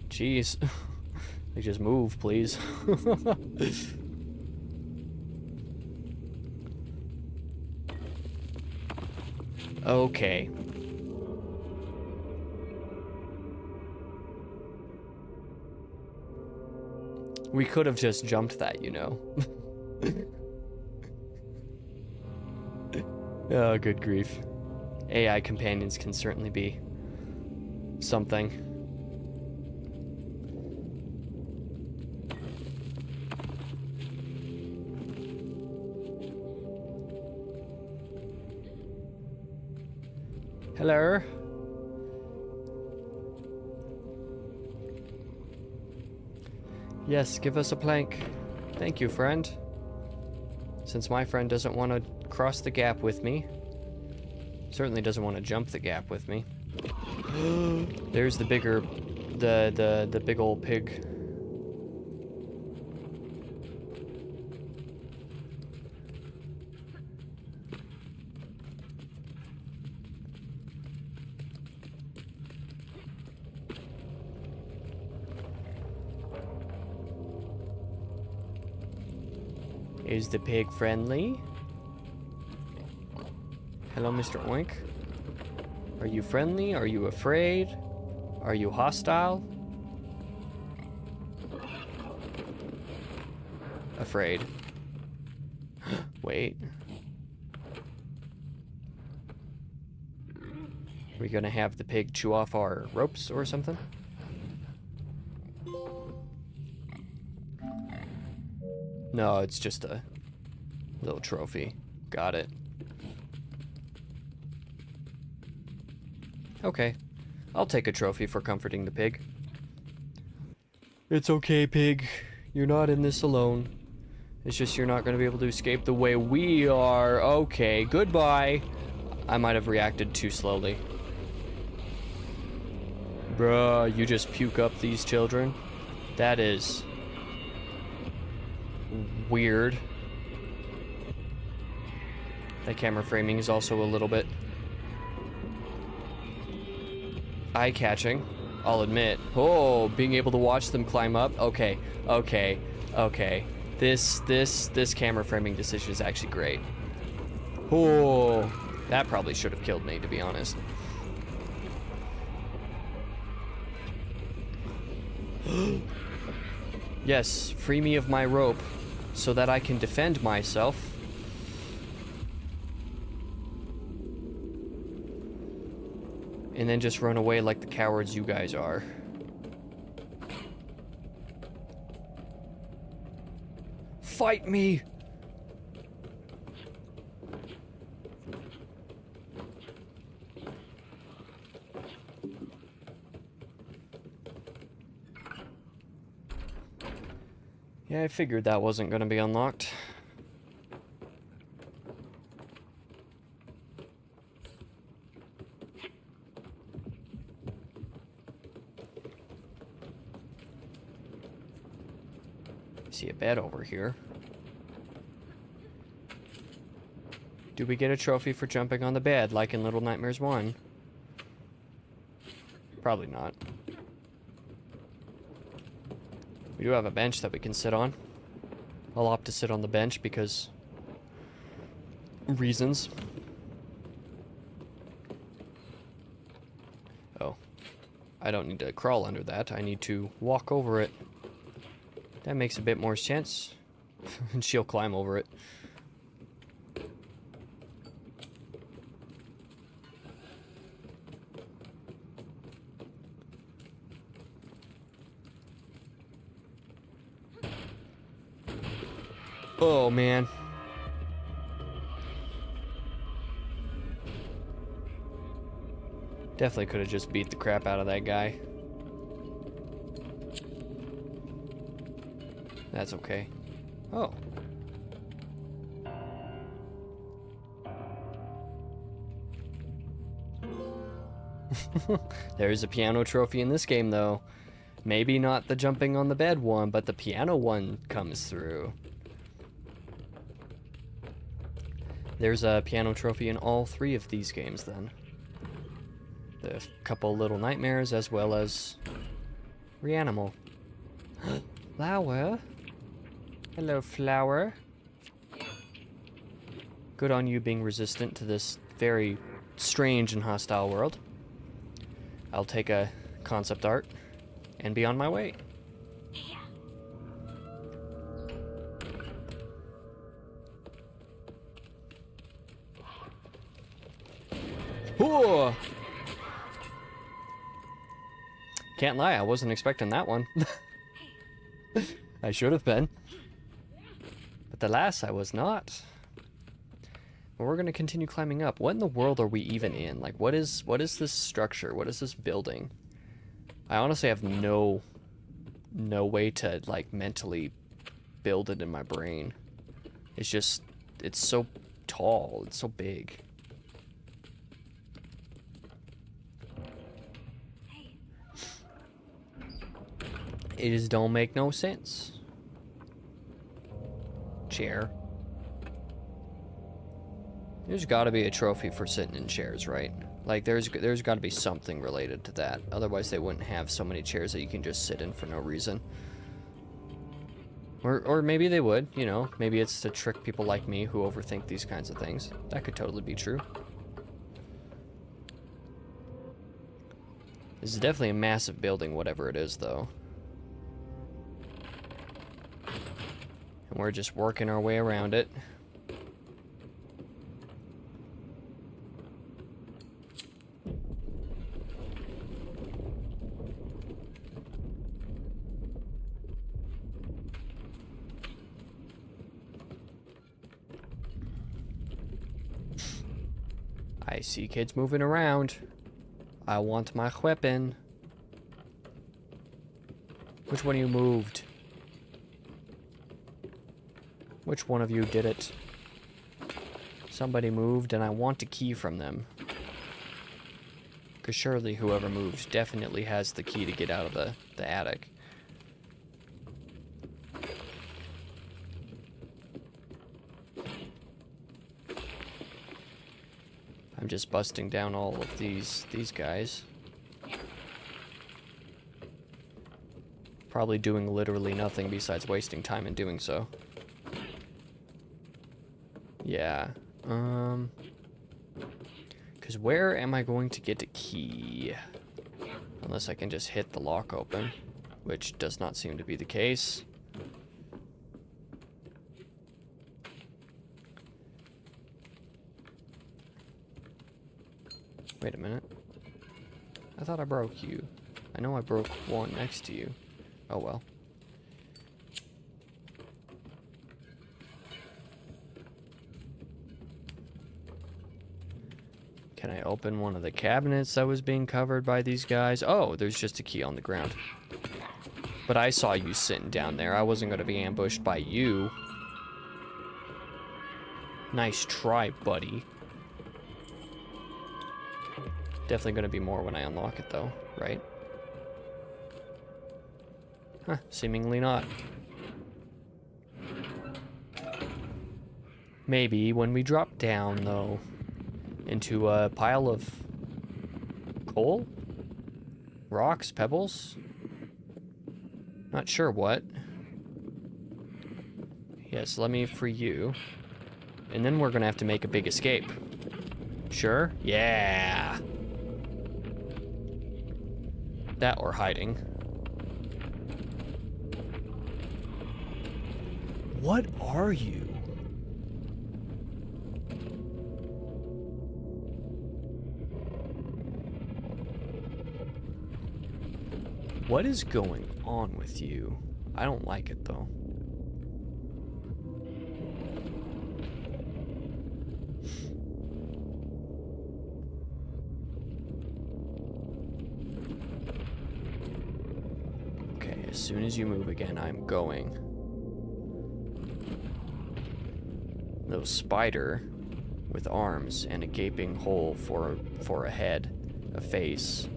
Speaker 1: Jeez. Like, just move, please. Okay. We could have just jumped that, you know. Oh, good grief. AI companions can certainly be something. Hello? Yes, give us a plank. Thank you, friend. Since my friend doesn't want to cross the gap with me. Certainly doesn't want to jump the gap with me. There's the bigger, the big old pig. Is the pig friendly? Hello, Mr. Oink. Are you friendly? Are you afraid? Are you hostile? Afraid. Wait. Are we gonna have the pig chew off our ropes or something? No, it's just a little trophy. Got it. Okay. I'll take a trophy for comforting the pig. It's okay, pig. You're not in this alone. It's just you're not going to be able to escape the way we are. Okay, goodbye. I might have reacted too slowly. Bruh, you just puke up these children? That is weird. That camera framing is also a little bit eye-catching, I'll admit. Oh, being able to watch them climb up. Okay, okay, okay. This camera framing decision is actually great. Oh, that probably should have killed me, to be honest. Yes, free me of my rope so that I can defend myself. And then just run away like the cowards you guys are. Fight me! Yeah, I figured that wasn't gonna be unlocked. See a bed over here. Do we get a trophy for jumping on the bed like in Little Nightmares 1? Probably not. We do have a bench that we can sit on. I'll opt to sit on the bench because reasons. I don't need to crawl under that. I need to walk over it. That makes a bit more sense. And she'll climb over it. Oh, man. Definitely could have just beat the crap out of that guy. That's okay. Oh. There's a piano trophy in this game, though. Maybe not the jumping on the bed one, but the piano one comes through. There's a piano trophy in all 3 of these games, then. The couple little nightmares, as well as Reanimal. Flower? Hello, flower. Good on you being resistant to this very strange and hostile world. I'll take a concept art and be on my way. Ooh. Can't lie, I wasn't expecting that one. I should have been. But alas, I was not. But we're going to continue climbing up. What in the world are we even in? Like, what is this structure? What is this building? I honestly have no way to, like, mentally build it in my brain. It's just, it's so tall. It's so big. It just don't make no sense. Chair. There's got to be a trophy for sitting in chairs, right? Like, there's got to be something related to that. Otherwise, they wouldn't have so many chairs that you can just sit in for no reason. Or maybe they would, you know. Maybe it's to trick people like me who overthink these kinds of things. That could totally be true. This is definitely a massive building, whatever it is, though. And we're just working our way around it. I see kids moving around. I want my weapon. Which one of you moved? Which one of you did it? Somebody moved and I want a key from them. Because surely whoever moves definitely has the key to get out of the attic. I'm just busting down all of these guys. Probably doing literally nothing besides wasting time in doing so. Yeah. Because where am I going to get a key? Unless I can just hit the lock open, which does not seem to be the case. Wait a minute. I thought I broke you. I know I broke one next to you. Oh well. Can I open one of the cabinets that was being covered by these guys? Oh, there's just a key on the ground. But I saw you sitting down there. I wasn't going to be ambushed by you. Nice try, buddy. Definitely going to be more when I unlock it, though, right? Huh, seemingly not. Maybe when we drop down, though, into a pile of coal? Rocks? Pebbles? Not sure what. Yes, let me free you. And then we're going to have to make a big escape. Sure? Yeah! That or hiding. What are you? What is going on with you? I don't like it though. Okay, as soon as you move again, I'm going. Little spider with arms and a gaping hole for a head, a face.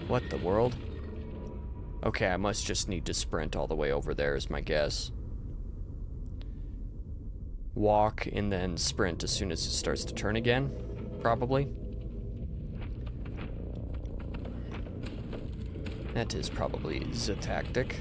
Speaker 1: What the world? Okay, I must just need to sprint all the way over there is my guess. Walk and then sprint as soon as it starts to turn again, probably. That is probably the tactic.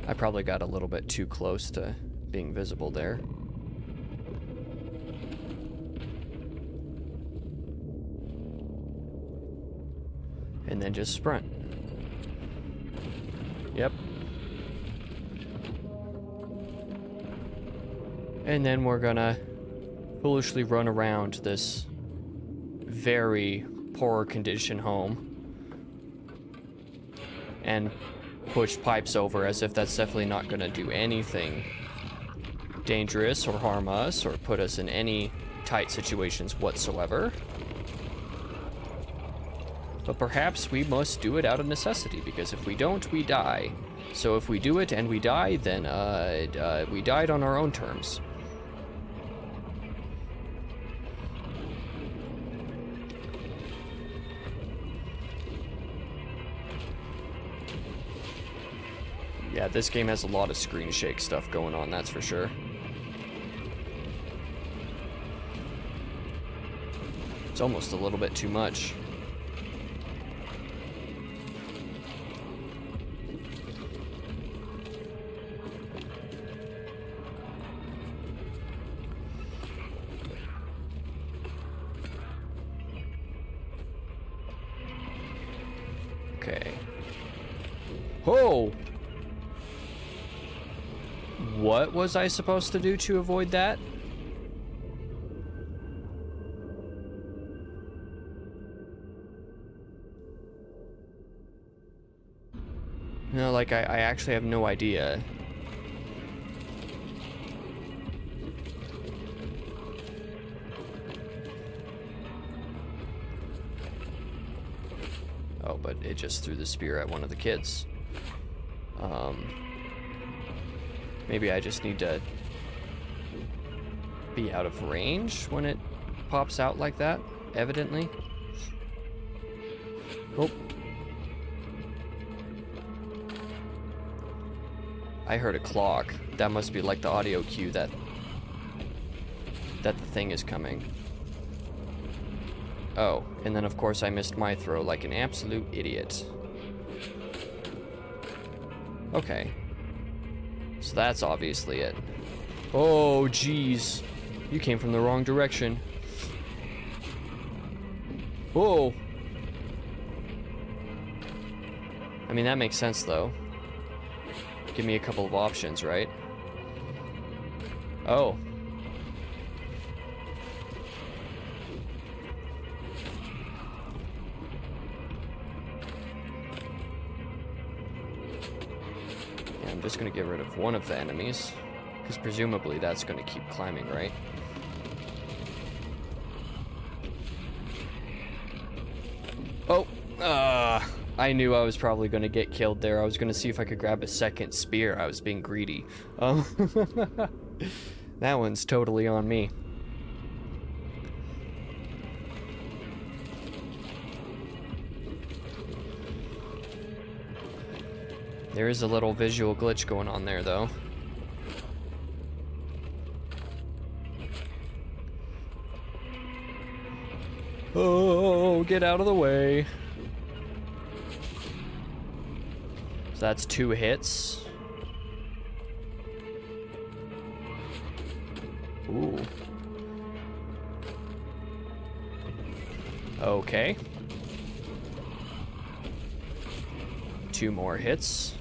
Speaker 1: I probably got a little bit too close to being visible there. And then just sprint. Yep. And then we're gonna foolishly run around this very poor condition home and push pipes over as if that's definitely not gonna do anything dangerous or harm us or put us in any tight situations whatsoever. But perhaps we must do it out of necessity, because if we don't, we die. So if we do it and we die, then we died on our own terms. Yeah, this game has a lot of screen shake stuff going on, that's for sure. It's almost a little bit too much. Okay. Oh! What was I supposed to do to avoid that? No, like, I actually have no idea. Oh, but it just threw the spear at one of the kids. Maybe I just need to be out of range when it pops out like that, evidently. Oh. I heard a clock. That must be like the audio cue that the thing is coming. Oh, and then of course I missed my throw like an absolute idiot. Okay. So that's obviously it. Oh, jeez. You came from the wrong direction. Whoa. I mean, that makes sense, though. Give me a couple of options, right? Oh. I'm just going to get rid of one of the enemies, because presumably that's going to keep climbing, right? Oh, I knew I was probably going to get killed there. I was going to see if I could grab a second spear. I was being greedy. That one's totally on me. There is a little visual glitch going on there, though. Oh, get out of the way. So that's 2 hits. Ooh. Okay. 2 more hits.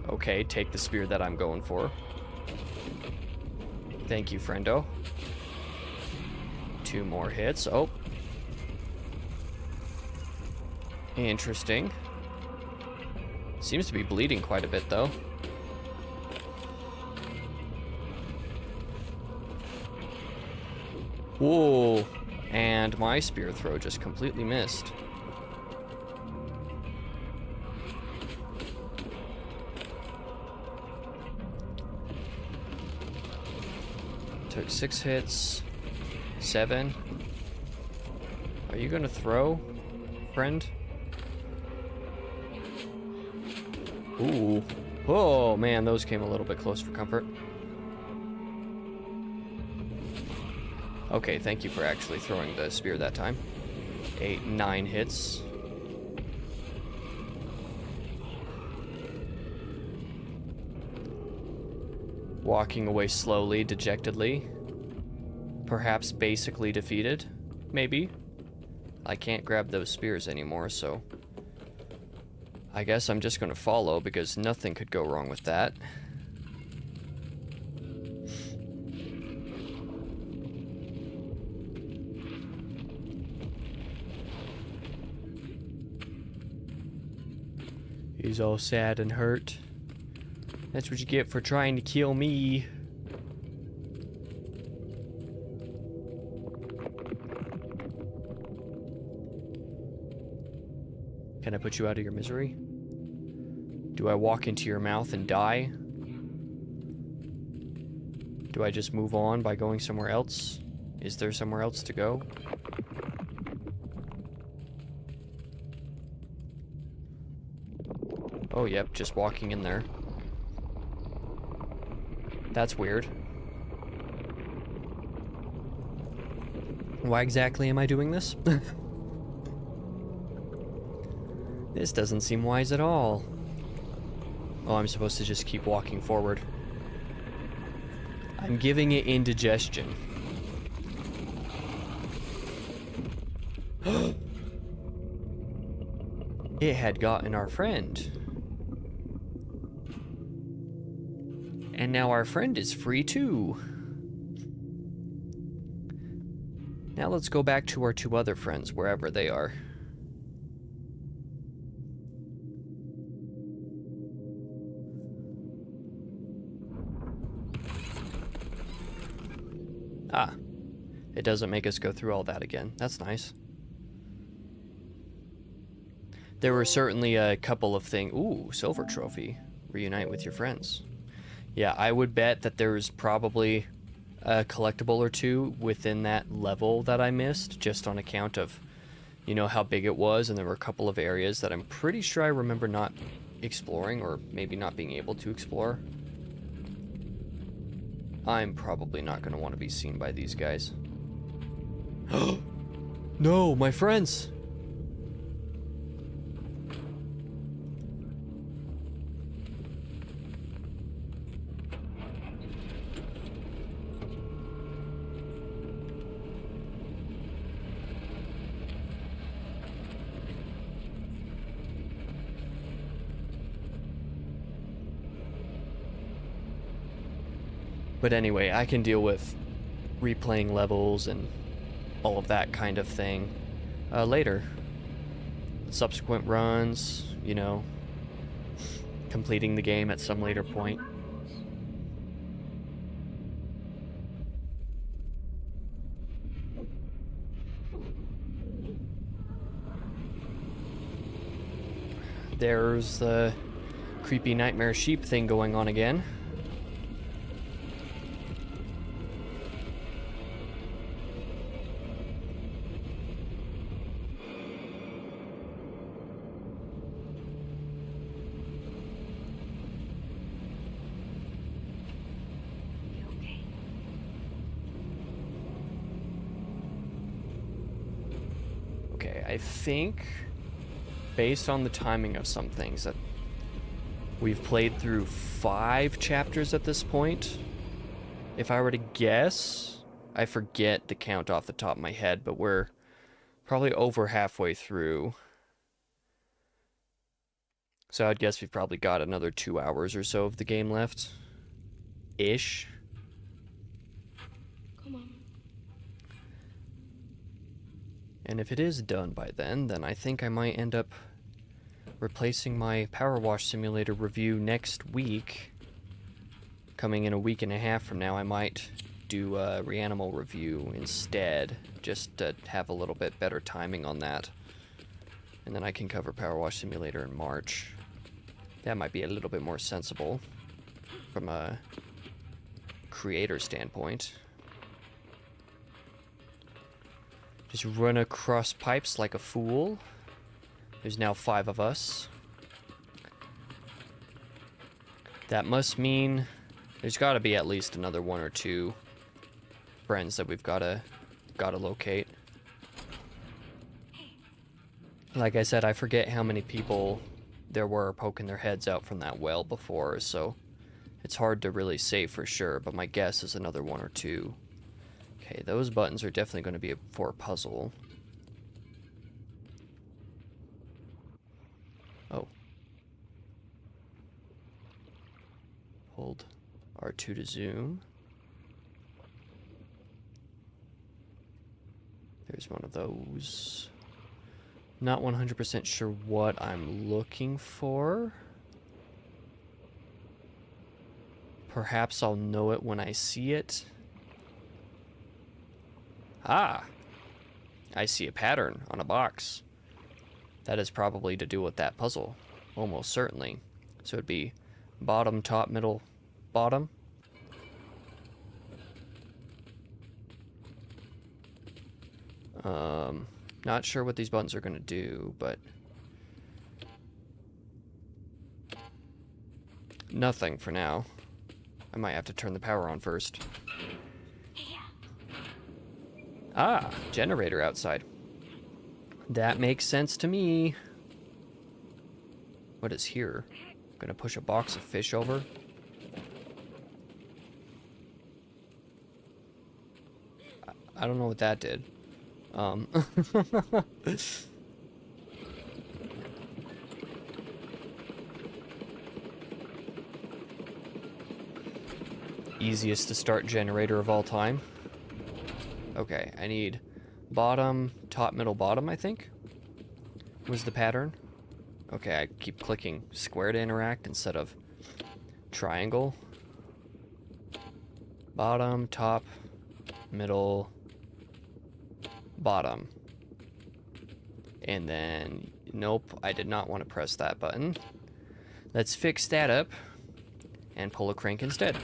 Speaker 1: Okay, take the spear that I'm going for. Thank you, friendo. 2 more hits. Oh. Interesting. Seems to be bleeding quite a bit, though. Whoa. And my spear throw just completely missed. Took 6 hits. 7. Are you gonna throw, friend? Ooh. Oh, man, those came a little bit close for comfort. Okay, thank you for actually throwing the spear that time. 8, 9 hits. Walking away slowly, dejectedly. Perhaps basically defeated? Maybe. I can't grab those spears anymore, so... I guess I'm just gonna follow, because nothing could go wrong with that. He's all sad and hurt. That's what you get for trying to kill me. Can I put you out of your misery? Do I walk into your mouth and die? Do I just move on by going somewhere else? Is there somewhere else to go? Oh, yep, just walking in there. That's weird. Why exactly am I doing this? This doesn't seem wise at all. Oh, I'm supposed to just keep walking forward. I'm giving it indigestion. It had gotten our friend. And now our friend is free too. Now let's go back to our 2 other friends, wherever they are. Ah, it doesn't make us go through all that again. That's nice. There were certainly a couple of things. Ooh, silver trophy. Reunite with your friends. Yeah, I would bet that there's probably a collectible or 2 within that level that I missed, just on account of, you know, how big it was, and there were a couple of areas that I'm pretty sure I remember not exploring, or maybe not being able to explore. I'm probably not going to want to be seen by these guys. No, my friends! But anyway, I can deal with replaying levels and all of that kind of thing later. Subsequent runs, you know, completing the game at some later point. There's the creepy nightmare sheep thing going on again. I think, based on the timing of some things, that we've played through 5 chapters at this point. If I were to guess, I forget the count off the top of my head, but we're probably over halfway through. So I'd guess we've probably got another 2 hours or so of the game left. Ish.
Speaker 2: Come on.
Speaker 1: And if it is done by then I think I might end up replacing my Power Wash Simulator review next week. Coming in a week and a half from now, I might do a Reanimal review instead, just to have a little bit better timing on that. And then I can cover Power Wash Simulator in March. That might be a little bit more sensible from a creator standpoint. Just run across pipes like a fool. There's now 5 of us. That must mean there's got to be at least another 1 or 2 friends that we've gotta locate. Like I said, I forget how many people there were poking their heads out from that well before, so it's hard to really say for sure, but my guess is another 1 or 2. Okay, those buttons are definitely going to be for a puzzle. Oh. Hold R2 to zoom. There's one of those. Not 100% sure what I'm looking for. Perhaps I'll know it when I see it. Ah! I see a pattern on a box. That is probably to do with that puzzle. Almost certainly. So it'd be bottom, top, middle, bottom. Not sure what these buttons are going to do, but nothing for now. I might have to turn the power on first. Ah, generator outside. That makes sense to me. What is here? Gonna push a box of fish over? I don't know what that did. Easiest to start generator of all time. Okay, I need bottom, top, middle, bottom, I think, was the pattern. Okay, I keep clicking square to interact instead of triangle. Bottom, top, middle, bottom. And then, nope, I did not want to press that button. Let's fix that up and pull a crank instead.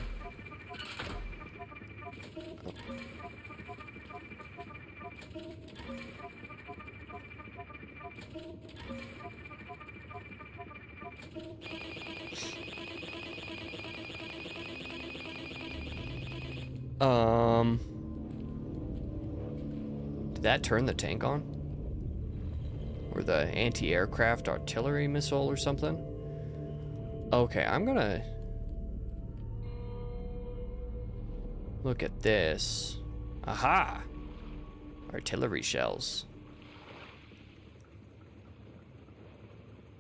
Speaker 1: Did that turn the tank on? Or the anti-aircraft artillery missile or something? Okay, I'm gonna look at this. Aha! Artillery shells.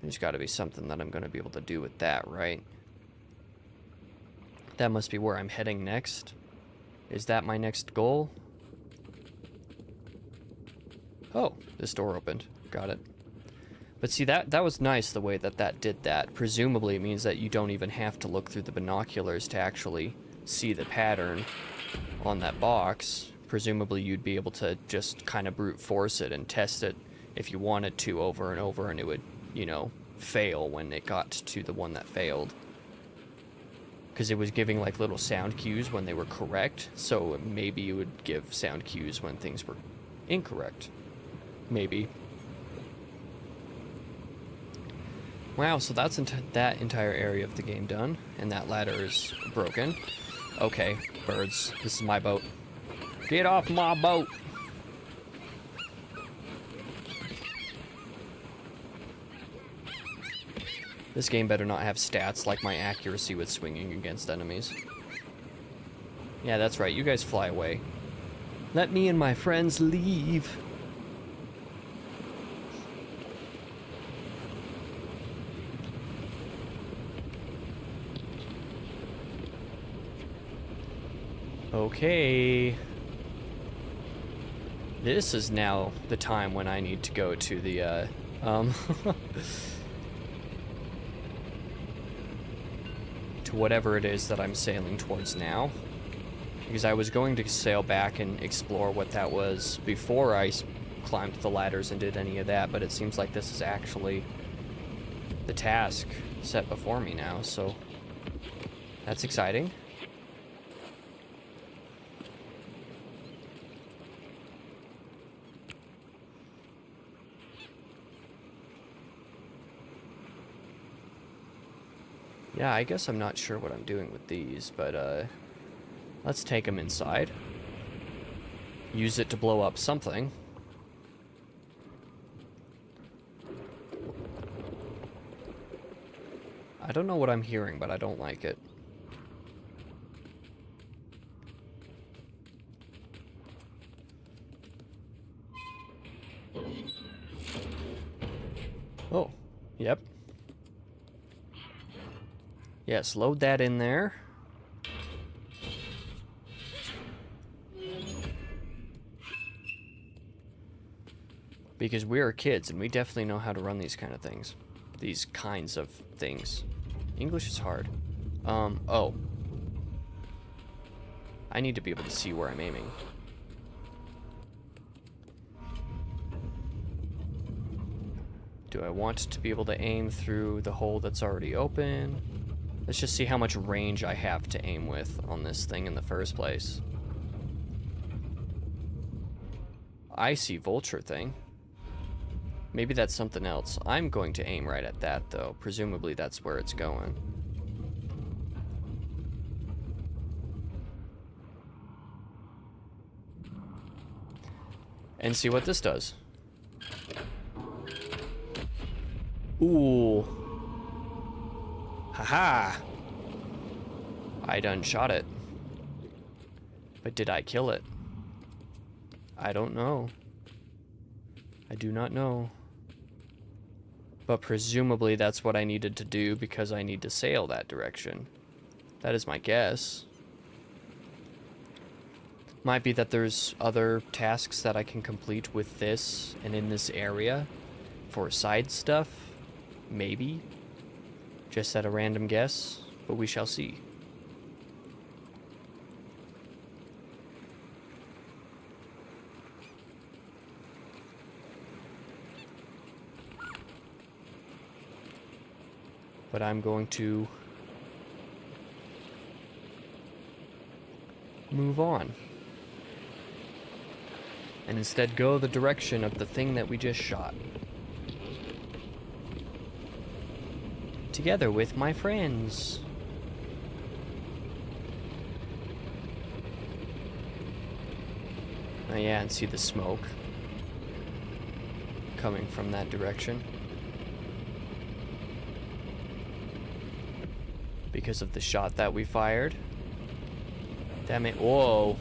Speaker 1: There's gotta be something that I'm gonna be able to do with that, right? That must be where I'm heading next. Is that my next goal? Oh, this door opened. Got it. But see, that was nice the way that did that. Presumably it means that you don't even have to look through the binoculars to actually see the pattern on that box. Presumably you'd be able to just kind of brute force it and test it if you wanted to over and over, and it would, you know, fail when it got to the one that failed. Because it was giving like little sound cues when they were correct, so maybe it would give sound cues when things were incorrect. Maybe. Wow, so that's that entire area of the game done, and that ladder is broken. Okay, birds, this is my boat. Get off my boat! This game better not have stats like my accuracy with swinging against enemies. Yeah, that's right. You guys fly away. Let me and my friends leave. Okay. This is now the time when I need to go to the, to whatever it is that I'm sailing towards now. Because I was going to sail back and explore what that was before I climbed the ladders and did any of that, but it seems like this is actually the task set before me now, so that's exciting. Yeah, I guess I'm not sure what I'm doing with these, but let's take them inside. Use it to blow up something. I don't know what I'm hearing, but I don't like it. Oh, yep. Yes, load that in there. Because we are kids, and we definitely know how to run these kind of things. These kinds of things. English is hard. Oh. I need to be able to see where I'm aiming. Do I want to be able to aim through the hole that's already open? Let's just see how much range I have to aim with on this thing in the first place. I see vulture thing. Maybe that's something else. I'm going to aim right at that, though. Presumably that's where it's going. And see what this does. Ooh. Haha! I done shot it. But did I kill it? I don't know. I do not know. But presumably that's what I needed to do because I need to sail that direction. That is my guess. Might be that there's other tasks that I can complete with this and in this area for side stuff. Maybe. Just at a random guess, but we shall see. But I'm going to move on. And instead go the direction of the thing that we just shot. Together with my friends. Oh yeah, and see the smoke coming from that direction. Because of the shot that we fired. Damn it. Whoa.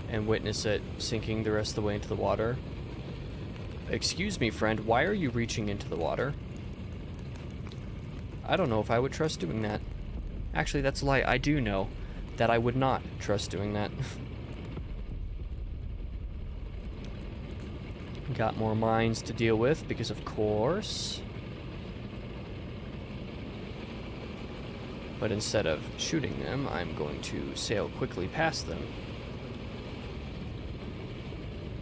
Speaker 1: And witness it sinking the rest of the way into the water. Excuse me, friend, why are you reaching into the water? I don't know if I would trust doing that. Actually, that's a lie. I do know that I would not trust doing that. Got more mines to deal with because, of course. But instead of shooting them, I'm going to sail quickly past them.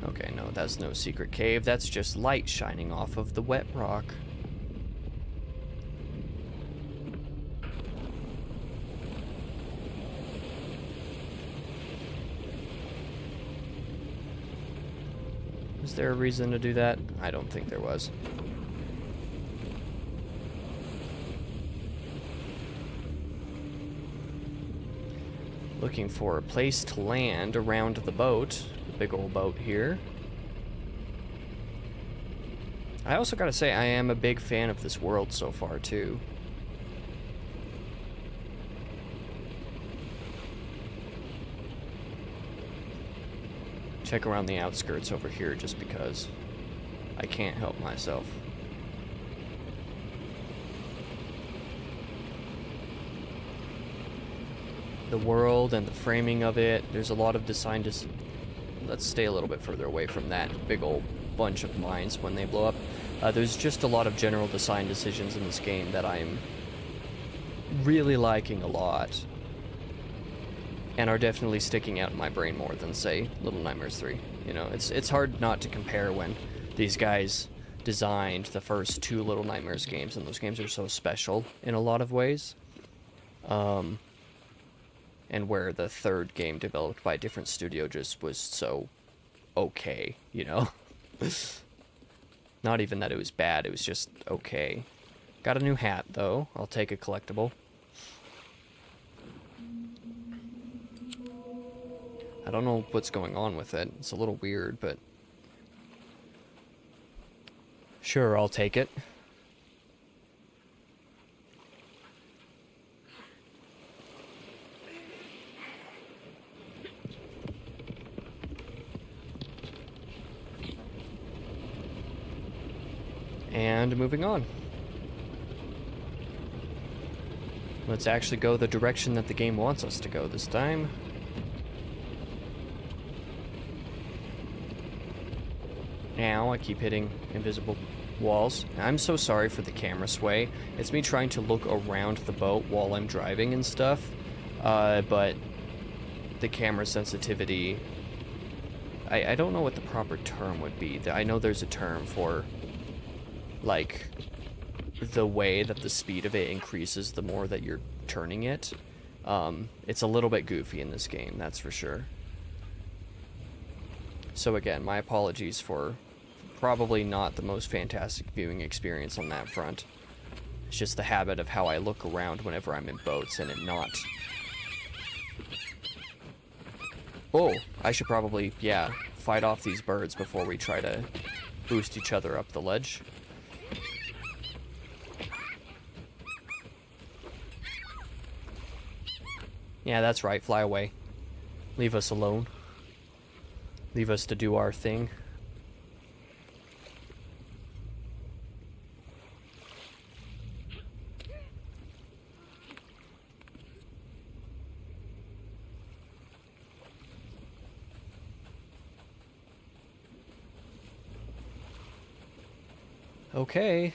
Speaker 1: Okay, no, that's no secret cave. That's just light shining off of the wet rock. Was there a reason to do that? I don't think there was. Looking for a place to land around the boat. The big old boat here. I also gotta say, I am a big fan of this world so far, too. Check around the outskirts over here just because I can't help myself. The world and the framing of it, there's a lot of design. Let's stay a little bit further away from that big old bunch of mines when they blow up. There's just a lot of general design decisions in this game that I'm really liking a lot, and are definitely sticking out in my brain more than, say, Little Nightmares 3. You know, it's hard not to compare when these guys designed the first 2 Little Nightmares games, and those games are so special in a lot of ways. And where the third game developed by a different studio just was so okay, you know? Not even that it was bad, it was just okay. Got a new hat, though. I'll take a collectible. I don't know what's going on with it. It's a little weird, but... sure, I'll take it. And moving on. Let's actually go the direction that the game wants us to go this time. Now I keep hitting invisible walls. I'm so sorry for the camera sway. It's me trying to look around the boat while I'm driving and stuff. But the camera sensitivity... I don't know what the proper term would be. I know there's a term for... like, the way that the speed of it increases the more that you're turning it. It's a little bit goofy in this game, that's for sure. So again, my apologies for probably not the most fantastic viewing experience on that front. It's just the habit of how I look around whenever I'm in boats and it not... Oh, I should probably, yeah, fight off these birds before we try to boost each other up the ledge. Yeah, that's right, fly away. Leave us alone. Leave us to do our thing. Okay.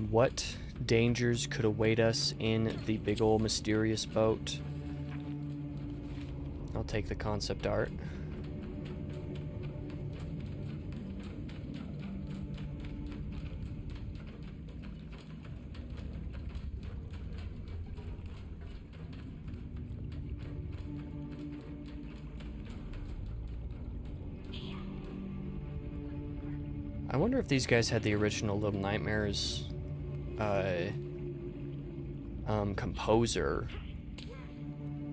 Speaker 1: What dangers could await us in the big ol' mysterious boat? I'll take the concept art. I wonder if these guys had the original Little Nightmares composer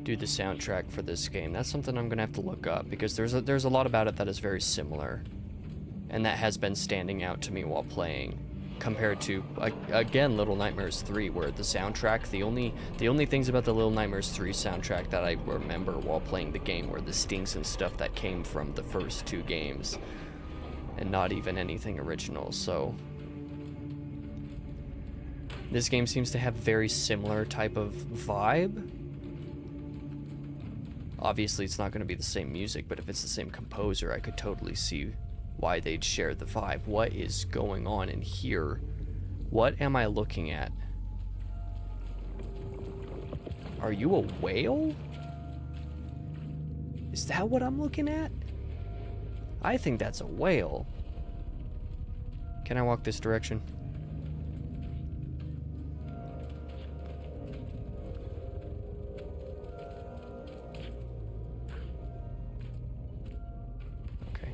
Speaker 1: do the soundtrack for this game. That's something I'm gonna have to look up, because there's a lot about it that is very similar, and that has been standing out to me while playing, compared to again Little Nightmares 3, where the soundtrack, the only things about the Little Nightmares 3 soundtrack that I remember while playing the game were the stings and stuff that came from the first 2 games, and not even anything original. So this game seems to have a very similar type of vibe. Obviously, it's not going to be the same music, but if it's the same composer, I could totally see why they'd share the vibe. What is going on in here? What am I looking at? Are you a whale? Is that what I'm looking at? I think that's a whale. Can I walk this direction? Okay.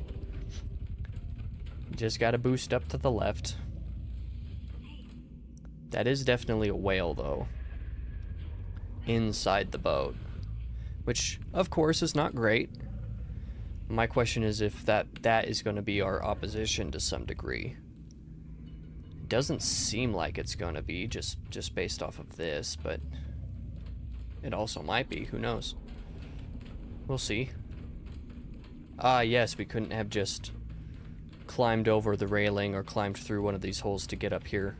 Speaker 1: Just gotta boost up to the left. That is definitely a whale, though. Inside the boat. Which, of course, is not great. My question is if that is going to be our opposition to some degree. It doesn't seem like it's going to be, just based off of this, but it also might be. Who knows? We'll see. Ah, yes, we couldn't have just climbed over the railing or climbed through one of these holes to get up here.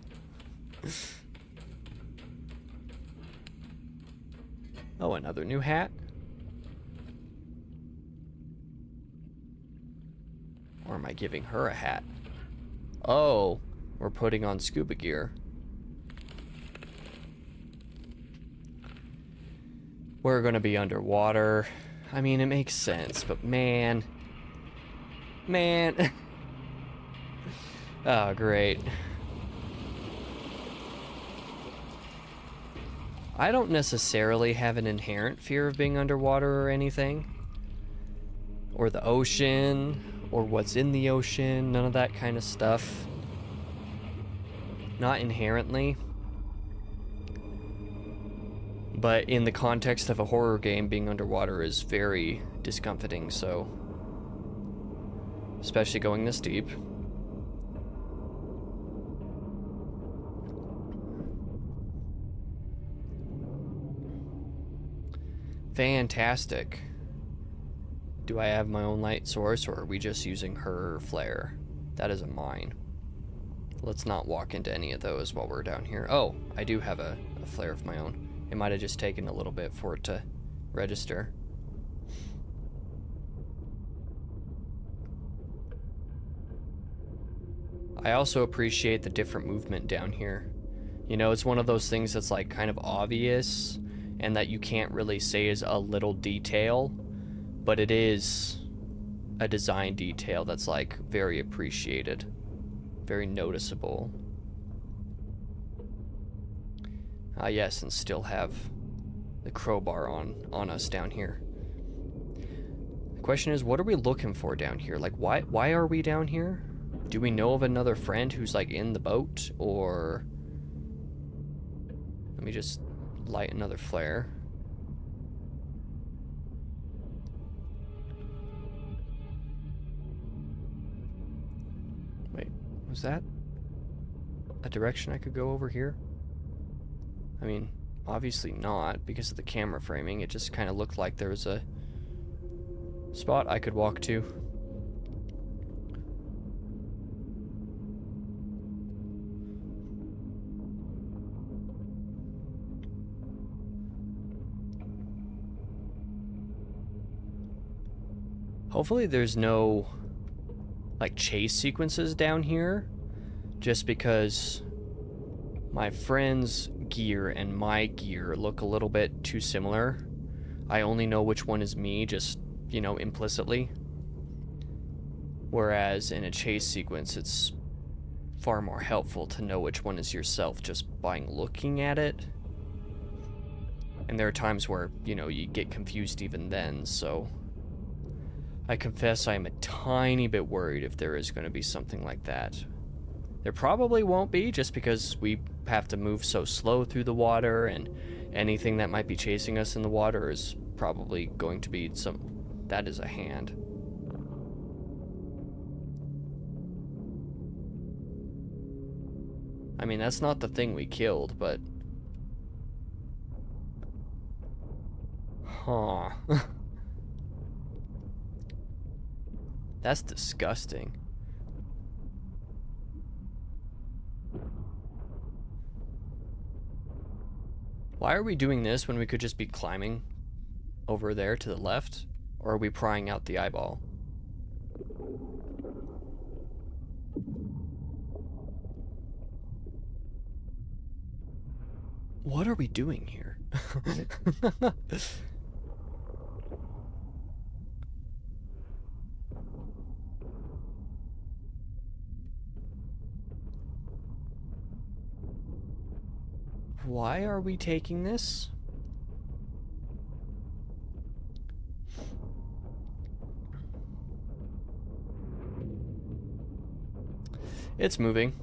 Speaker 1: Oh, another new hat? Or am I giving her a hat? Oh, we're putting on scuba gear. We're gonna be underwater. I mean, it makes sense, but man. Man. Oh, great. I don't necessarily have an inherent fear of being underwater or anything. Or the ocean, or what's in the ocean, none of that kind of stuff. Not inherently. But in the context of a horror game, being underwater is very discomforting, so... especially going this deep. Fantastic. Do I have my own light source, or are we just using her flare? That is a mine. Let's not walk into any of those while we're down here. Oh, I do have a flare of my own. It might have just taken a little bit for it to register. I also appreciate the different movement down here. You know, it's one of those things that's like kind of obvious and that you can't really say is a little detail, but it is a design detail that's like very appreciated, very noticeable. Ah, yes, and still have the crowbar on us down here. The question is, what are we looking for down here? Like, why are we down here? Do we know of another friend who's like in the boat, or... Let me just light another flare. Wait, was that a direction I could go over here? I mean, obviously not, because of the camera framing. It just kind of looked like there was a spot I could walk to. Hopefully there's no, like, chase sequences down here, just because my friend's gear and my gear look a little bit too similar. I only know which one is me, just, you know, implicitly. Whereas in a chase sequence, it's far more helpful to know which one is yourself just by looking at it. And there are times where, you know, you get confused even then, so... I confess I am a tiny bit worried if there is going to be something like that. There probably won't be, just because we have to move so slow through the water, and anything that might be chasing us in the water is probably going to be some... That is a hand. I mean, that's not the thing we killed, but... Huh. That's disgusting. Why are we doing this when we could just be climbing over there to the left? Or are we prying out the eyeball? What are we doing here? Why are we taking this? It's moving.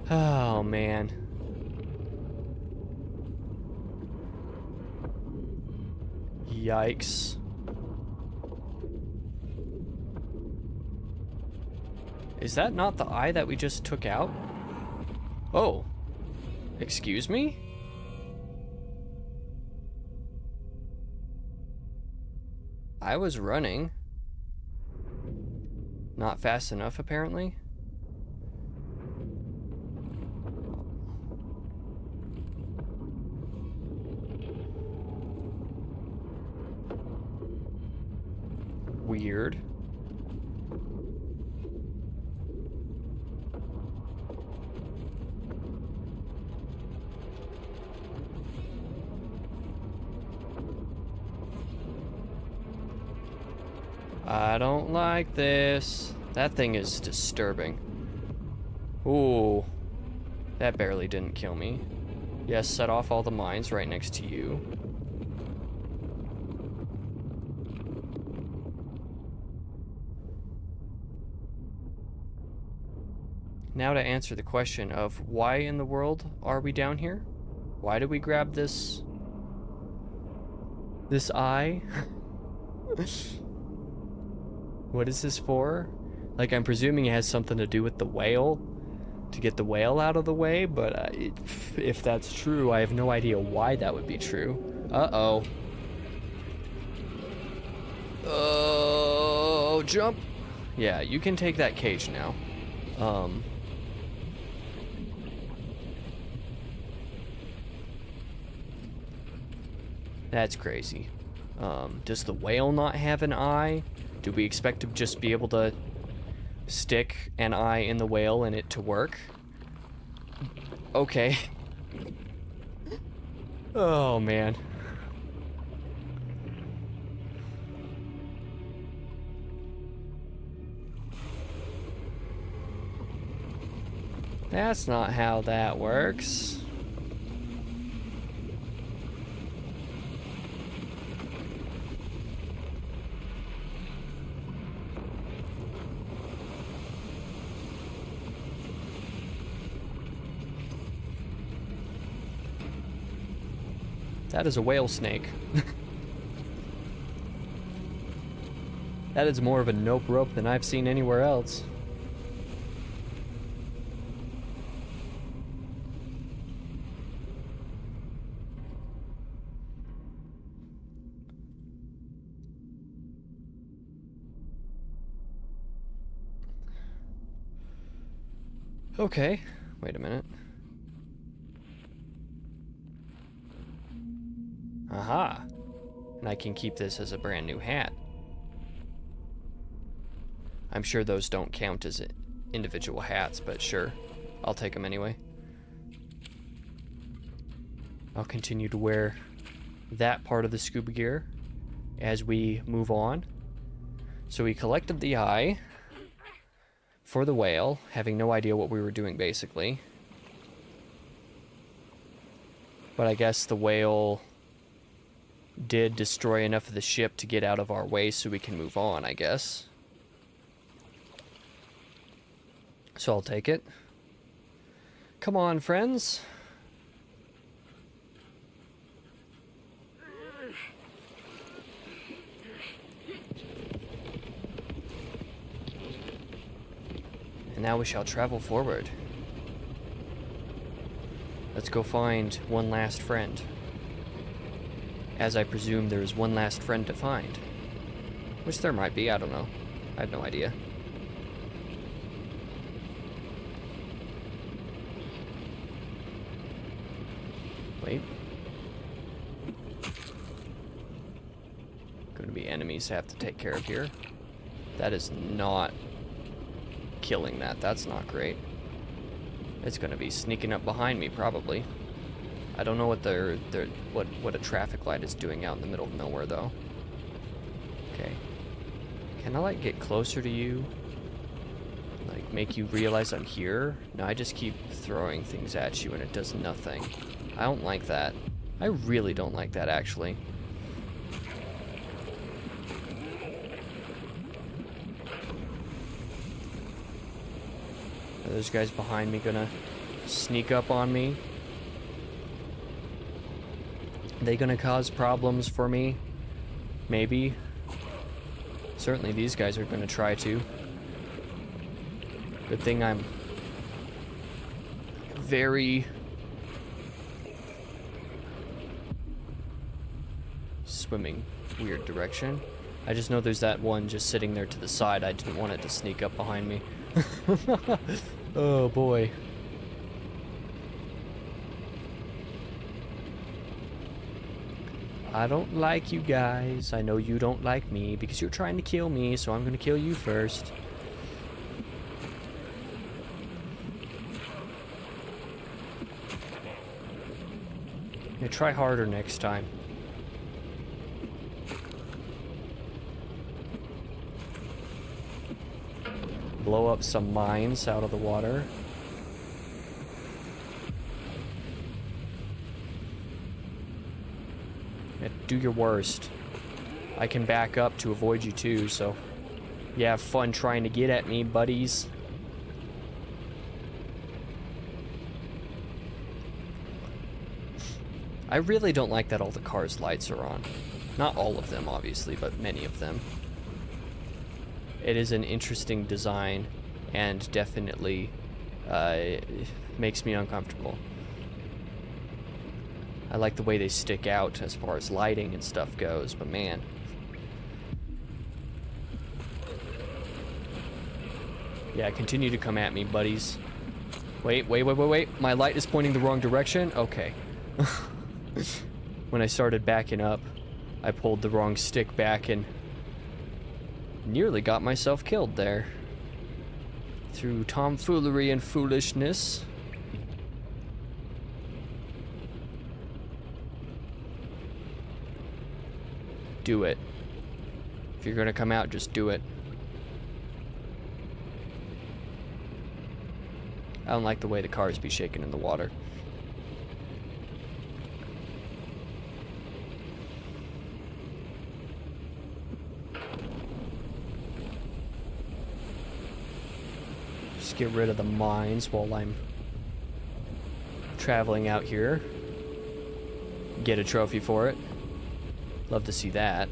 Speaker 1: Oh, man. Yikes. Is that not the eye that we just took out? Oh. Excuse me? I was running. Not fast enough, apparently. Weird. I don't like this. That thing is disturbing. Ooh. That barely didn't kill me. Yes, set off all the mines right next to you. Now to answer the question of why in the world are we down here? Why did we grab this eye? What is this for? Like, I'm presuming it has something to do with the whale, to get the whale out of the way, but if that's true, I have no idea why that would be true. Uh-oh. Oh, jump. Yeah, you can take that cage now. That's crazy. Does the whale not have an eye? Do we expect to just be able to stick an eye in the whale and it to work? Okay. Oh, man. That's not how that works. That is a whale snake. That is more of a nope rope than I've seen anywhere else. Okay, wait a minute. Aha! And I can keep this as a brand new hat. I'm sure those don't count as individual hats, but sure. I'll take them anyway. I'll continue to wear that part of the scuba gear as we move on. So we collected the eye for the whale, having no idea what we were doing basically. But I guess the whale did destroy enough of the ship to get out of our way so we can move on, I guess. So I'll take it. Come on, friends. And now we shall travel forward. Let's go find one last friend. As I presume there is one last friend to find. Which there might be, I don't know. I have no idea. Wait. Going to be enemies I have to take care of here. That is not killing that. That's not great. It's going to be sneaking up behind me, probably. I don't know what what a traffic light is doing out in the middle of nowhere, though. Okay. Can I, like, get closer to you? Like, make you realize I'm here? No, I just keep throwing things at you and it does nothing. I don't like that. I really don't like that, actually. Are those guys behind me gonna sneak up on me? They gonna cause problems for me? Maybe. Certainly these guys are gonna try to. Good thing I'm very swimming weird direction. I just know there's that one just sitting there to the side. I didn't want it to sneak up behind me. Oh boy. I don't like you guys. I know you don't like me because you're trying to kill me, so I'm gonna kill you first. Yeah, try harder next time. Blow up some mines out of the water. Yeah, do your worst. I can back up to avoid you too, so you have fun trying to get at me, buddies. I really don't like that all the cars' lights are on. Not all of them, obviously, but many of them. It is an interesting design and definitely makes me uncomfortable. I like the way they stick out as far as lighting and stuff goes, but man. Yeah, continue to come at me, buddies. Wait. My light is pointing the wrong direction? Okay. When I started backing up, I pulled the wrong stick back and nearly got myself killed there. Through tomfoolery and foolishness. Do it. If you're gonna come out, just do it. I don't like the way the cars be shaking in the water. Just get rid of the mines while I'm traveling out here. Get a trophy for it. Love to see that.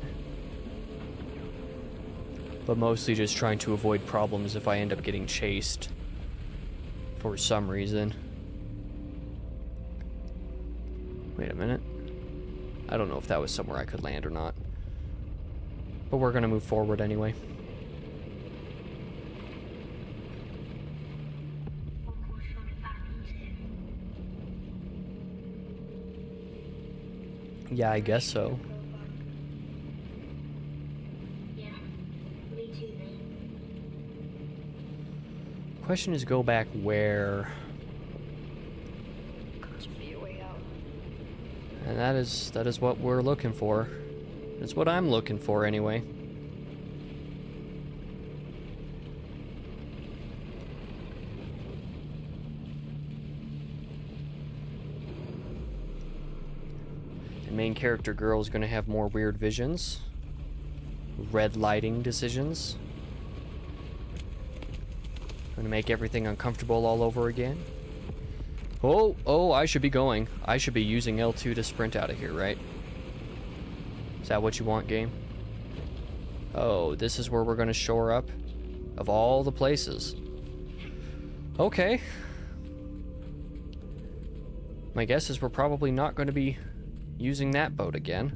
Speaker 1: But mostly just trying to avoid problems if I end up getting chased for some reason. Wait a minute. I don't know if that was somewhere I could land or not. But we're gonna move forward anyway. Yeah, I guess so. Question is, go back where? And that is what we're looking for. That's what I'm looking for anyway. The main character girl is going to have more weird visions. Red lighting decisions. Gonna make everything uncomfortable all over again. Oh, I should be going. I should be using L2 to sprint out of here, right? Is that what you want, game? Oh, this is where we're gonna shore up? Of all the places. Okay. My guess is we're probably not going to be using that boat again.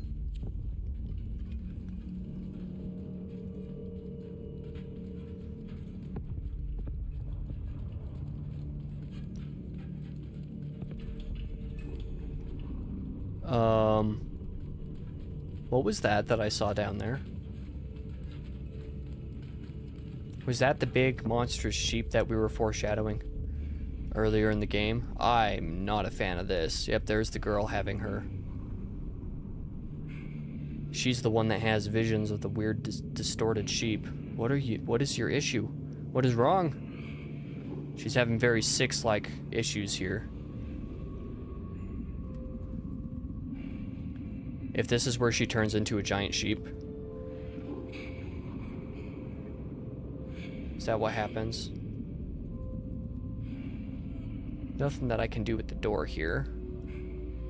Speaker 1: What was that I saw down there? Was that the big monstrous sheep that we were foreshadowing earlier in the game? I'm not a fan of this. Yep, there's the girl having her. She's the one that has visions of the weird distorted sheep. What is your issue? What is wrong? She's having very Six-like issues here. If this is where she turns into a giant sheep. Is that what happens? Nothing that I can do with the door here.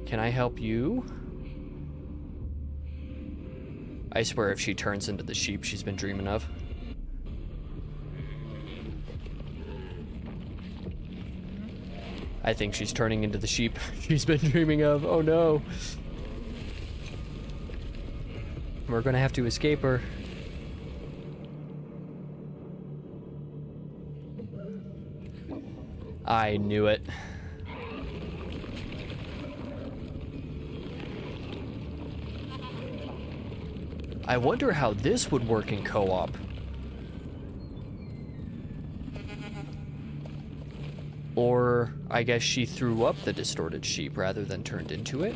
Speaker 1: Can I help you? I swear if she turns into the sheep she's been dreaming of. I think she's turning into the sheep she's been dreaming of. Oh no. We're gonna have to escape her. I knew it. I wonder how this would work in co-op. Or, I guess she threw up the distorted sheep rather than turned into it.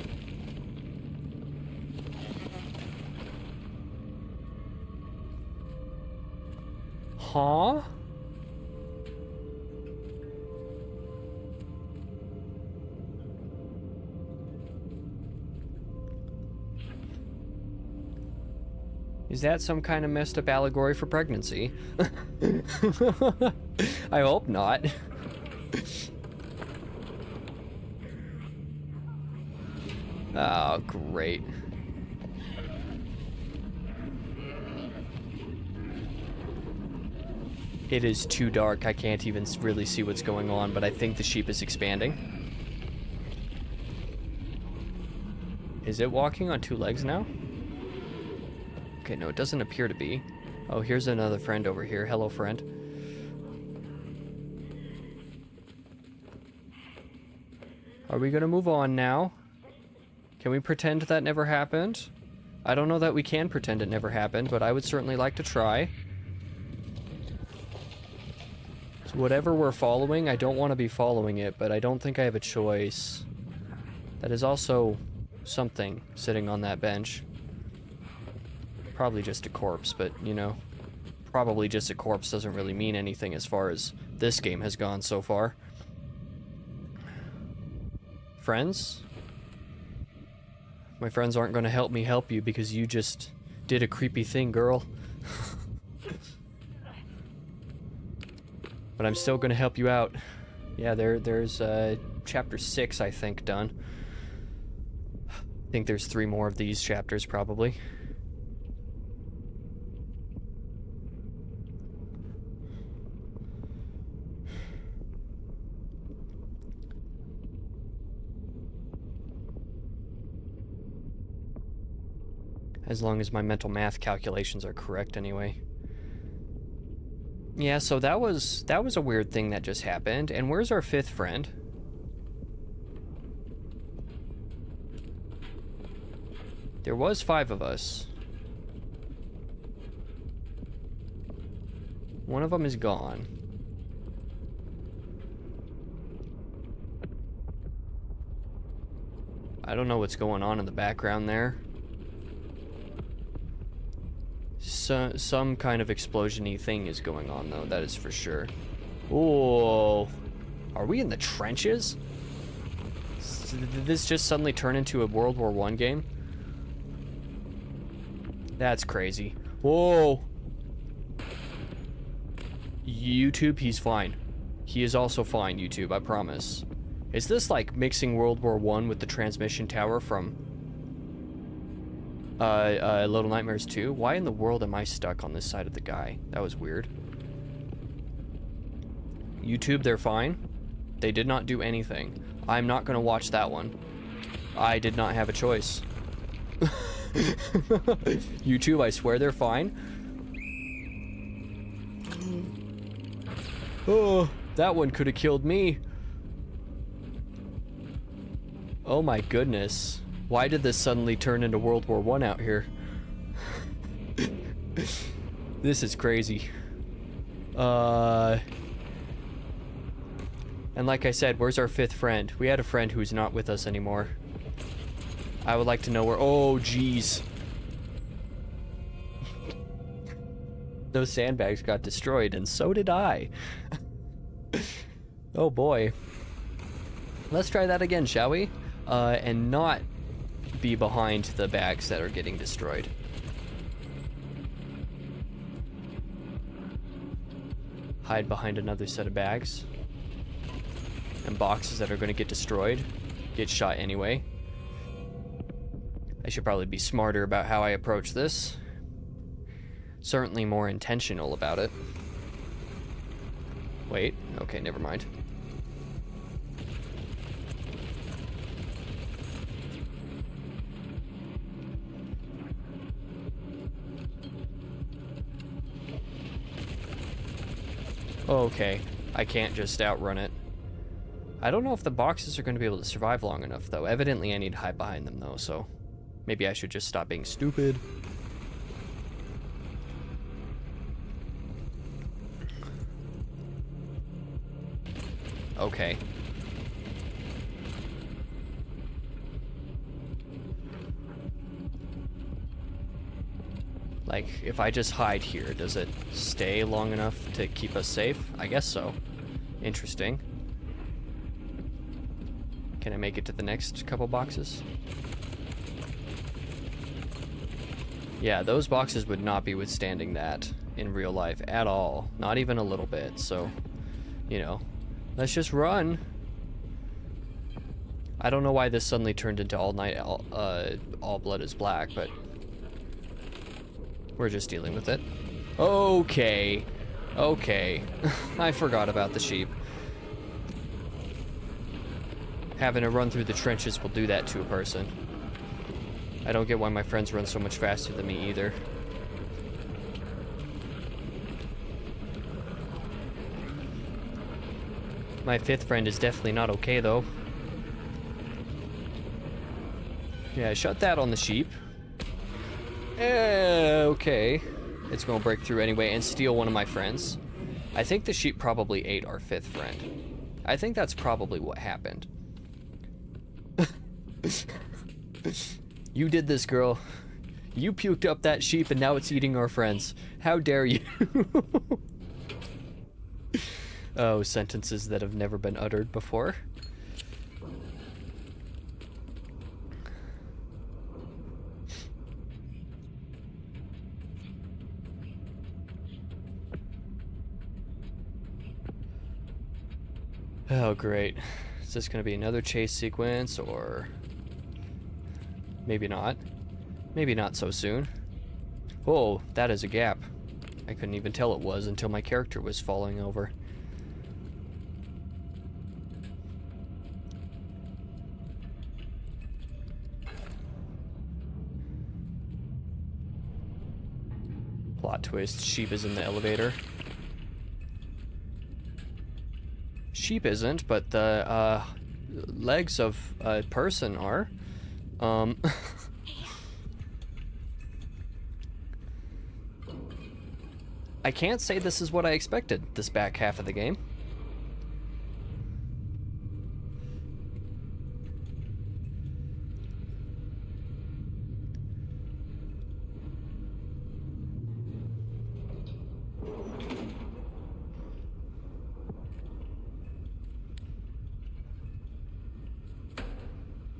Speaker 1: Huh? Is that some kind of messed up allegory for pregnancy? I hope not. Oh, great. It is too dark. I can't even really see what's going on, but I think the sheep is expanding. Is it walking on two legs now? Okay, no, it doesn't appear to be. Oh, here's another friend over here. Hello, friend. Are we gonna move on now? Can we pretend that never happened? I don't know that we can pretend it never happened, but I would certainly like to try. So whatever we're following, I don't want to be following it, but I don't think I have a choice. That is also something sitting on that bench. Probably just a corpse, but, you know, probably just a corpse doesn't really mean anything as far as this game has gone so far. Friends? My friends aren't going to help me help you because you just did a creepy thing, girl. But I'm still going to help you out. Yeah, there's chapter 6, I think, done. I think there's 3 more of these chapters, probably. As long as my mental math calculations are correct anyway. Yeah, so that was a weird thing that just happened. And where's our 5th friend? There was 5 of us. One of them is gone. I don't know what's going on in the background there. Some kind of explosion-y thing is going on, though, that is for sure. Oh, are we in the trenches? Did this just suddenly turn into a World War I game? That's crazy. Whoa. YouTube, he's fine. He is also fine, YouTube, I promise. Is this like mixing World War I with the transmission tower from Little Nightmares 2? Why in the world am I stuck on this side of the guy? That was weird. YouTube, they're fine. They did not do anything. I'm not gonna watch that one. I did not have a choice. YouTube, I swear they're fine. Oh, that one could have killed me. Oh my goodness. Why did this suddenly turn into World War I out here? This is crazy. And like I said, where's our 5th friend? We had a friend who's not with us anymore. I would like to know where... Oh, jeez. Those sandbags got destroyed, and so did I. Oh boy. Let's try that again, shall we? And not be behind the bags that are getting destroyed. Hide behind another set of bags. and boxes that are going to get destroyed get shot anyway. I should probably be smarter about how I approach this. Certainly more intentional about it. Wait, okay, never mind. Okay, I can't just outrun it. I don't know if the boxes are going to be able to survive long enough, though. Evidently, I need to hide behind them, though, so maybe I should just stop being stupid. Okay. Like, if I just hide here, does it stay long enough to keep us safe? I guess so. Interesting. Can I make it to the next couple boxes? Yeah, those boxes would not be withstanding that in real life at all. Not even a little bit, so, you know, let's just run. I don't know why this suddenly turned into all blood is black, but we're just dealing with it. Okay. Okay. I forgot about the sheep. Having to run through the trenches will do that to a person. I don't get why my friends run so much faster than me either. My fifth friend is definitely not okay, though. Yeah, shut that on the sheep. Okay. It's gonna break through anyway and steal one of my friends. I think the sheep probably ate our fifth friend. I think that's probably what happened. You did this, girl. You puked up that sheep and now it's eating our friends. How dare you? Oh, sentences that have never been uttered before. Oh, great. Is this going to be another chase sequence, or maybe not? Maybe not so soon. Oh, that is a gap. I couldn't even tell it was until my character was falling over. Plot twist, sheep is in the elevator. Sheep isn't, but the legs of a person are. I can't say this is what I expected this back half of the game.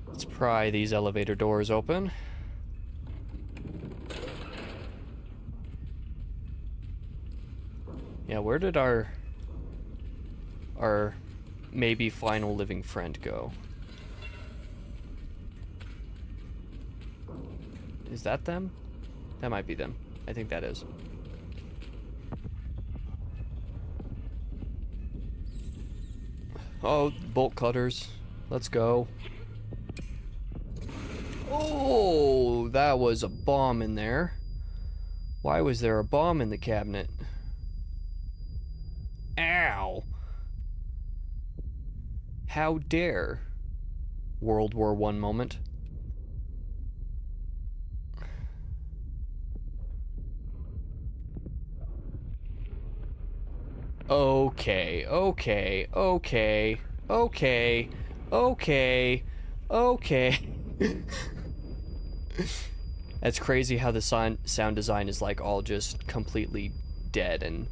Speaker 1: Let's pry these elevator doors open. Yeah, where did our maybe final living friend go? Is that them? That might be them. I think that is. Oh, bolt cutters. Let's go. Oh, that was a bomb in there. Why was there a bomb in the cabinet? Ow! How dare? World War I moment. Okay, okay, okay, okay, okay, okay. That's crazy how the sound design is like all just completely dead, and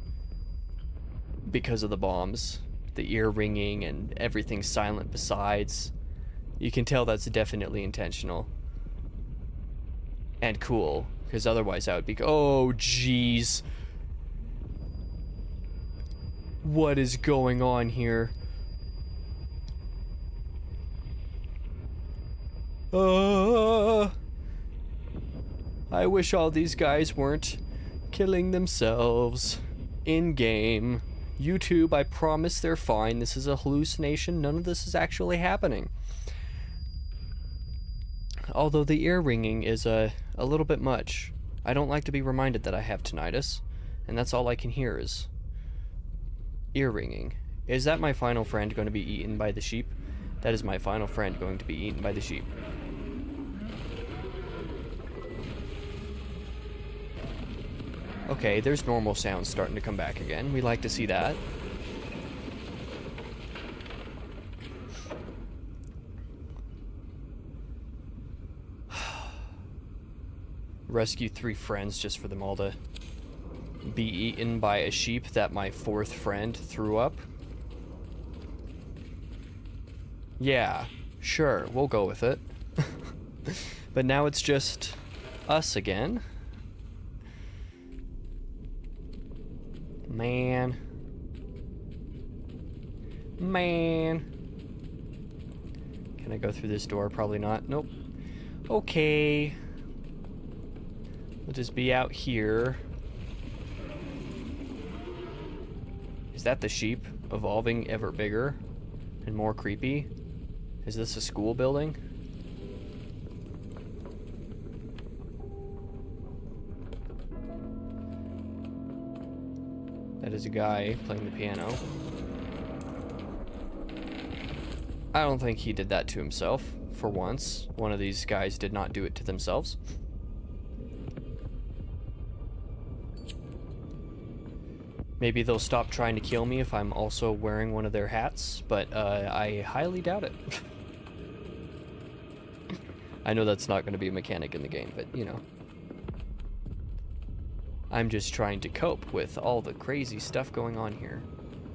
Speaker 1: because of the bombs, the ear ringing and everything silent besides. You can tell that's definitely intentional. And cool, because otherwise I would be, oh jeez. What is going on here? wish all these guys weren't killing themselves in-game. YouTube, I promise they're fine. This is a hallucination. None of this is actually happening. Although the ear ringing is a little bit much. I don't like to be reminded that I have tinnitus, and that's all I can hear is ear ringing. Is that my final friend going to be eaten by the sheep? That is my final friend going to be eaten by the sheep. Okay, there's normal sounds starting to come back again. We like to see that. Rescue 3 friends just for them all to be eaten by a sheep that my 4th friend threw up. Yeah, sure, we'll go with it. But now it's just us again. Man. Can I go through this door? Probably not. Nope. Okay. We'll just be out here. Is that the sheep evolving ever bigger and more creepy? Is this a school building? That is a guy playing the piano. I don't think he did that to himself, for once. One of these guys did not do it to themselves. Maybe they'll stop trying to kill me if I'm also wearing one of their hats, but I highly doubt it. I know that's not going to be a mechanic in the game, but you know. I'm just trying to cope with all the crazy stuff going on here.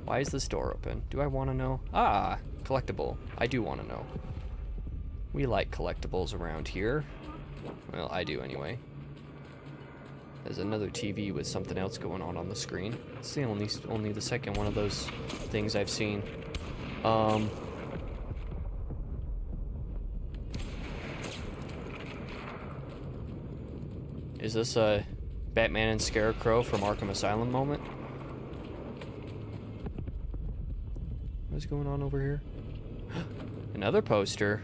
Speaker 1: Why is this door open? Do I want to know? Ah, collectible. I do want to know. We like collectibles around here. Well, I do anyway. There's another TV with something else going on the screen. It's the only the second one of those things I've seen. Is this a Batman and Scarecrow from Arkham Asylum moment? What's going on over here? Another poster.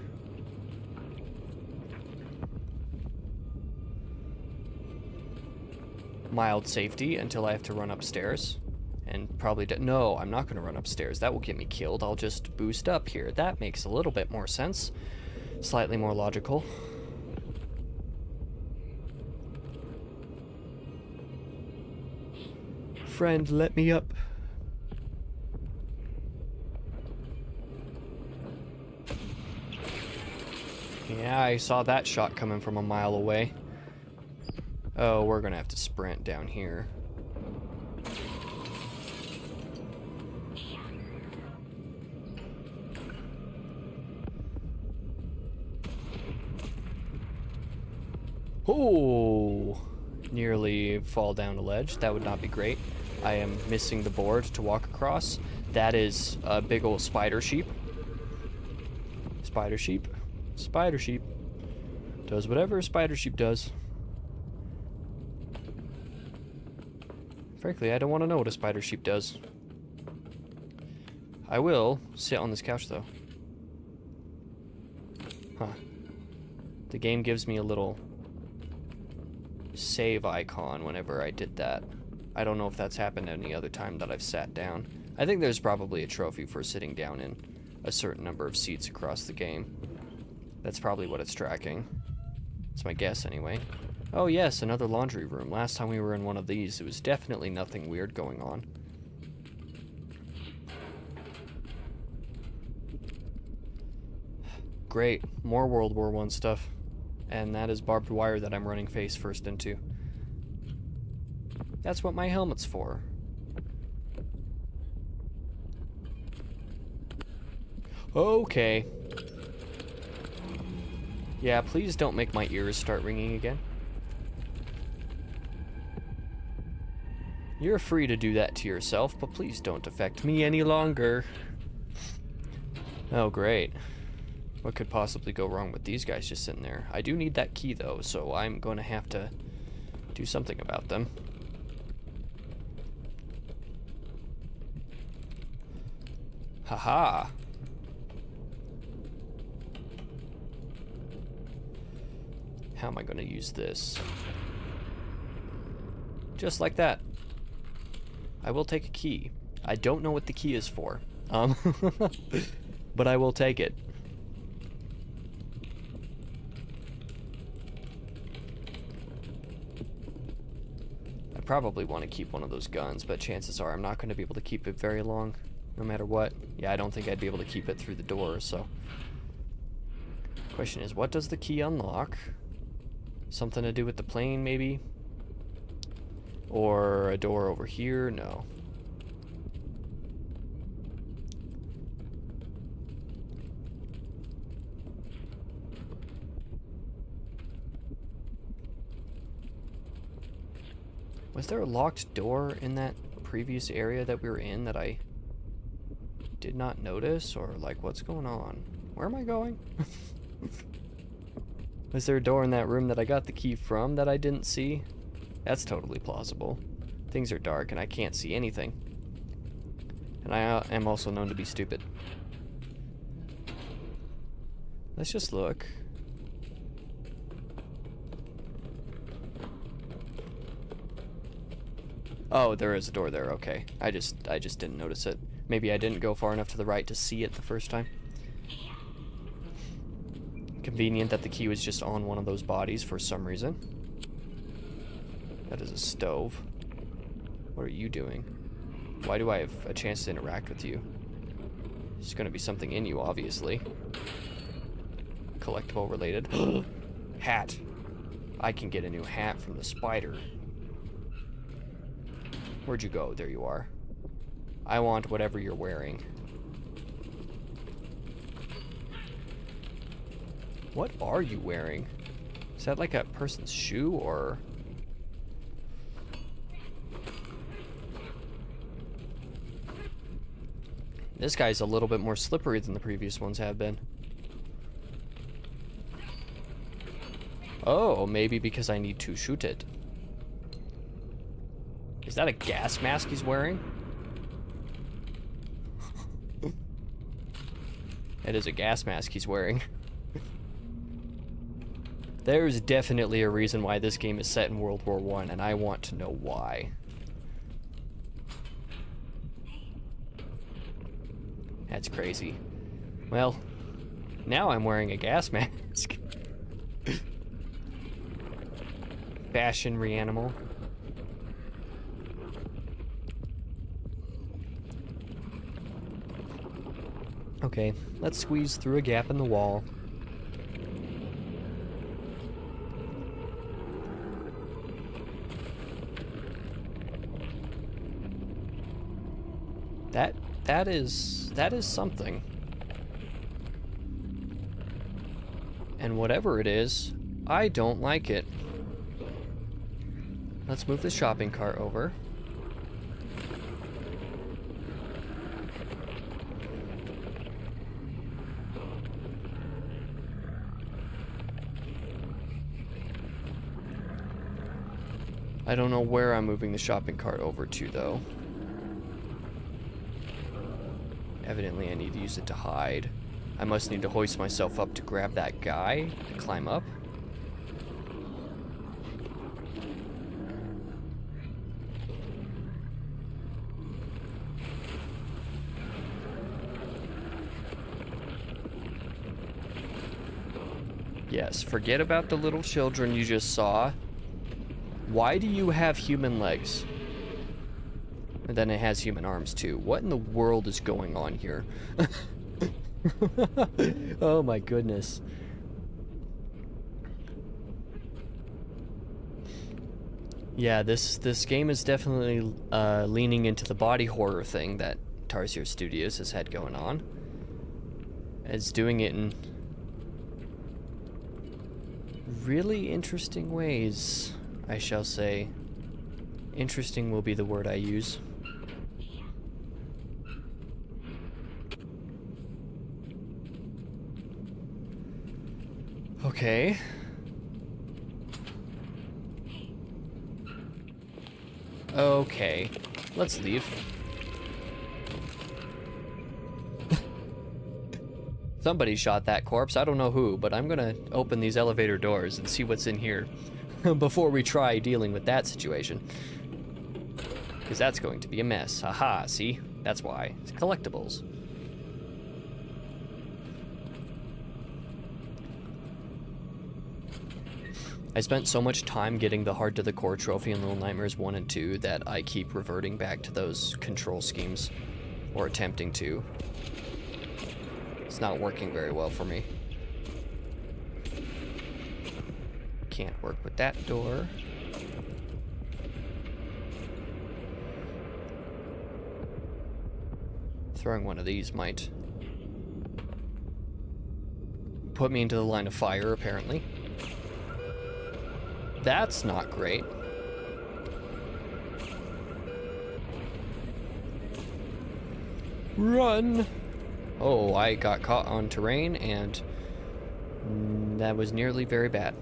Speaker 1: Mild safety until I have to run upstairs. And probably... No, I'm not going to run upstairs. That will get me killed. I'll just boost up here. That makes a little bit more sense. Slightly more logical. Friend, let me up. Yeah, I saw that shot coming from a mile away. Oh, we're gonna have to sprint down here. Oh! Nearly fall down a ledge. That would not be great. I am missing the board to walk across. That is a big old spider sheep. Spider sheep. Spider sheep. Does whatever a spider sheep does. Frankly, I don't want to know what a spider sheep does. I will sit on this couch, though. Huh. The game gives me a little save icon whenever I did that. I don't know if that's happened any other time that I've sat down. I think there's probably a trophy for sitting down in a certain number of seats across the game. That's probably what it's tracking. That's my guess, anyway. Oh yes, another laundry room. Last time we were in one of these, it was definitely nothing weird going on. Great. More World War I stuff. And that is barbed wire that I'm running face first into. That's what my helmet's for. Okay. Yeah, please don't make my ears start ringing again. You're free to do that to yourself, but please don't affect me any longer. Oh, great. What could possibly go wrong with these guys just sitting there? I do need that key, though, so I'm going to have to do something about them. Haha. How am I going to use this? Just like that. I will take a key. I don't know what the key is for. But I will take it. I probably want to keep one of those guns, but chances are I'm not going to be able to keep it very long, no matter what. Yeah, I don't think I'd be able to keep it through the door, so... Question is, what does the key unlock? Something to do with the plane, maybe? Or a door over here? No. Was there a locked door in that previous area that we were in that I did not notice? Or, like, what's going on? Where am I going? Was there a door in that room that I got the key from that I didn't see? That's totally plausible. Things are dark and I can't see anything. And I am also known to be stupid. Let's just look. Oh, there is a door there, okay. I just didn't notice it. Maybe I didn't go far enough to the right to see it the first time. Convenient that the key was just on one of those bodies for some reason. That is a stove. What are you doing? Why do I have a chance to interact with you? There's gonna be something in you, obviously. Collectible related. Hat! I can get a new hat from the spider. Where'd you go? There you are. I want whatever you're wearing. What are you wearing? Is that like a person's shoe or... This guy's a little bit more slippery than the previous ones have been. Oh, maybe because I need to shoot it. Is that a gas mask he's wearing? It is a gas mask he's wearing. There's definitely a reason why this game is set in World War I, and I want to know why. That's crazy. Well, now I'm wearing a gas mask. Fashion Reanimal. Okay, let's squeeze through a gap in the wall. That is something. And whatever it is, I don't like it. Let's move the shopping cart over. I don't know where I'm moving the shopping cart over to, though. Evidently, I need to use it to hide. I must need to hoist myself up to grab that guy, to climb up. Yes, forget about the little children you just saw. Why do you have human legs? And then it has human arms too. What in the world is going on here? Oh my goodness. Yeah, this game is definitely leaning into the body horror thing that Tarsier Studios has had going on. It's doing it in really interesting ways, I shall say. Interesting will be the word I use. Okay. Okay, let's leave. Somebody shot that corpse, I don't know who, but I'm gonna open these elevator doors and see what's in here before we try dealing with that situation. Because that's going to be a mess. Haha, see? That's why. It's collectibles. I spent so much time getting the Hard to the Core trophy in Little Nightmares 1 and 2 that I keep reverting back to those control schemes. Or attempting to. It's not working very well for me. Can't work with that door. Throwing one of these might put me into the line of fire, apparently. That's not great. Run! Oh, I got caught on terrain, and that was nearly very bad.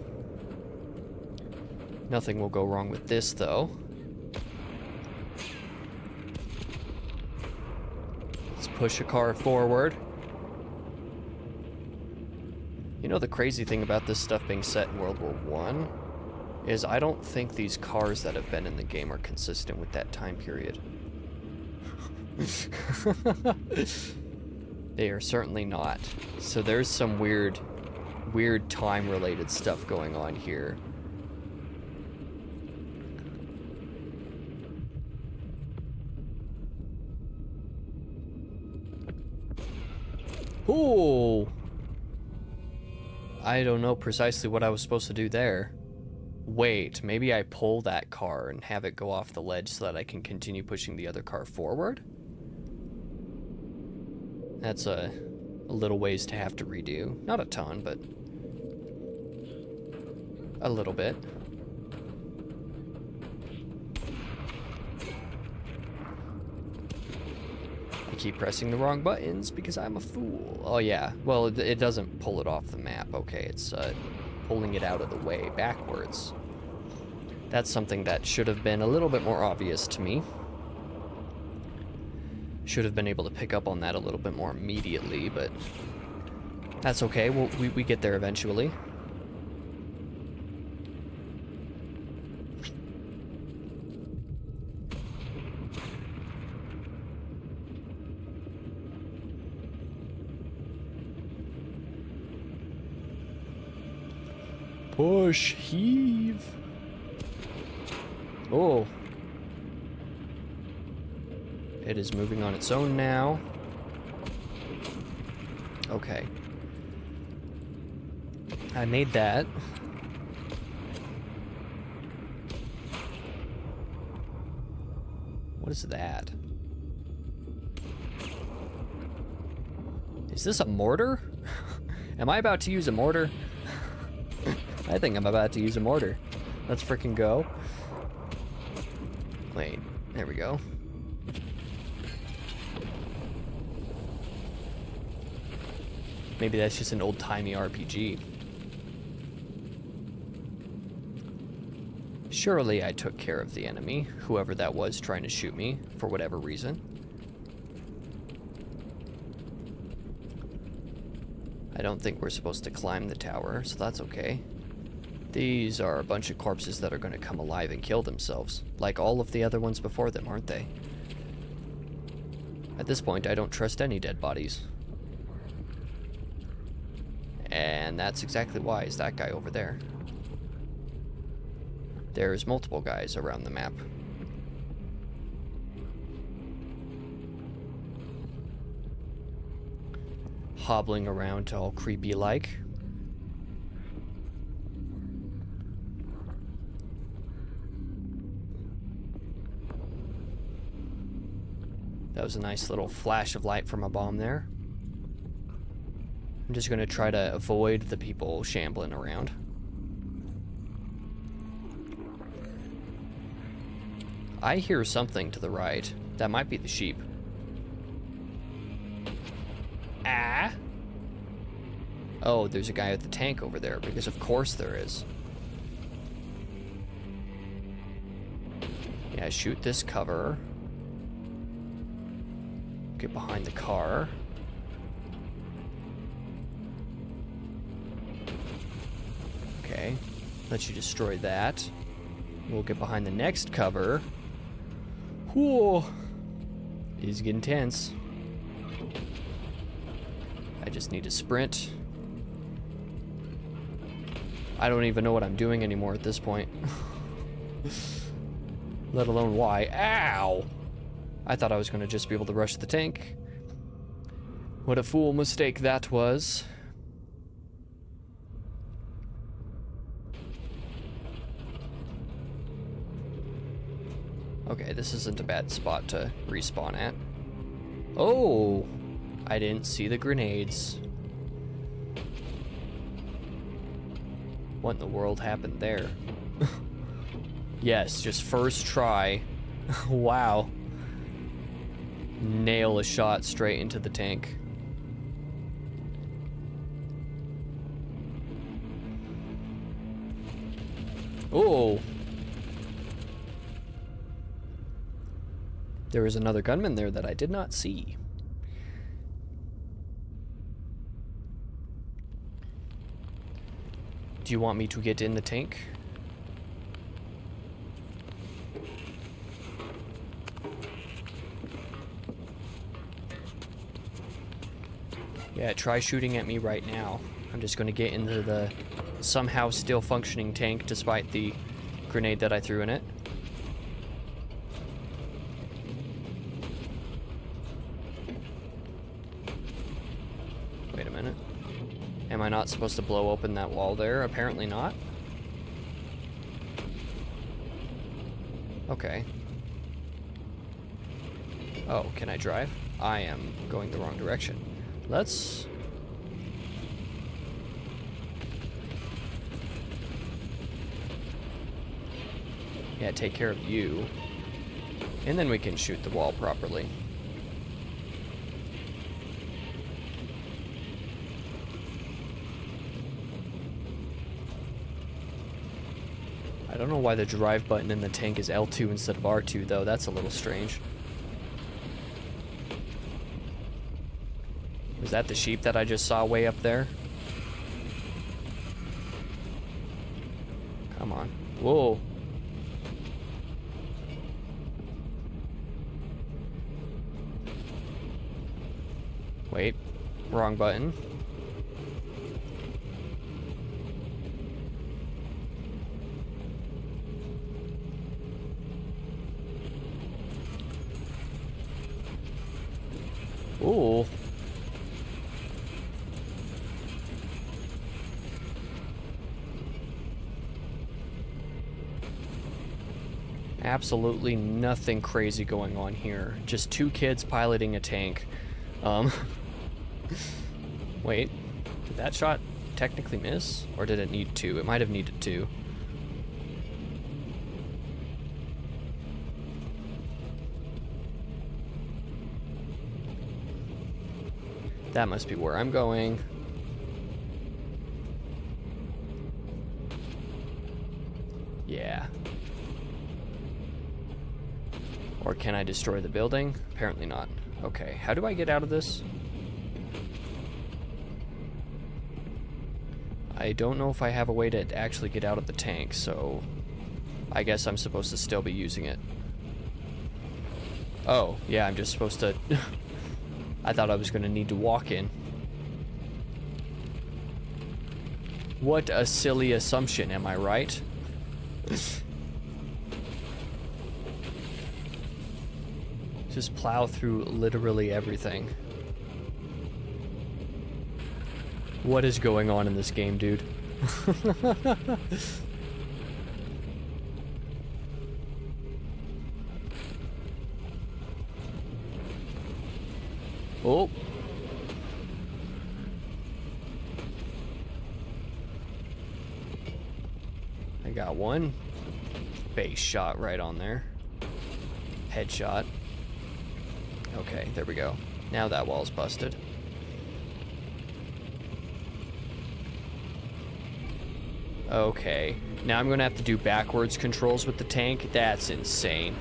Speaker 1: Nothing will go wrong with this, though. Let's push a car forward. You know, the crazy thing about this stuff being set in World War I is I don't think these cars that have been in the game are consistent with that time period. They are certainly not. So there's some weird time-related stuff going on here. Ooh! I don't know precisely what I was supposed to do there. Wait, maybe I pull that car and have it go off the ledge so that I can continue pushing the other car forward? That's a little ways to have to redo. Not a ton, but a little bit. I keep pressing the wrong buttons because I'm a fool. Oh yeah, well it doesn't pull it off the map. Okay, it's pulling it out of the way backwards. That's something that should have been a little bit more obvious to me. Should have been able to pick up on that a little bit more immediately, but that's okay. We get there eventually. Push, heave. Oh. It is moving on its own now. Okay. I made that. What is that? Is this a mortar? Am I about to use a mortar? I think I'm about to use a mortar. Let's frickin' go. Wait, there we go. Maybe that's just an old-timey RPG. Surely I took care of the enemy, whoever that was trying to shoot me, for whatever reason. I don't think we're supposed to climb the tower, so that's okay. These are a bunch of corpses that are going to come alive and kill themselves, like all of the other ones before them, aren't they? At this point, I don't trust any dead bodies. And that's exactly why is that guy over there. There's multiple guys around the map. Hobbling around all creepy like. That was a nice little flash of light from a bomb there. I'm just going to try to avoid the people shambling around. I hear something to the right. That might be the sheep. Ah! Oh, there's a guy with the tank over there, because of course there is. Yeah, shoot this cover. Get behind the car. Okay, let you destroy that. We'll get behind the next cover. Whoa! It's getting tense. I just need to sprint. I don't even know what I'm doing anymore at this point. Let alone why. Ow! I thought I was going to just be able to rush the tank. What a fool mistake that was. Okay, this isn't a bad spot to respawn at. Oh! I didn't see the grenades. What in the world happened there? Yes, just first try. Wow. Nail a shot straight into the tank. Oh! There was another gunman there that I did not see. Do you want me to get in the tank? Yeah, try shooting at me right now. I'm just going to get into the somehow still functioning tank despite the grenade that I threw in it. Wait a minute. Am I not supposed to blow open that wall there? Apparently not. Okay. Oh, can I drive? I am going the wrong direction. Let's... Yeah, take care of you. And then we can shoot the wall properly. I don't know why the drive button in the tank is L2 instead of R2, though. That's a little strange. Was that the sheep that I just saw way up there? Come on. Whoa. Wait. Wrong button. Ooh. Absolutely nothing crazy going on here. Just two kids piloting a tank. Wait. Did that shot technically miss? Or did it need to? It might have needed to. That must be where I'm going. Yeah. Or can I destroy the building? Apparently not. Okay, how do I get out of this? I don't know if I have a way to actually get out of the tank, so I guess I'm supposed to still be using it. Oh, yeah, I'm just supposed to... I thought I was going to need to walk in. What a silly assumption, am I right? Just plow through literally everything. What is going on in this game, dude? Oh. I got one base shot right on there. Headshot. Okay, there we go. Now that wall's busted. Okay. Now I'm gonna have to do backwards controls with the tank. That's insane.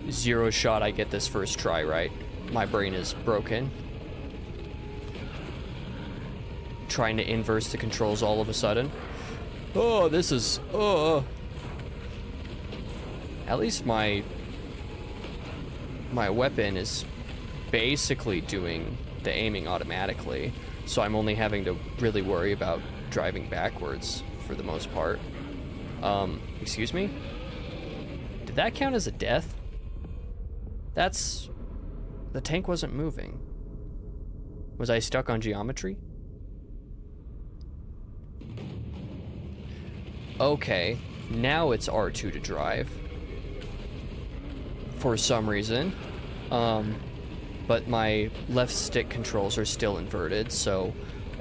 Speaker 1: Zero shot I get this first try, right? My brain is broken. Trying to inverse the controls all of a sudden. Oh, this is... At least my weapon is basically doing the aiming automatically, so I'm only having to really worry about driving backwards for the most part. Excuse me? Did that count as a death? That's... The tank wasn't moving. Was I stuck on geometry? Okay, now it's R2 to drive. For some reason. But my left stick controls are still inverted, so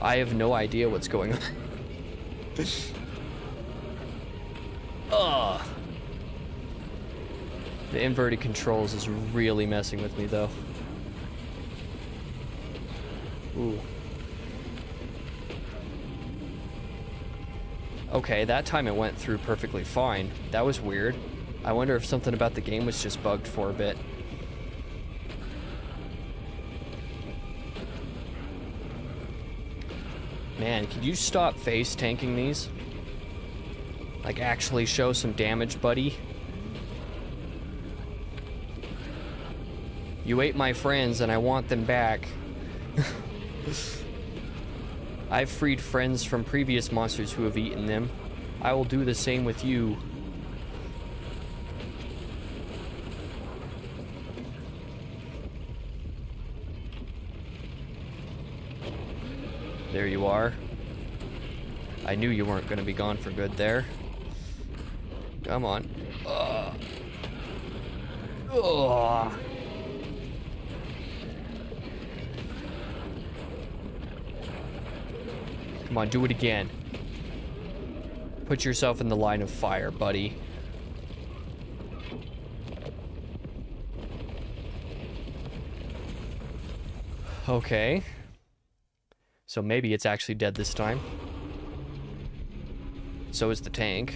Speaker 1: I have no idea what's going on. Ugh. The inverted controls is really messing with me, though. Ooh. Okay, that time it went through perfectly fine. That was weird. I wonder if something about the game was just bugged for a bit. Man, could you stop face tanking these? Like, actually show some damage, buddy? You ate my friends and I want them back. I've freed friends from previous monsters who have eaten them. I will do the same with you. There you are. I knew you weren't going to be gone for good there. Come on. Ugh. Ugh. Come on, do it again. Put yourself in the line of fire, buddy. Okay. So maybe it's actually dead this time. So is the tank.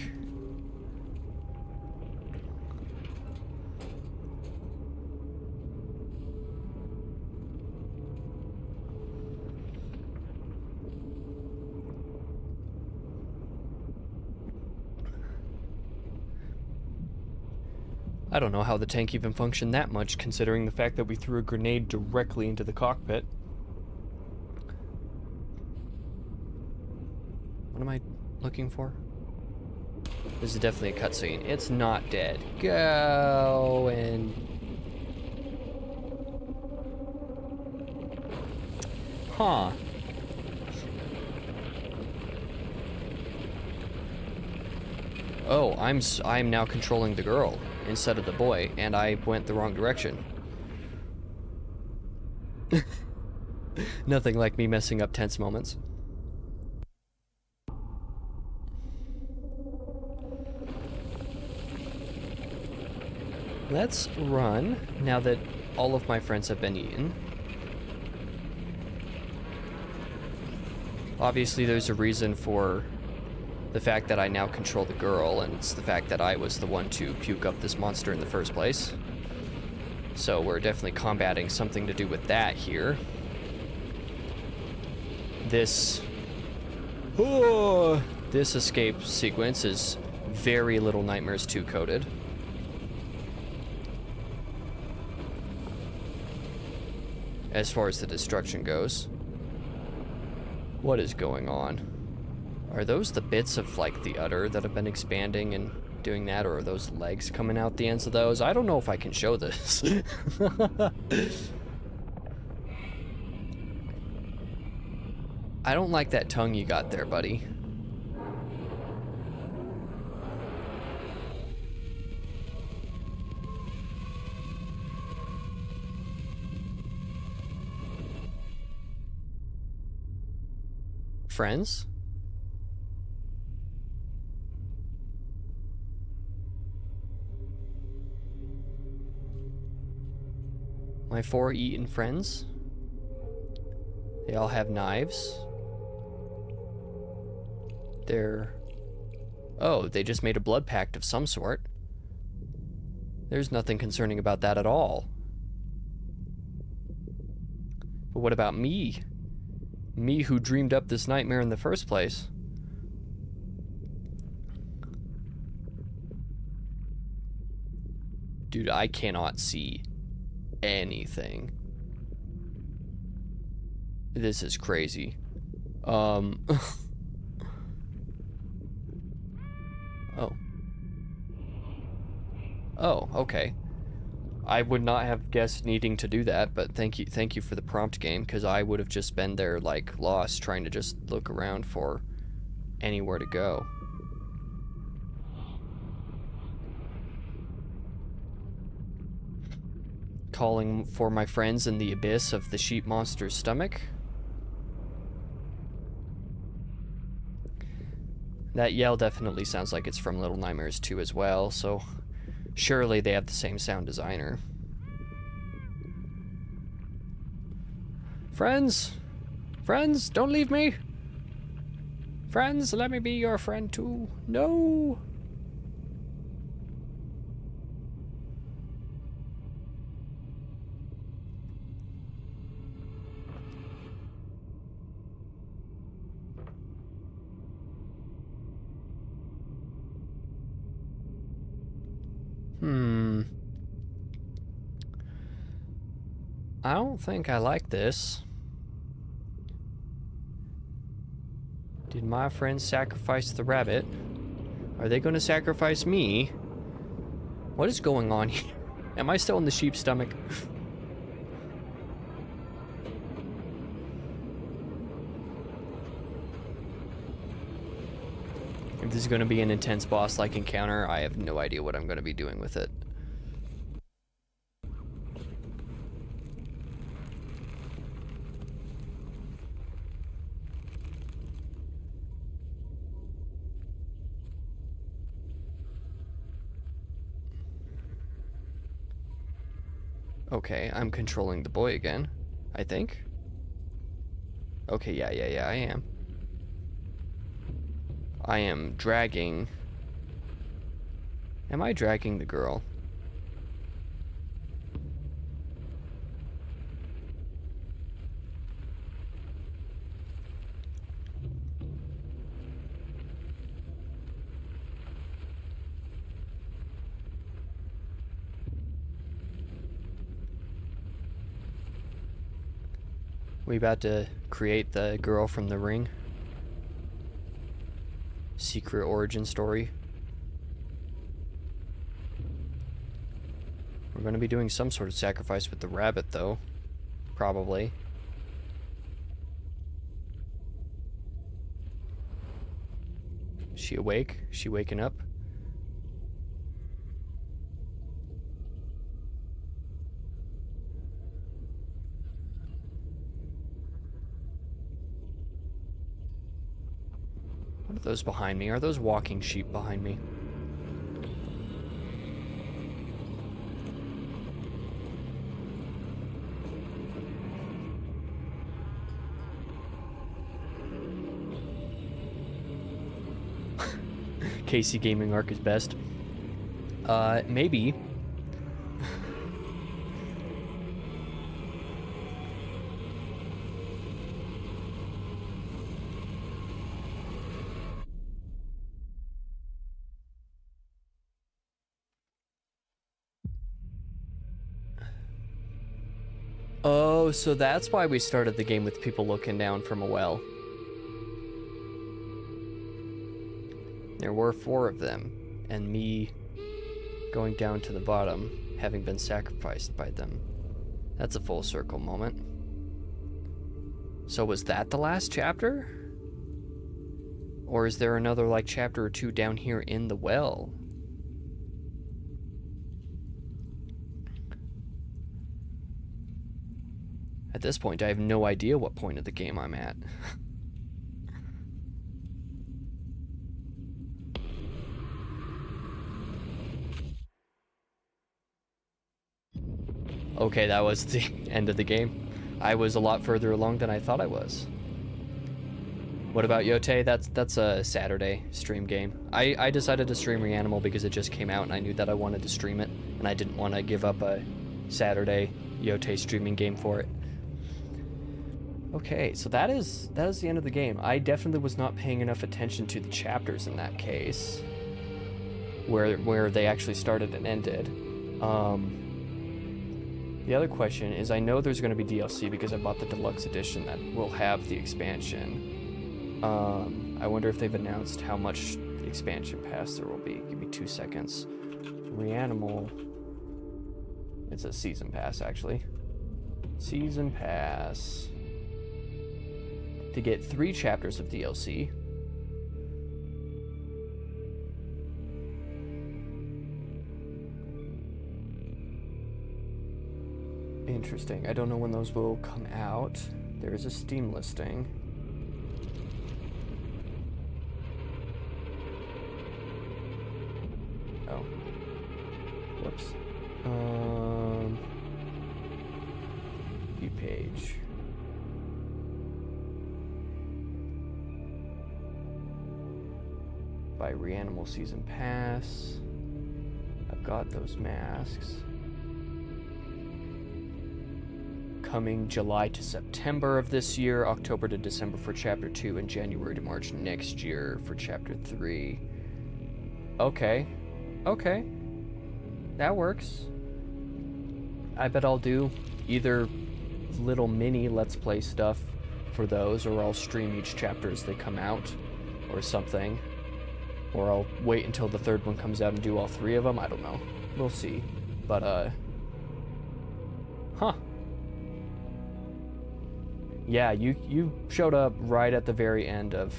Speaker 1: I don't know how the tank even functioned that much, considering the fact that we threw a grenade directly into the cockpit. What am I looking for? This is definitely a cutscene. It's not dead. Go and... Huh. Oh, I'm now controlling the girl instead of the boy, and I went the wrong direction. Nothing like me messing up tense moments. Let's run now that all of my friends have been eaten. Obviously, there's a reason for the fact that I now control the girl, and it's the fact that I was the one to puke up this monster in the first place. So we're definitely combating something to do with that here. This escape sequence is very Little Nightmares 2 coded. As far as the destruction goes. What is going on? Are those the bits of, like, the udder that have been expanding and doing that, or are those legs coming out the ends of those? I don't know if I can show this. I don't like that tongue you got there, buddy. Friends? My 4 eaten friends? They all have knives? They're... Oh, they just made a blood pact of some sort. There's nothing concerning about that at all. But what about me? Me who dreamed up this nightmare in the first place. Dude, I cannot see anything. This is crazy. Oh. Oh, okay. I would not have guessed needing to do that, but thank you for the prompt, game, because I would have just been there, like, lost, trying to just look around for anywhere to go. Calling for my friends in the abyss of the sheep monster's stomach. That yell definitely sounds like it's from Little Nightmares 2 as well, so surely they have the same sound designer. Friends! Friends, don't leave me! Friends, let me be your friend too. No! I don't think I like this. Did my friends sacrifice the rabbit? Are they going to sacrifice me? What is going on here? Am I still in the sheep's stomach? If this is going to be an intense boss-like encounter, I have no idea what I'm going to be doing with it. Okay, I'm controlling the boy again, I think. Okay, yeah, I am. I am dragging... Am I dragging the girl? We about to create the girl from the ring? Secret origin story. We're going to be doing some sort of sacrifice with the rabbit, though. Probably. Is she awake? Is she waking up? What are those behind me? Are those walking sheep behind me? KC Gaming Arc is best. Maybe. Oh, so that's why we started the game with people looking down from a well. There were 4 of them, and me going down to the bottom, having been sacrificed by them. That's a full circle moment. So was that the last chapter? Or is there another, like, chapter or 2 down here in the well? At this point, I have no idea what point of the game I'm at. Okay, that was the end of the game. I was a lot further along than I thought I was. What about Yote? That's a Saturday stream game. I decided to stream Reanimal because it just came out and I knew that I wanted to stream it, and I didn't want to give up a Saturday Yote streaming game for it. Okay, so that is the end of the game. I definitely was not paying enough attention to the chapters in that case, where they actually started and ended. The other question is, I know there's going to be DLC because I bought the deluxe edition that will have the expansion. I wonder if they've announced how much the expansion pass there will be. Give me 2 seconds. Reanimal. It's a season pass, actually. Season pass. To get 3 chapters of DLC. Interesting. I don't know when those will come out. There is a Steam listing. Oh. Whoops. View page. Buy Reanimal Season Pass. I've got those masks. Coming July to September of this year, October to December for Chapter 2, and January to March next year for Chapter 3. Okay. Okay. That works. I bet I'll do either little mini Let's Play stuff for those, or I'll stream each chapter as they come out, or something. Or I'll wait until the 3rd one comes out and do all 3 of them. I don't know. We'll see. But, huh. Yeah, you showed up right at the very end of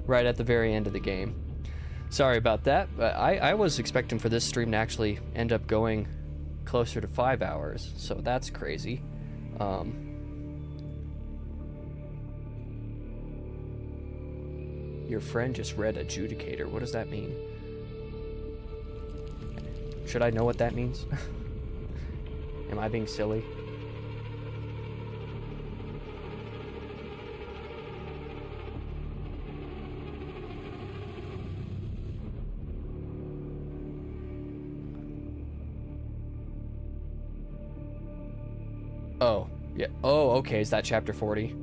Speaker 1: right at the very end of the game. Sorry about that, but I was expecting for this stream to actually end up going closer to 5 hours, so that's crazy. Your friend just read Adjudicator. What does that mean? Should I know what that means? Am I being silly? Oh, yeah. Oh, okay. Is that chapter 40?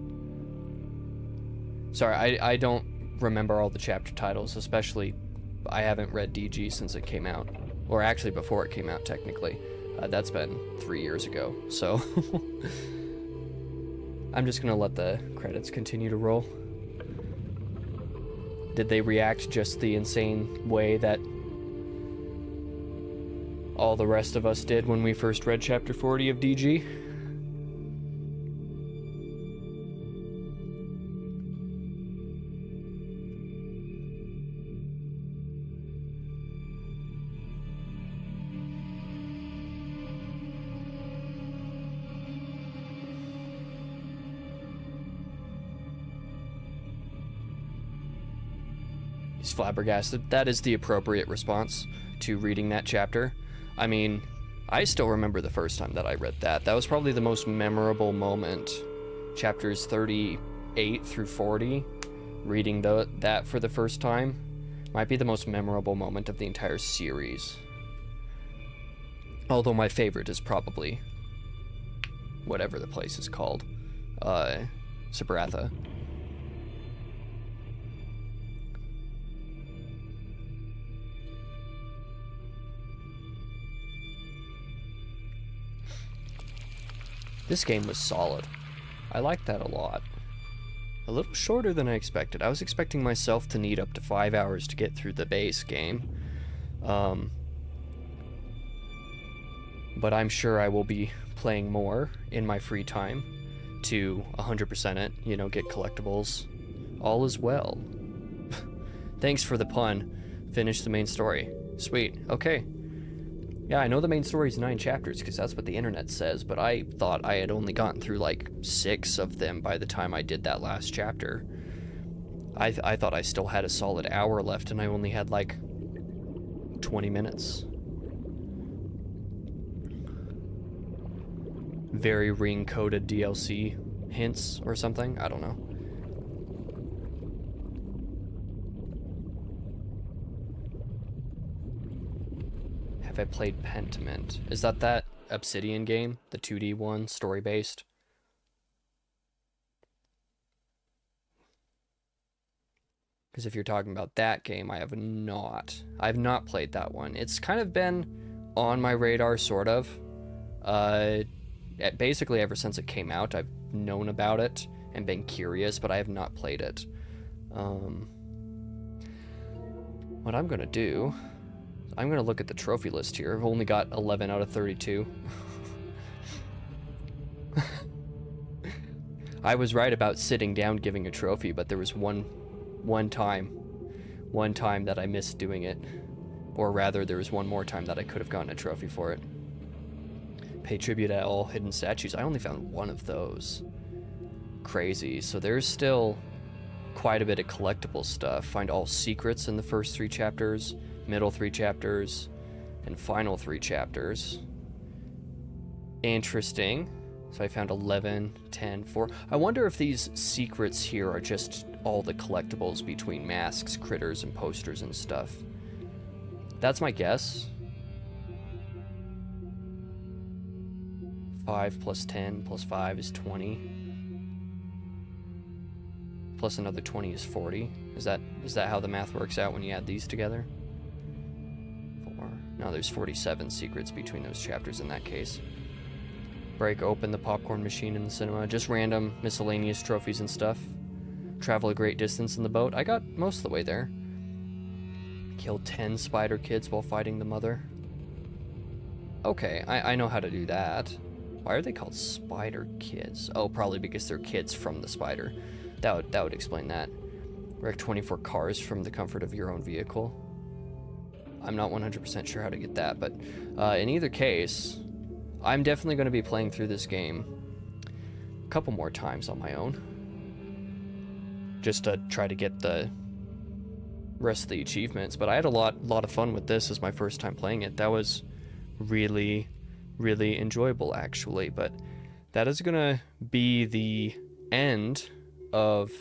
Speaker 1: Sorry, I don't remember all the chapter titles, especially I haven't read DG since it came out. Or actually before it came out, technically. That's been 3 years ago, so... I'm just gonna let the credits continue to roll. Did they react just the insane way that all the rest of us did when we first read chapter 40 of DG? He's flabbergasted. That is the appropriate response to reading that chapter. I mean, I still remember the first time that I read that. That was probably the most memorable moment. Chapters 38 through 40, reading that for the first time, might be the most memorable moment of the entire series. Although my favorite is probably whatever the place is called. Sabratha. This game was solid. I liked that a lot. A little shorter than I expected. I was expecting myself to need up to 5 hours to get through the base game. But I'm sure I will be playing more in my free time to 100% it, you know, get collectibles. All is well. Thanks for the pun. Finish the main story. Sweet. Okay. Yeah, I know the main story is 9 chapters because that's what the internet says, but I thought I had only gotten through like 6 of them by the time I did that last chapter. I thought I still had a solid hour left and I only had like 20 minutes. Very ring-coded DLC hints or something? I don't know. Have I played Pentiment? Is that Obsidian game? The 2D one, story-based? Because if you're talking about that game, I have not. I've not played that one. It's kind of been on my radar, sort of. Basically, ever since it came out, I've known about it and been curious, but I have not played it. What I'm gonna do, I'm gonna look at the trophy list here. I've only got 11 out of 32. I was right about sitting down giving a trophy, but there was one time that I missed doing it. Or rather, there was one more time that I could have gotten a trophy for it. Pay tribute at all hidden statues. I only found one of those. Crazy. So there's still quite a bit of collectible stuff. Find all secrets in the first 3 chapters, middle 3 chapters, and final 3 chapters. Interesting. So I found 11, 10, 4. I wonder if these secrets here are just all the collectibles between masks, critters, and posters and stuff. That's my guess. 5 plus 10 plus 5 is 20. Plus another 20 is 40. Is that how the math works out when you add these together? 4. No, there's 47 secrets between those chapters in that case. Break open the popcorn machine in the cinema. Just random miscellaneous trophies and stuff. Travel a great distance in the boat. I got most of the way there. Kill 10 spider kids while fighting the mother. Okay, I know how to do that. Why are they called spider kids? Oh, probably because they're kids from the spider. That would explain that. Wreck 24 cars from the comfort of your own vehicle. I'm not 100% sure how to get that, but in either case, I'm definitely going to be playing through this game a couple more times on my own. Just to try to get the rest of the achievements. But I had a lot of fun with this as my first time playing it. That was really, really enjoyable, actually. But that is going to be the end of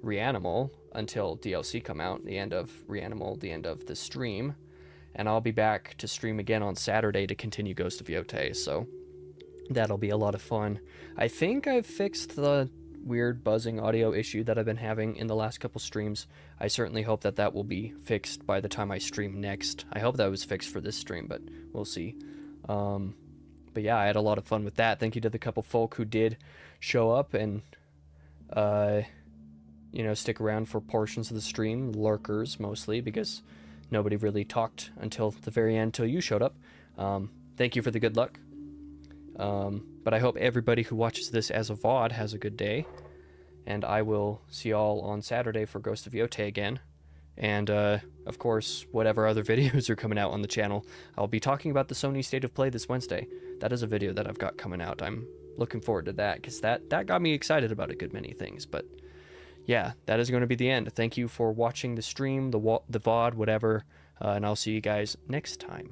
Speaker 1: Reanimal until DLC come out. The end of Reanimal, the end of the stream. And I'll be back to stream again on Saturday to continue Ghost of VOD, so that'll be a lot of fun. I think I've fixed the weird buzzing audio issue that I've been having in the last couple streams. I certainly hope that will be fixed by the time I stream next. I hope that was fixed for this stream, but we'll see. But yeah, I had a lot of fun with that. Thank you to the couple folk who did show up and you know, stick around for portions of the stream, lurkers mostly, because nobody really talked until the very end, till you showed up. Thank you for the good luck. But I hope everybody who watches this as a VOD has a good day. And I will see y'all on Saturday for Ghost of VOD again. And, of course, whatever other videos are coming out on the channel. I'll be talking about the Sony State of Play this Wednesday. That is a video that I've got coming out. I'm looking forward to that, because that got me excited about a good many things. But yeah, that is going to be the end. Thank you for watching the stream, the VOD, whatever, and I'll see you guys next time.